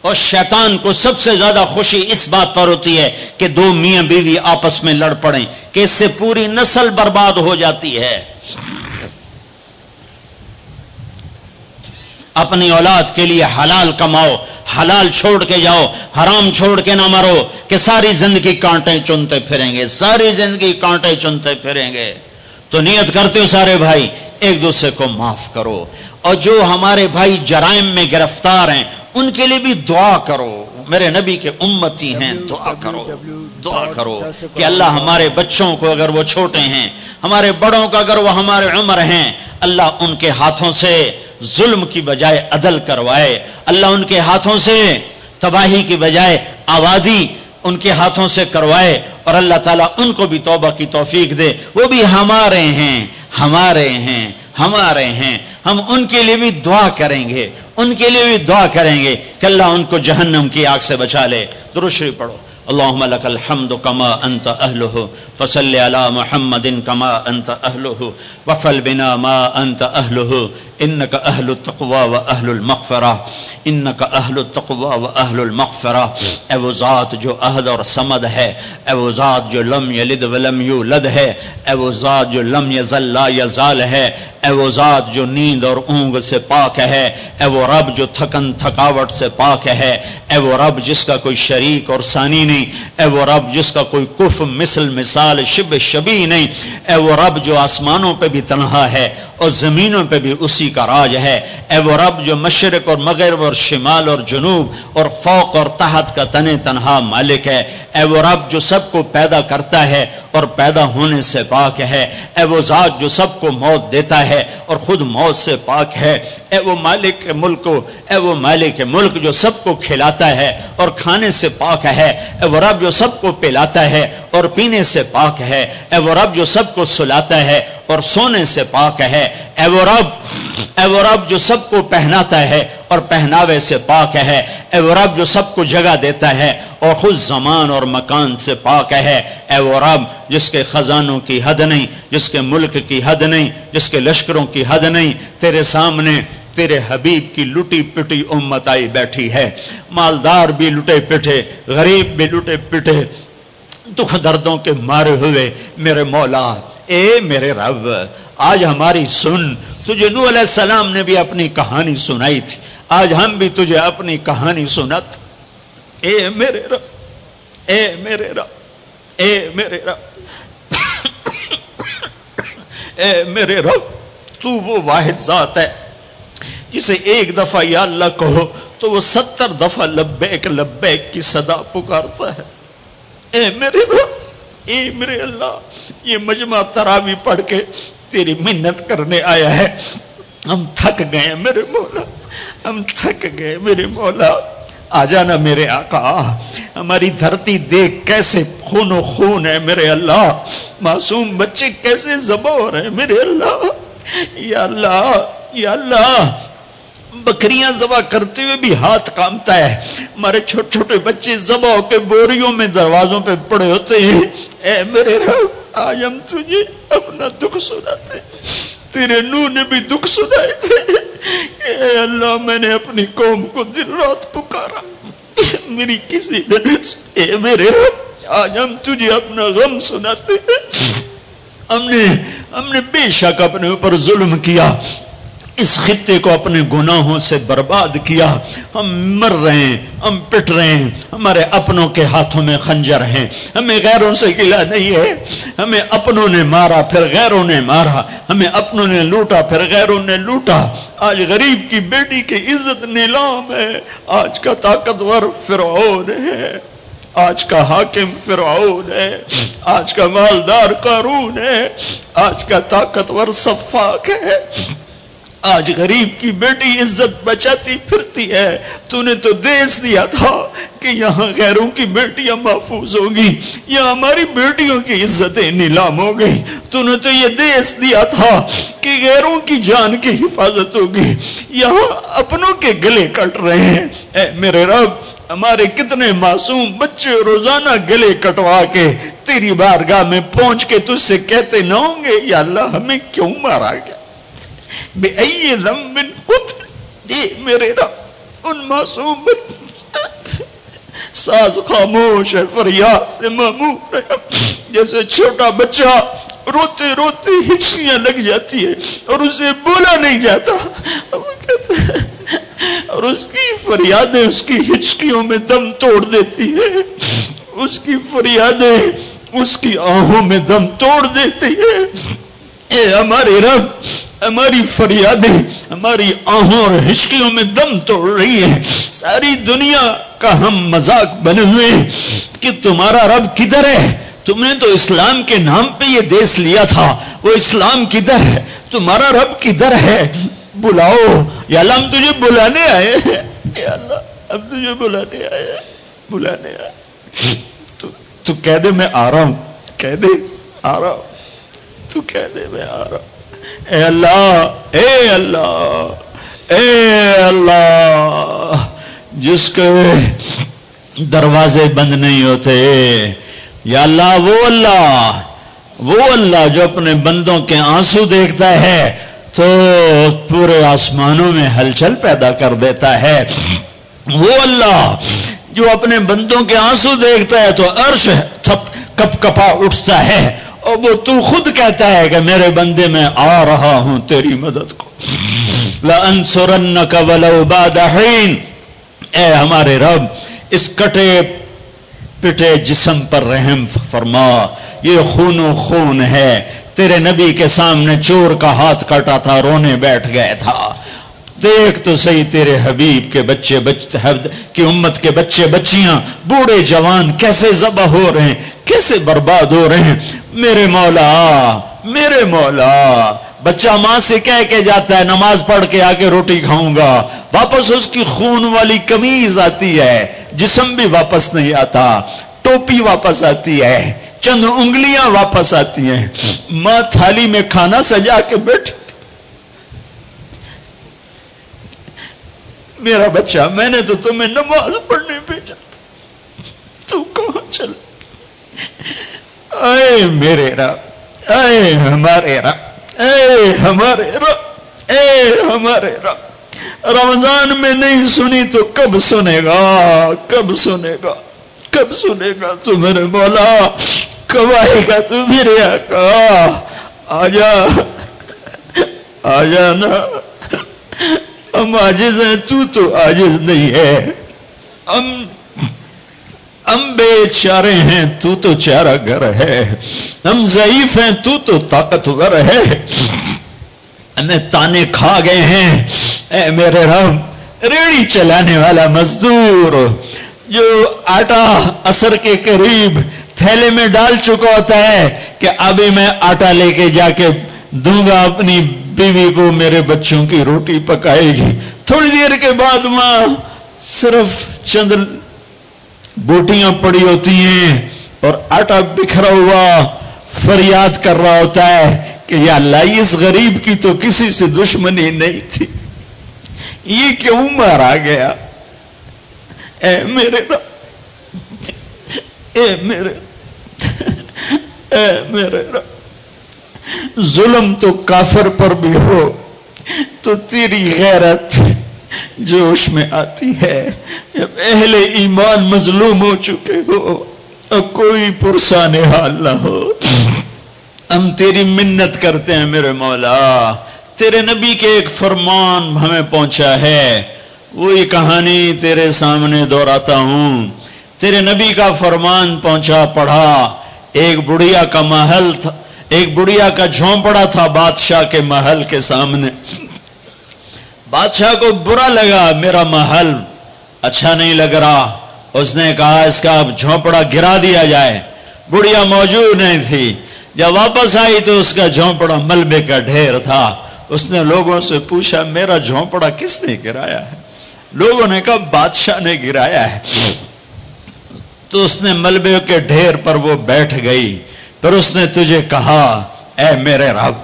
اور شیطان کو سب سے زیادہ خوشی اس بات پر ہوتی ہے کہ 2 میاں بیوی آپس میں لڑ پڑیں، کہ اس سے پوری نسل برباد ہو جاتی ہے۔ اپنی اولاد کے لیے حلال کماؤ، حلال چھوڑ کے جاؤ، حرام چھوڑ کے نہ مرو کہ ساری زندگی کانٹے چنتے پھریں گے، ساری زندگی کانٹے چنتے پھریں گے۔ تو نیت کرتے ہو سارے بھائی ایک دوسرے کو معاف کرو، اور جو ہمارے بھائی جرائم میں گرفتار ہیں ان کے لیے بھی دعا کرو۔ میرے نبی کے امتی ہیں، دعا کرو، دعا کرو کہ اللہ ہمارے بچوں کو اگر وہ چھوٹے ہیں، ہمارے بڑوں کا اگر وہ ہمارے عمر ہیں، اللہ ان کے ہاتھوں سے ظلم کی بجائے عدل کروائے، اللہ ان کے ہاتھوں سے تباہی کی بجائے آبادی ان کے ہاتھوں سے کروائے، اور اللہ تعالیٰ ان کو بھی توبہ کی توفیق دے۔ وہ بھی ہمارے ہیں، ہمارے ہیں، ہمارے ہیں، ہم ان کے لیے بھی دعا کریں گے، ان کے لیے بھی دعا کریں گے کہ اللہ ان کو جہنم کی آگ سے بچا لے۔ درود شریف پڑھو۔ اللهم لك الحمد كما أنت أهله فصل على محمد كما أنت أهله وفعل بنا ما أنت أهله إنك أهل التقوى وأهل المغفرة إنك أهل التقوى وأهل المغفرة۔ اے وہ ذات جو احد اور صمد ہے، اے وہ ذات جو لم یلد ولم یولد ہے، اے وہ ذات جو لم یزل لا یزال ہے، اے وہ ذات جو نیند اور اونگ سے پاک ہے، اے وہ رب جو تھکن تھکاوٹ سے پاک ہے، اے وہ رب جس کا کوئی شریک اور ثانی نہیں، اے وہ رب جس کا کوئی کف مثل مثال شبہ شبیہ نہیں، اے وہ رب جو آسمانوں پہ بھی تنہا ہے اور زمینوں پہ بھی اسی کا راج ہے، اے وہ رب جو مشرق اور مغرب اور شمال اور جنوب اور فوق اور تحت کا تن تنہا مالک ہے، اے وہ رب جو سب کو پیدا کرتا ہے اور پیدا ہونے سے پاک ہے، اے وہ ذات جو سب کو موت دیتا ہے اور خود موت سے پاک ہے، اے وہ مالک ملک، اے وہ مالک ملک جو سب کو کھلاتا ہے اور کھانے سے پاک ہے، اے وہ رب جو سب کو پلاتا ہے اور پینے سے پاک ہے، اے وہ رب جو سب کو سلاتا ہے اور سونے سے پاک ہے، اے وہ رب جو سب کو پہناتا ہے اور پہناوے سے پاک ہے، اے وہ رب جو سب کو جگہ دیتا ہے اور خود زمان اور مکان سے پاک ہے، اے وہ رب جس کے خزانوں کی حد نہیں، جس کے ملک کی حد نہیں، جس کے لشکروں کی حد نہیں، تیرے سامنے تیرے حبیب کی لٹی پٹی امت آئی بیٹھی ہے، مالدار بھی لٹے پٹے، غریب بھی لٹے پٹے، دکھ دردوں کے مارے ہوئے میرے مولا، اے میرے رب آج ہماری سن۔ تجھے نوح علیہ السلام نے بھی اپنی کہانی سنائی تھی، آج ہم بھی تجھے اپنی کہانی سنت۔ اے میرے رب، اے میرے رب، اے میرے رب، اے میرے رب، تو وہ واحد ذات ہے جسے ایک دفعہ یا اللہ کہو تو وہ 70 دفعہ لبیک لبیک کی صدا پکارتا ہے۔ اے میرے رب، اے میرے اللہ، یہ مجمع تراویح پڑھ کے تیری منت کرنے آیا ہے، ہم تھک گئے میرے مولا، ہم تھک گئے میرے مولا، آ جانا میرے آقا۔ ہماری دھرتی دیکھ کیسے خون و خون ہے میرے اللہ، معصوم بچے کیسے ذبح ہو رہے ہیں میرے اللہ، یا اللہ، یا اللہ، بکریاں ذبح کرتے ہوئے بھی ہاتھ کامتا ہے، ہمارے چھوٹے چھوٹے بچے ذبح ہو کے بوریوں میں دروازوں پہ پڑے ہوتے ہیں۔ اے میرے رب، آج ہم تجھے اپنا دکھ سناتے، تیرے نوح نے بھی دکھ سنائے تھے، اے اللہ میں نے اپنی قوم کو دن رات پکارا، میری کسی نے، اے میرے رب آج ہم تجھے اپنا غم سناتے ہیں۔ ہم نے بے شک اپنے اوپر ظلم کیا، اس خطے کو اپنے گناہوں سے برباد کیا، ہم مر رہے ہیں، ہم پٹ رہے ہیں، ہمارے اپنوں کے ہاتھوں میں خنجر ہیں، ہمیں غیروں سے گلہ نہیں ہے، ہمیں اپنوں نے مارا پھر غیروں نے مارا، ہمیں اپنوں نے لوٹا پھر غیروں نے لوٹا، آج غریب کی بیٹی کی عزت نیلام ہے، آج کا طاقتور فرعون ہے، آج کا حاکم فرعون ہے، آج کا مالدار قارون ہے، آج کا طاقتور صفاق ہے، آج غریب کی بیٹی عزت بچاتی پھرتی ہے. تو نے تو دیس دیا تھا کہ یہاں غیروں کی بیٹیاں محفوظ ہوگی, یہاں ہماری بیٹیوں کی عزتیں نیلام ہو گئی. تو نے تو یہ دیس دیا تھا کہ غیروں کی جان کی حفاظت ہوگی, یہاں اپنوں کے گلے کٹ رہے ہیں. اے میرے رب, ہمارے کتنے معصوم بچے روزانہ گلے کٹوا کے تیری بارگاہ میں پہنچ کے تجھ سے کہتے نہ ہوں گے یا اللہ ہمیں کیوں مارا گیا, بے ای ذنب قتل. میرے رب ان معصوم ساز خاموش ہے, فریاد سے مامور ہے. جیسے چھوٹا بچہ روتے روتے ہچکیاں لگ جاتی ہے اور اسے بولا نہیں جاتا, وہ کہتا ہے اور اس کی فریادیں اس کی ہچکیوں میں دم توڑ دیتی ہے, اس کی فریادیں اس کی آہوں میں دم توڑ دیتی ہے. اے ہمارے رب, ہماری فریادیں ہماری آہوں اور ہچکیوں میں دم توڑ رہی ہیں. ساری دنیا کا ہم مذاق بنے ہوئے کہ تمہارا رب کدھر ہے, تم نے تو اسلام کے نام پہ یہ دیس لیا تھا, وہ اسلام کدھر ہے, تمہارا رب کدھر ہے, بلاؤ یا اللہ, ہم تجھے بلانے آئے ہیں, یا اللہ ہم تجھے بلانے آئے ہیں, بلانے آئے. تو کہہ دے میں آ رہا ہوں, کہہ دے آ رہا ہوں, تو کہہ دے میں آ رہا ہوں. اے اللہ, اے اللہ, اے اللہ, جس کے دروازے بند نہیں ہوتے, یا اللہ وہ اللہ جو اپنے بندوں کے آنسو دیکھتا ہے تو پورے آسمانوں میں ہلچل پیدا کر دیتا ہے. وہ اللہ جو اپنے بندوں کے آنسو دیکھتا ہے تو عرش کپ کپا اٹھتا ہے, اور وہ تو خود کہتا ہے کہ میرے بندے میں آ رہا ہوں تیری مدد کو. لَأَنْصُرَنَّكَ وَلَوْ بَعْدَ حِينٍ. اے ہمارے رب, اس کٹے پٹے جسم پر رحم فرما, یہ خون و خون ہے. تیرے نبی کے سامنے چور کا ہاتھ کٹا تھا, رونے بیٹھ گئے تھا. دیکھ تو صحیح تیرے حبیب کے بچے کی امت کے بچے بچیاں بوڑھے جوان کیسے ذبح ہو رہے ہیں, کیسے برباد ہو رہے ہیں. میرے مولا, میرے مولا, بچہ ماں سے کہہ کے جاتا ہے نماز پڑھ کے آ کے روٹی کھاؤں گا, واپس اس کی خون والی قمیض آتی ہے, جسم بھی واپس نہیں آتا, ٹوپی واپس آتی ہے, چند انگلیاں واپس آتی ہیں. ماں تھالی میں کھانا سجا کے بیٹھی, میرا بچہ میں نے تو تمہیں نماز پڑھنے بھیجا تھا, تو کہاں چل. اے میرے رب, اے ہمارے رب, اے ہمارے رب, اے ہمارے رب, رمضان میں نہیں سنی تو کب سنے گا, کب سنے گا, کب سنے گا تو میرے مولا, کب آئے گا تو میرے آقا. آجا, آجا نا, ہم عاجز ہیں, تو عاجز نہیں ہے. ہم بے چارے ہیں, تو چارہ گر ہے. ہم ضعیف ہیں, تو طاقتور ہے. ہمیں تانے کھا گئے ہیں. اے میرے رب, ریڑھی چلانے والا مزدور جو آٹا عصر کے قریب تھیلے میں ڈال چکا ہوتا ہے کہ ابھی میں آٹا لے کے جا کے دوں گا اپنی بیوی کو, میرے بچوں کی روٹی پکائے گی. تھوڑی دیر کے بعد ماں صرف چند بوٹیاں پڑی ہوتی ہیں اور آٹا بکھرا ہوا فریاد کر رہا ہوتا ہے کہ یا اللہ, اس غریب کی تو کسی سے دشمنی نہیں تھی, یہ کیوں مارا گیا. اے میرے رب, اے میرے, اے میرے رب, ظلم تو کافر پر بھی ہو تو تیری غیرت جوش میں آتی ہے. جب اہل ایمان مظلوم ہو چکے ہو اور کوئی پرسان حال نہ ہو, ہم تیری منت کرتے ہیں میرے مولا. تیرے نبی کے ایک فرمان ہمیں پہنچا ہے, وہی کہانی تیرے سامنے دہراتا ہوں. تیرے نبی کا فرمان پہنچا, پڑھا. ایک بڑھیا کا محل تھا, ایک بڑھیا کا جھونپڑا تھا بادشاہ کے محل کے سامنے. بادشاہ کو برا لگا, میرا محل اچھا نہیں لگ رہا. اس نے کہا اس کا اب جھونپڑا گرا دیا جائے. بڑھیا موجود نہیں تھی. جب واپس آئی تو اس کا جھونپڑا ملبے کا ڈھیر تھا. اس نے لوگوں سے پوچھا میرا جھونپڑا کس نے گرایا ہے؟ لوگوں نے کہا بادشاہ نے گرایا ہے۔ تو اس نے ملبے کے ڈھیر پر وہ بیٹھ گئی، پھر اس نے تجھے کہا اے میرے رب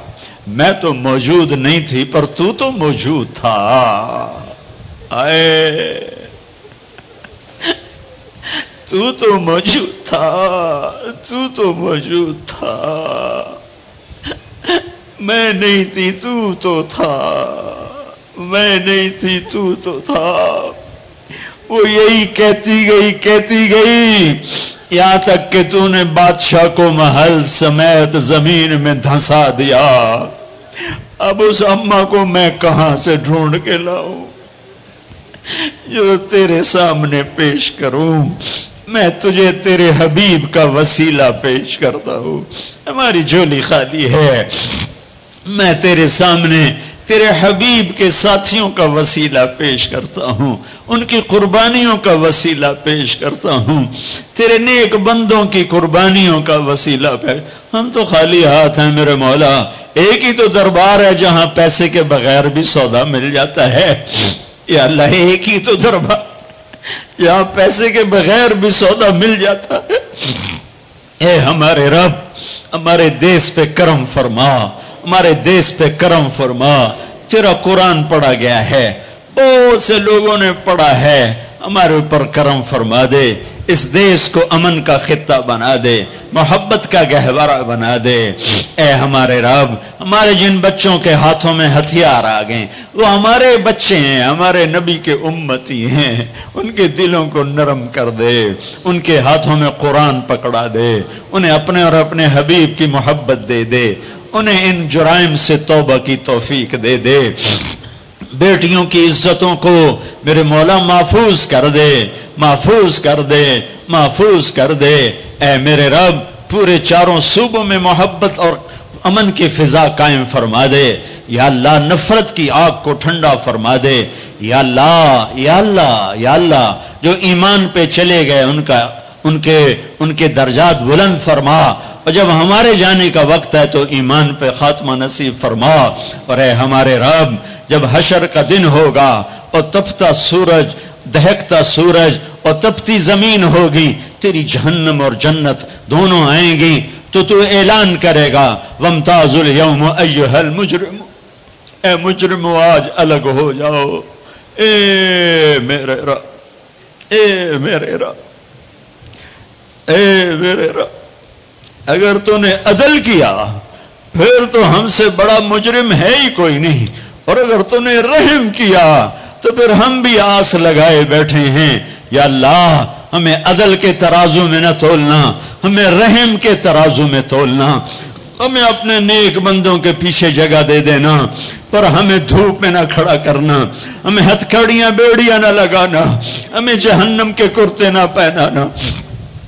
میں تو موجود نہیں تھی پر تو موجود تھا۔ تو موجود تھا، تو موجود تھا، میں نہیں تھی تو تھا، میں نہیں تھی تو تھا۔ وہ یہی کہتی گئی یہاں تک کہ تو نے بادشاہ کو محل سمیت زمین میں دھنسا دیا۔ اب اس اماں کو میں کہاں سے ڈھونڈ کے لاؤں جو تیرے سامنے پیش کروں؟ میں تجھے تیرے حبیب کا وسیلہ پیش کرتا ہوں۔ ہماری جھولی خالی ہے، میں تیرے سامنے تیرے حبیب کے ساتھیوں کا وسیلہ پیش کرتا ہوں، ان کی قربانیوں کا وسیلہ پیش کرتا ہوں، تیرے نیک بندوں کی قربانیوں کا وسیلہ پیش۔ ہم تو خالی ہاتھ ہیں میرے مولا، ایک ہی تو دربار ہے جہاں پیسے کے بغیر بھی سودا مل جاتا ہے۔ یا اللہ ایک ہی تو دربار جہاں پیسے کے بغیر بھی سودا مل جاتا ہے۔ اے ہمارے رب ہمارے دیس پہ کرم فرما، ہمارے دیس پہ کرم فرما۔ تیرا قرآن پڑھا گیا ہے، بہت سے لوگوں نے پڑھا ہے، ہمارے اوپر کرم فرما دے، اس دیس کو امن کا خطہ بنا دے، محبت کا گہوارہ بنا دے۔ اے ہمارے رب ہمارے جن بچوں کے ہاتھوں میں ہتھیار آ گئے وہ ہمارے بچے ہیں، ہمارے نبی کے امتی ہیں، ان کے دلوں کو نرم کر دے، ان کے ہاتھوں میں قرآن پکڑا دے، انہیں اپنے اور اپنے حبیب کی محبت دے دے، انہیں ان جرائم سے توبہ کی توفیق دے دے۔ بیٹیوں کی عزتوں کو میرے مولا محفوظ کر دے، محفوظ کر دے، محفوظ کر دے۔ اے میرے رب پورے چاروں صوبوں میں محبت اور امن کی فضا قائم فرما دے۔ یا اللہ نفرت کی آگ کو ٹھنڈا فرما دے۔ یا اللہ یا اللہ یا اللہ جو ایمان پہ چلے گئے ان کے درجات بلند فرما، اور جب ہمارے جانے کا وقت ہے تو ایمان پہ خاتمہ نصیب فرما۔ اور اے ہمارے رب جب حشر کا دن ہوگا اور تپتا سورج، دہکتا سورج اور تپتی زمین ہوگی، تیری جہنم اور جنت دونوں آئیں گی تو اعلان کرے گا وامتاز الیوم ایھا المجرم، اے مجرم آج الگ ہو جاؤ۔ اے میرے رب، اے میرے رب، اے میرے رب، اگر تو نے عدل کیا پھر تو ہم سے بڑا مجرم ہے ہی کوئی نہیں، اور اگر تو نے رحم کیا تو پھر ہم بھی آس لگائے بیٹھے ہیں۔ یا اللہ ہمیں عدل کے ترازو میں نہ تولنا، ہمیں رحم کے ترازو میں تولنا، ہمیں اپنے نیک بندوں کے پیچھے جگہ دے دینا، پر ہمیں دھوپ میں نہ کھڑا کرنا، ہمیں ہتھکڑیاں بیڑیاں نہ لگانا، ہمیں جہنم کے کرتے نہ پہنانا،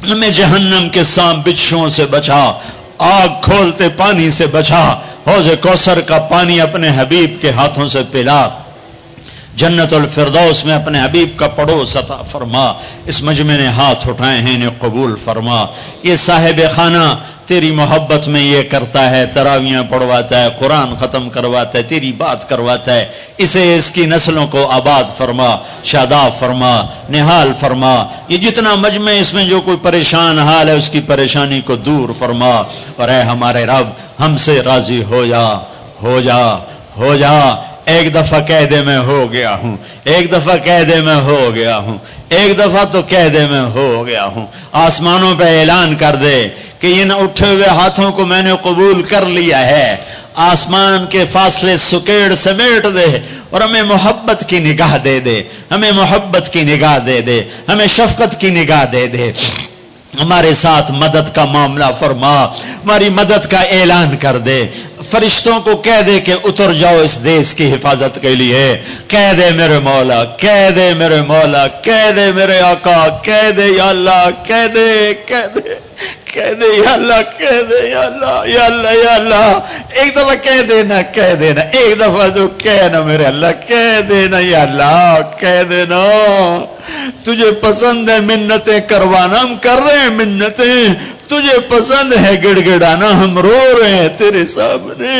ہمیں جہنم کے سانپ بچھوؤں سے بچا، آگ کھولتے پانی سے بچا، حوض کوثر کا پانی اپنے حبیب کے ہاتھوں سے پلا، جنت الفردوس میں اپنے حبیب کا پڑوس عطا فرما۔ اس مجمع نے ہاتھ اٹھائے ہیں انہیں قبول فرما۔ یہ صاحب خانہ تیری محبت میں یہ کرتا ہے، تراویاں پڑھواتا ہے، قرآن ختم کرواتا ہے، تیری بات کرواتا ہے، اسے اس کی نسلوں کو آباد فرما، شاداب فرما، نحال فرما۔ یہ جتنا مجمع اس میں جو کوئی پریشان حال ہے اس کی پریشانی کو دور فرما۔ اور اے ہمارے رب ہم سے راضی ہو جا، ہو جا، ہو جا۔ ایک دفعہ کہہ دے میں ہو گیا ہوں، ایک دفعہ کہہ دے میں ہو گیا ہوں، ایک دفعہ تو کہہ دے میں ہو گیا ہوں۔ آسمانوں پہ اعلان کر دے کہ ان اٹھے ہوئے ہاتھوں کو میں نے قبول کر لیا ہے۔ آسمان کے فاصلے سکیڑ سمیٹ دے اور ہمیں محبت کی نگاہ دے دے، ہمیں محبت کی نگاہ دے دے، ہمیں شفقت کی نگاہ دے دے۔ ہمارے ساتھ مدد کا معاملہ فرما، ہماری مدد کا اعلان کر دے۔ فرشتوں کو کہہ دے کہ اتر جاؤ اس دیس کی حفاظت کے لیے۔ کہہ دے میرے مولا، کہہ دے میرے مولا، کہہ دے میرے آقا، کہہ دے یا اللہ، کہہ دے، کہہ دے، کہہ دے یا اللہ، کہہ دے یا اللہ، یا اللہ، یا اللہ۔ ایک دفعہ کہہ دینا، کہہ دینا، ایک دفعہ تو کہنا میرے اللہ، کہہ دینا یا اللہ، کہہ دینا۔ تجھے پسند ہے منتیں کروانا، ہم کر رہے ہیں منتیں، تجھے پسند ہے گڑ گڑانا، ہم رو رہے ہیں تیرے سامنے۔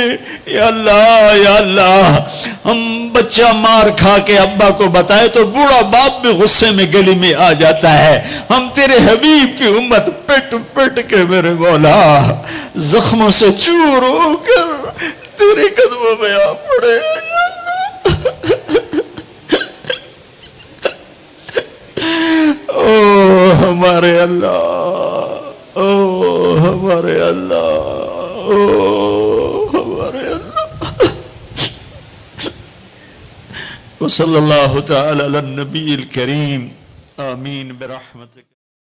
یا اللہ ہم بچہ مار کھا کے ابا کو بتائے تو بوڑھا باپ بھی غصے میں گلی میں آ جاتا ہے، ہم تیرے حبیب کی امت پٹ پٹ کے میرے مولا زخموں سے چور ہو کر تیرے قدموں میں آ پڑے۔ او ہمارے اللہ، او ہمارے اللہ، او ہمارے اللہ۔ وصلی اللہ تعالی علی النبی الکریم، آمین برحمتک۔